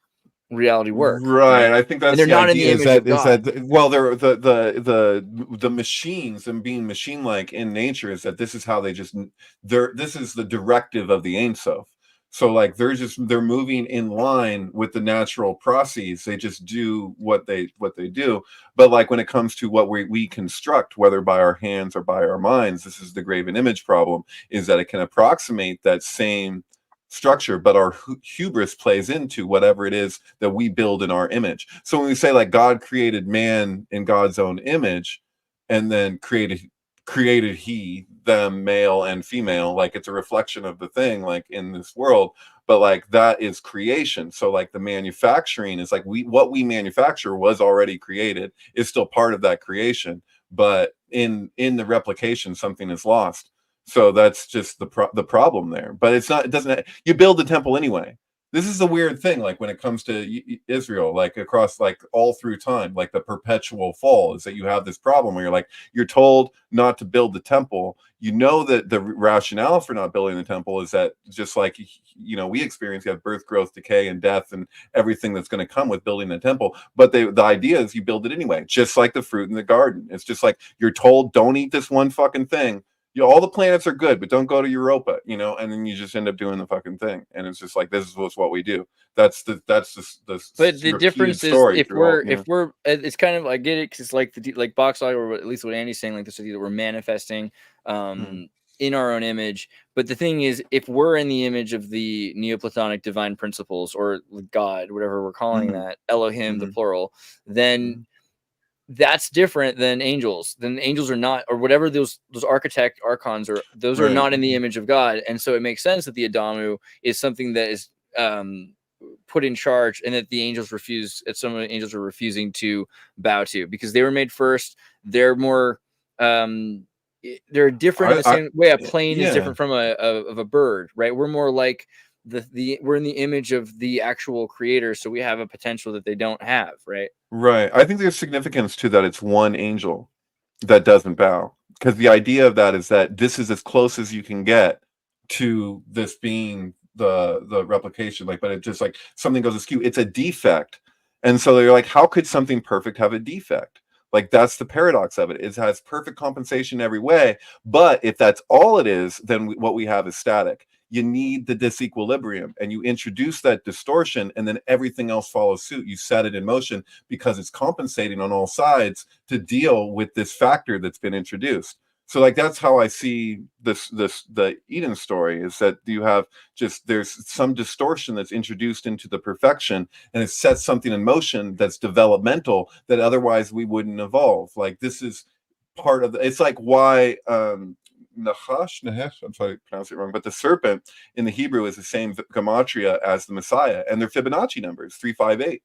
reality work,
right? I think that's the idea, is that well, they're the machines and being machine-like in nature is that this is how this is the directive of the Ein Sof. So like they're moving in line with the natural processes. They just do what they do. But like when it comes to what we construct, whether by our hands or by our minds, this is the graven image problem, is that it can approximate that same structure, but our hubris plays into whatever it is that we build in our image. So when we say like God created man in God's own image, and then created he, them, male and female, like it's a reflection of the thing, like in this world, but like that is creation. So like the manufacturing is like what we manufacture was already created, is still part of that creation, but in the replication something is lost. So that's just the problem there. But it doesn't, you build the temple anyway. This is the weird thing, like when it comes to Israel, like across like all through time, like the perpetual fall is that you have this problem where you're told not to build the temple. You know that the rationale for not building the temple is that just like we experience, you have birth, growth, decay, and death, and everything that's going to come with building the temple. But the idea is you build it anyway, just like the fruit in the garden. It's just like you're told, don't eat this one fucking thing. All the planets are good, but don't go to Europa, and then you just end up doing the fucking thing. And it's just like, this is what we do. That's the
but the difference is if we're it's kind of, I get it, because like Box Saga, or at least what Andy's saying, like this idea that we're manifesting in our own image. But the thing is, if we're in the image of the Neoplatonic divine principles, or God, whatever we're calling that, Elohim, the plural, then that's different than angels. Then angels are not, or whatever those archons are, those are not in the image of God. And so it makes sense that the Adamu is something that is put in charge, and that the angels some of the angels are refusing to bow to, because they were made first. They're more they're different in the same way a plane is different from a bird, right? We're more like we're in the image of the actual creator, so we have a potential that they don't have, right?
Right. I think there's significance to that. It's one angel that doesn't bow, because the idea of that is that this is as close as you can get to this being the replication, but it just like something goes askew. It's a defect. And so they're like, how could something perfect have a defect? Like, that's the paradox of it. It has perfect compensation every way. But if that's all it is, then what we have is static. You need the disequilibrium, and you introduce that distortion, and then everything else follows suit. You set it in motion because it's compensating on all sides to deal with this factor that's been introduced. So that's how I see the Eden story, is that you have there's some distortion that's introduced into the perfection, and it sets something in motion that's developmental that otherwise we wouldn't evolve. Like, this is part of it's like why Nahash, I'm sorry to pronounce it wrong, but the serpent in the Hebrew is the same gematria as the Messiah, and their Fibonacci numbers 358.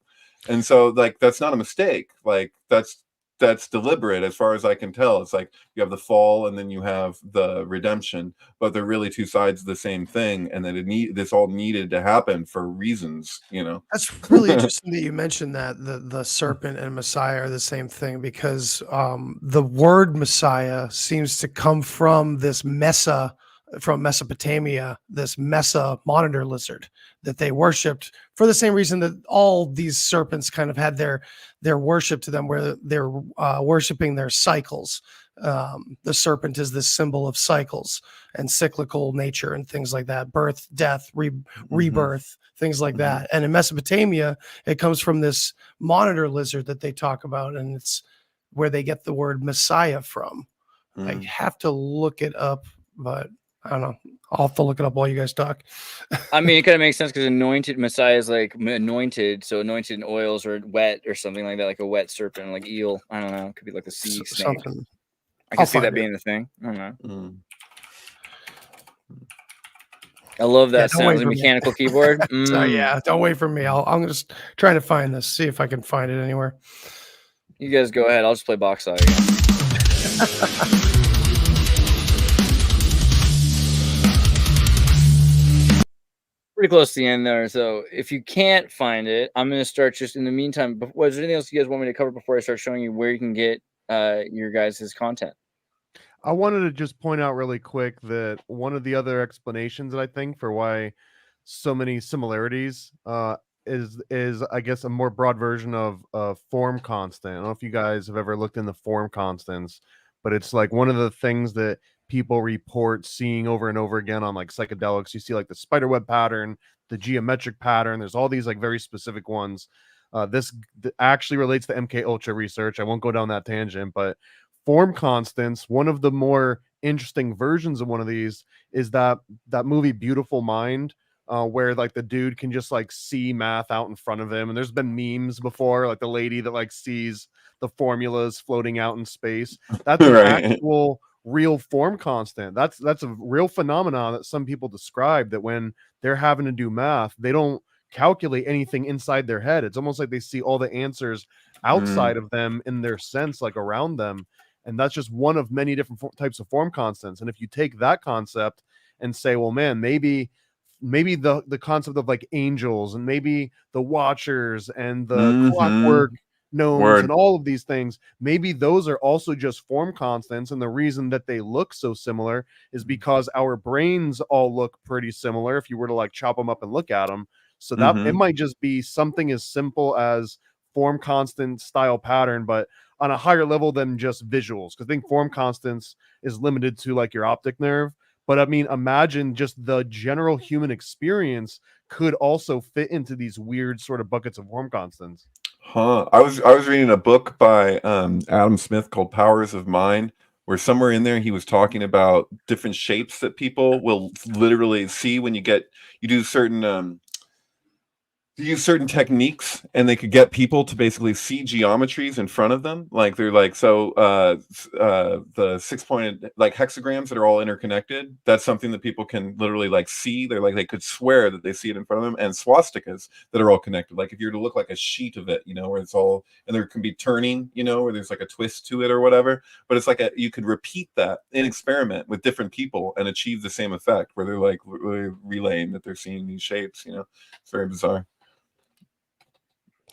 And so that's not a mistake. That's deliberate, as far as I can tell. It's like you have the fall and then you have the redemption, but they're really two sides of the same thing, and that this all needed to happen for reasons,
That's really interesting that you mentioned that the serpent and Messiah are the same thing, because the word Messiah seems to come from from Mesopotamia, this Mesa monitor lizard that they worshipped for the same reason that all these serpents kind of had their worship to them, where they're worshiping their cycles. The serpent is this symbol of cycles and cyclical nature and things like that, birth, death, rebirth, things like that. And in Mesopotamia, it comes from this monitor lizard that they talk about, and it's where they get the word Messiah from. I have to look it up, but I don't know. I'll have to look it up while you guys talk.
I mean, it kind of makes sense, because anointed Messiah is like anointed, so anointed in oils or wet or something like that, like a wet serpent, like eel. I don't know. It could be like a sea snake.
Something.
I can see that being the thing. I don't know. I love that sound. The mechanical keyboard.
So, yeah, don't wait for me. I'm just trying to find this, see if I can find it anywhere.
You guys go ahead. I'll just play Box Saga again. Pretty close to the end there. So if you can't find it, I'm going to start just in the meantime. Was there anything else you guys want me to cover before I start showing you where you can get your guys' content?
I wanted to just point out really quick that one of the other explanations that I think for why so many similarities is I guess a more broad version of form constant. I don't know if you guys have ever looked into form constants, but it's like one of the things that people report seeing over and over again on like psychedelics. You see like the spiderweb pattern, the geometric pattern. There's all these like very specific ones. This actually relates to MK Ultra research. I won't go down that tangent, but form constants, one of the more interesting versions of one of these is that movie Beautiful Mind, where like the dude can just like see math out in front of him. And there's been memes before, like the lady that like sees the formulas floating out in space. That's an actual real form constant. That's a real phenomenon that some people describe, that when they're having to do math, they don't calculate anything inside their head. It's almost like they see all the answers outside of them in their sense, like around them. And that's just one of many different types of form constants. And if you take that concept and say, well, man, maybe maybe the concept of like angels and maybe the watchers and the
Mhm.
clockwork gnomes
Word.
and all of these things, maybe those are also just form constants, and the reason that they look so similar is because our brains all look pretty similar if you were to like chop them up and look at them. So that it
Mhm.
might just be something as simple as form constant style pattern, but on a higher level than just visuals, because I think form constants is limited to like your optic nerve. But I mean, imagine just the general human experience could also fit into these weird sort of buckets of form constants.
Huh. I was reading a book by Adam Smith called Powers of Mind, where somewhere in there he was talking about different shapes that people will literally see when you do certain use certain techniques, and they could get people to basically see geometries in front of them, like they're like the 6-pointed like hexagrams that are all interconnected. That's something that people can literally like see. They're like, they could swear that they see it in front of them. And swastikas that are all connected, like if you were to look like a sheet of it, where it's all, and there can be turning, where there's like a twist to it or whatever, but it's like you could repeat that in experiment with different people and achieve the same effect, where they're like relaying that they're seeing these shapes. It's very bizarre.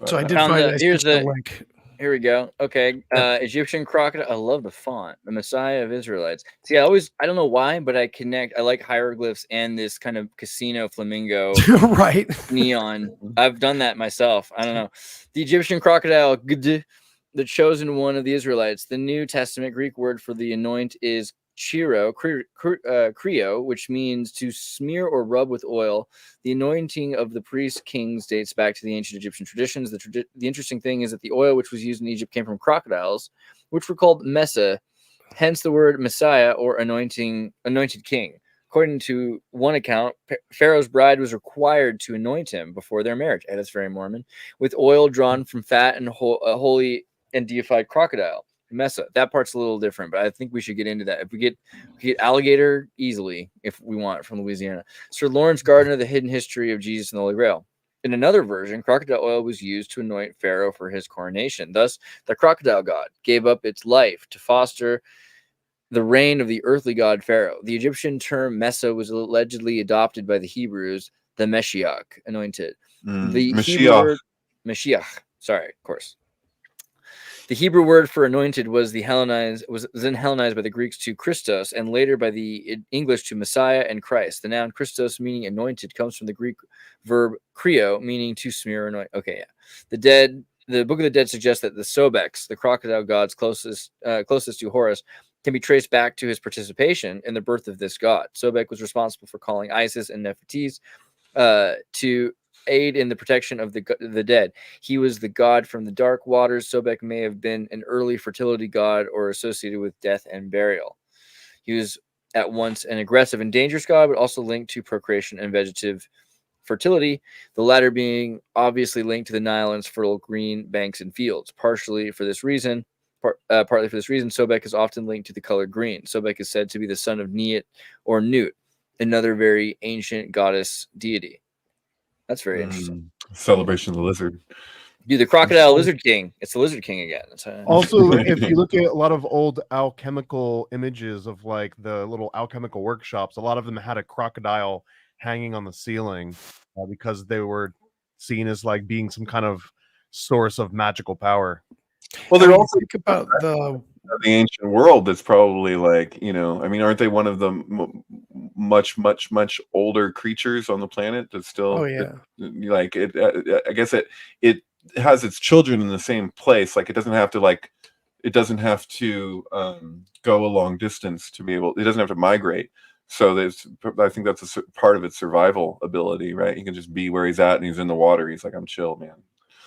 So I did find
the here's the
link.
Here we go. Okay, Egyptian crocodile. I love the font. The Messiah of Israelites. See, I don't know why, but I like hieroglyphs and this kind of casino flamingo
right
neon. I've done that myself. I don't know. The Egyptian crocodile, the chosen one of the Israelites. The New Testament Greek word for the anoint is creo, which means to smear or rub with oil. The anointing of the priest kings dates back to the ancient Egyptian traditions. The interesting thing is that the oil which was used in Egypt came from crocodiles, which were called mesa, hence the word Messiah or anointed king. According to one account, Pharaoh's bride was required to anoint him before their marriage. That's very Mormon, with oil drawn from fat and holy and deified crocodile. Mesa. That part's a little different, but I think we should get into that. If we get alligator easily, if we want, from Louisiana. Sir Lawrence Gardner, The Hidden History of Jesus and the Holy Grail. In another version, crocodile oil was used to anoint Pharaoh for his coronation. Thus, the crocodile god gave up its life to foster the reign of the earthly god Pharaoh. The Egyptian term Mesa was allegedly adopted by the Hebrews, the Meshiach, anointed. The Hebrew word Mashiach. Sorry, of course. The Hebrew word for anointed was then Hellenized by the Greeks to Christos, and later by the English to Messiah and Christ. The noun Christos, meaning anointed, comes from the Greek verb kreo, meaning to smear or anoint. Okay, yeah. The Book of the Dead suggests that the Sobex, the crocodile gods closest to Horus, can be traced back to his participation in the birth of this god. Sobek was responsible for calling Isis and Nefertiti to aid in the protection of the dead. He was the god from the dark waters. Sobek may have been an early fertility god or associated with death and burial. He was at once an aggressive and dangerous god, but also linked to procreation and vegetative fertility, the latter being obviously linked to the Nile and its fertile green banks and fields. Partly for this reason, Sobek is often linked to the color green. Sobek is said to be the son of Neat or Nut, another very ancient goddess deity. That's very interesting.
Celebration of the lizard.
Dude, the crocodile lizard king. It's the lizard king again.
Also, if you look at a lot of old alchemical images of like the little alchemical workshops, a lot of them had a crocodile hanging on the ceiling because they were seen as like being some kind of source of magical power.
Well, they're also
think about the
ancient world. That's probably like, I mean, aren't they one of the much older creatures on the planet that's still?
Oh yeah.
Like it. I guess it has its children in the same place. Like it doesn't have to go a long distance to be able. It doesn't have to migrate. So I think that's a part of its survival ability, right? He can just be where he's at, and he's in the water. He's like, I'm chill, man.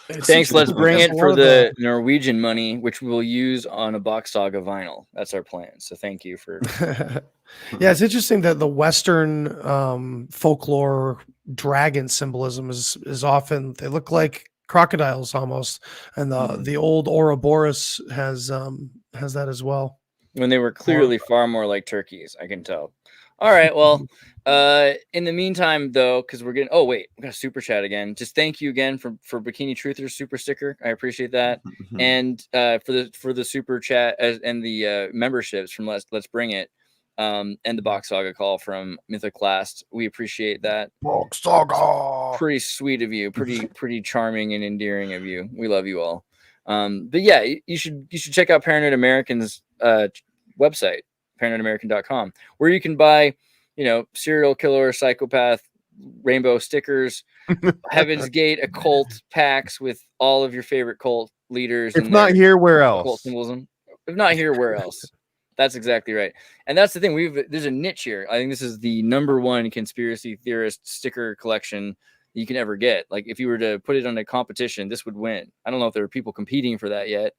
Thanks. Let's bring it for the Norwegian money, which we will use on a Box Saga vinyl. That's our plan. So thank you for.
Yeah, it's interesting that the Western folklore dragon symbolism is often, they look like crocodiles almost, and the old Ouroboros has that as well.
When they were clearly far more like turkeys, I can tell. All right, well, in the meantime, though, because we're getting, we got a super chat again. Just thank you again for Bikini Truthers super sticker. I appreciate that, and for the super chat and the memberships from Let's Bring It. and the Box Saga call from Mythoclast. We appreciate that.
Box Saga.
Pretty sweet of you. Pretty charming and endearing of you. We love you all. But yeah, you should check out Paranoid American's website, paranoidamerican.com, where you can buy, serial killer, psychopath, rainbow stickers, Heaven's Gate occult packs with all of your favorite cult leaders.
If not here, where else?
Cult symbolism. If not here, where else? That's exactly right. And that's the thing. There's a niche here. I think this is the #1 conspiracy theorist sticker collection you can ever get. Like, if you were to put it on a competition, this would win. I don't know if there are people competing for that yet,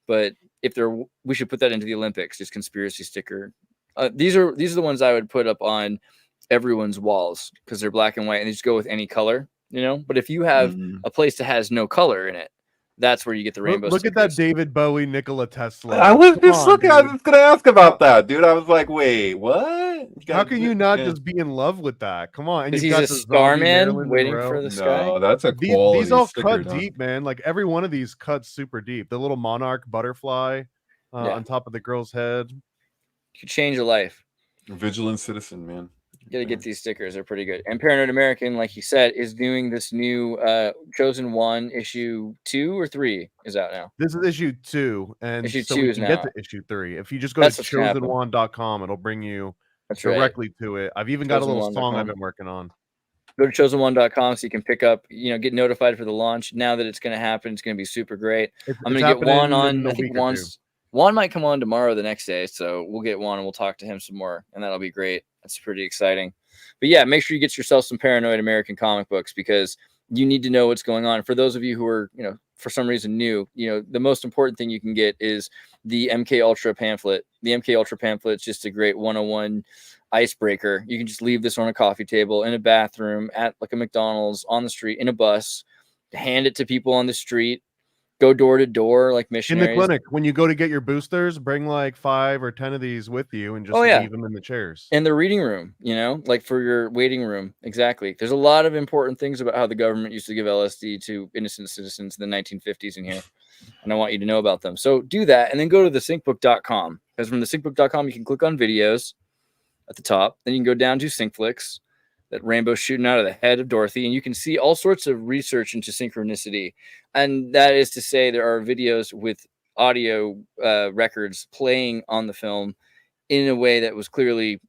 but if we should put that into the Olympics. Just conspiracy sticker. These are the ones I would put up on everyone's walls because they're black and white and they just go with any color, But if you have a place that has no color in it, that's where you get the rainbow.
Look at that David Bowie, Nikola Tesla.
I was just looking. I was gonna ask about that, dude. I was like, wait, what?
How can you not just be in love with that? Come on. And
he's a starman waiting for the sky.
No, that's a quality.
These all cut deep, man. Like every one of these cuts super deep. The little monarch butterfly on top of the girl's head.
You could change your life.
Vigilant citizen, man.
You gotta get these stickers. They're pretty good. And Paranoid American, like you said, is doing this new Chosen One issue 2 or 3 is out now.
This is issue 2, and
issue
so
2
we
is
can
now.
get to issue 3. If you just go to chosen1.com, it'll bring you directly to it. I've even got a little song I've been working on.
Go to chosen1.com so you can pick up, get notified for the launch. Now that it's going to happen, it's going to be super great. I'm going to get Juan on. I think Juan might come on tomorrow, the next day. So we'll get Juan and we'll talk to him some more, and that'll be great. That's pretty exciting. But yeah, make sure you get yourself some Paranoid American comic books because you need to know what's going on. For those of you who are, for some reason new, the most important thing you can get is the MK Ultra pamphlet. The MK Ultra pamphlet is just a great 101 icebreaker. You can just leave this on a coffee table, in a bathroom, at like a McDonald's, on the street, in a bus, hand it to people on the street, go door to door like missionaries.
In the clinic, when you go to get your boosters, bring like 5 or 10 of these with you and just leave them in the chairs.
In the reading room, like for your waiting room. Exactly. There's a lot of important things about how the government used to give LSD to innocent citizens in the 1950s in here. And I want you to know about them. So do that and then go to the syncbook.com, because from the syncbook.com, you can click on videos at the top. Then you can go down to Syncflix, that rainbow shooting out of the head of Dorothy, and you can see all sorts of research into synchronicity. And that is to say, there are videos with audio records playing on the film in a way that was clearly,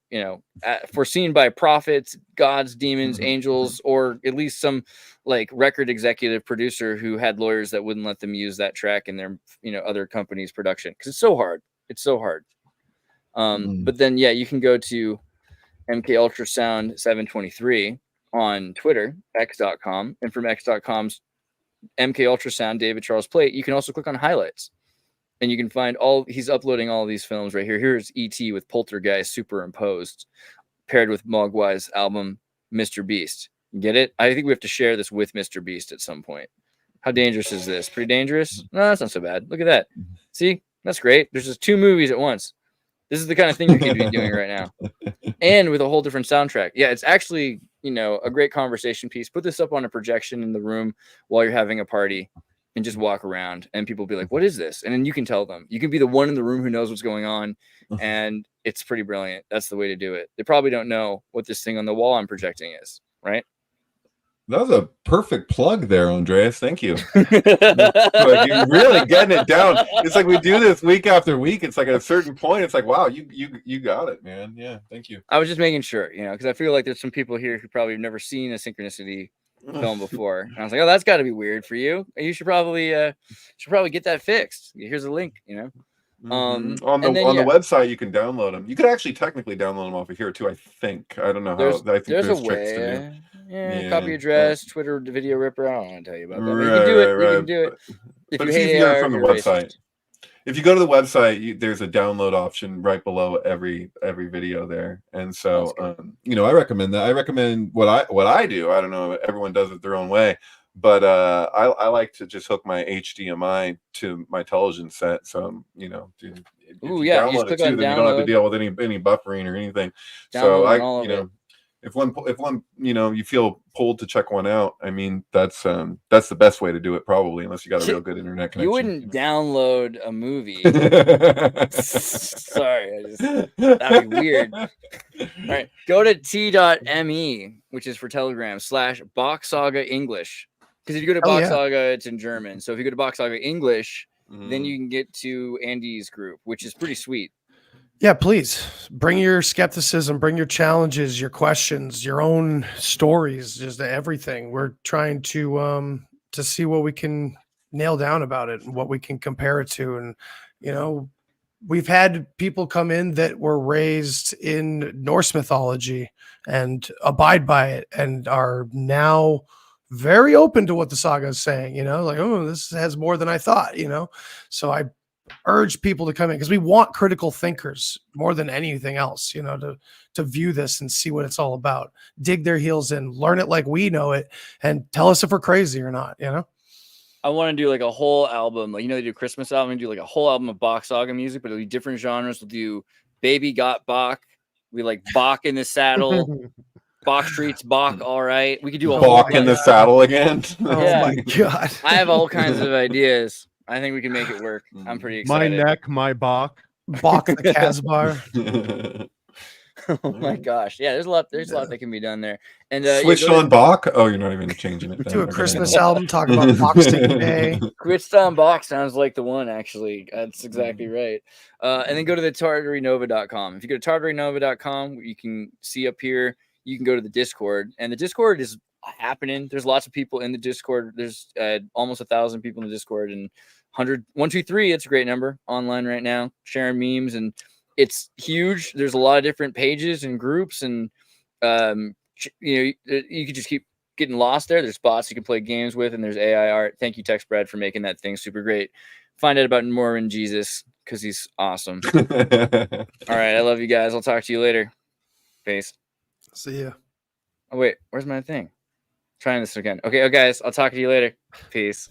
foreseen by prophets, gods, demons, angels, or at least some like record executive producer who had lawyers that wouldn't let them use that track in their, other companies' production. Because it's so hard. It's so hard. But then, you can go to MK Ultrasound 723 on Twitter, x.com, and from x.com's MK Ultrasound David Charles Plate, you can also click on highlights, and you can find he's uploading all of these films right here. Here's E.T. with Poltergeist superimposed, paired with Mogwai's album Mr. Beast. Get it? I think we have to share this with Mr. Beast at some point. How dangerous is this? Pretty dangerous? No, that's not so bad. Look at that. See? That's great. There's just 2 movies at once. This is the kind of thing you could be doing right now. And with a whole different soundtrack. Yeah, it's actually, a great conversation piece. Put this up on a projection in the room while you're having a party and just walk around and people will be like, what is this? And then you can tell them. You can be the one in the room who knows what's going on. And it's pretty brilliant. That's the way to do it. They probably don't know what this thing on the wall I'm projecting is, right?
That was a perfect plug there, Andreas. Thank you. Like, you're really getting it down. It's like we do this week after week. It's like at a certain point, it's like, wow, you got it, man. Yeah, thank you.
I was just making sure, because I feel like there's some people here who probably have never seen a synchronicity film before. And I was like, oh, that's got to be weird for you. You should probably get that fixed. Here's a link,
on the website you can download them. You could actually technically download them off of here too, I think. I don't know how. I think
there's a way. Copy address, Twitter video ripper. I don't want to tell you about that. But you can do it. You can do it.
But it's easier from the website. If you go to the website, there's a download option right below every video there. And so I recommend that. I recommend what I do. I don't know, everyone does it their own way. But I like to just hook my HDMI to my television set. So
you
download it too, then you don't have to deal with any buffering or anything. So if one you feel pulled to check one out, I mean that's the best way to do it probably, unless you got a real good internet connection.
You wouldn't download a movie. Sorry, that'd be weird. All right, go to t.me, which is for Telegram / Box Saga English, because if you go to Box Saga, it's in German. So if you go to Box Saga English, then you can get to Andy's group, which is pretty sweet.
Yeah, please bring your skepticism, bring your challenges, your questions, your own stories, just everything. We're trying to see what we can nail down about it and what we can compare it to. And, we've had people come in that were raised in Norse mythology and abide by it and are now very open to what the saga is saying, like, oh, this has more than I thought, So I urge people to come in because we want critical thinkers more than anything else, to view this and see what it's all about, dig their heels in, learn it like we know it, and tell us if we're crazy or not.
I want to do like a whole album, like they do a Christmas album, and do like a whole album of Box Saga music, but it'll be different genres. We'll do Baby Got Bach, we like Bach in the Saddle, Bach Streets, Bach, all right. We could do a
Bach in the saddle again.
Oh my god!
I have all kinds of ideas. I think we can make it work. I'm pretty excited.
My neck, my Bach.
Bach the Casbah.
Oh my gosh. Yeah, there's a lot that can be done there. And
switched on Bach. Oh, you're not even changing it.
Do a Christmas album, talk about Boxing Day.
Switched on Bach sounds like the one, actually. That's exactly right. And then go to the tartarynova.com. If you go to tartarynova.com, you can see up here, you can go to the Discord, and the Discord is happening. There's lots of people in the Discord. There's almost 1,000 people in the Discord, and 123. It's a great number online right now, sharing memes, and it's huge. There's a lot of different pages and groups, and you could just keep getting lost there. There's bots you can play games with, and there's AI art. Thank you, Tex Brad, for making that thing super great. Find out about more in Jesus because he's awesome. All right, I love you guys. I'll talk to you later. Peace.
See ya.
Oh wait, where's my thing? Trying this again. Okay, guys, I'll talk to you later. Peace.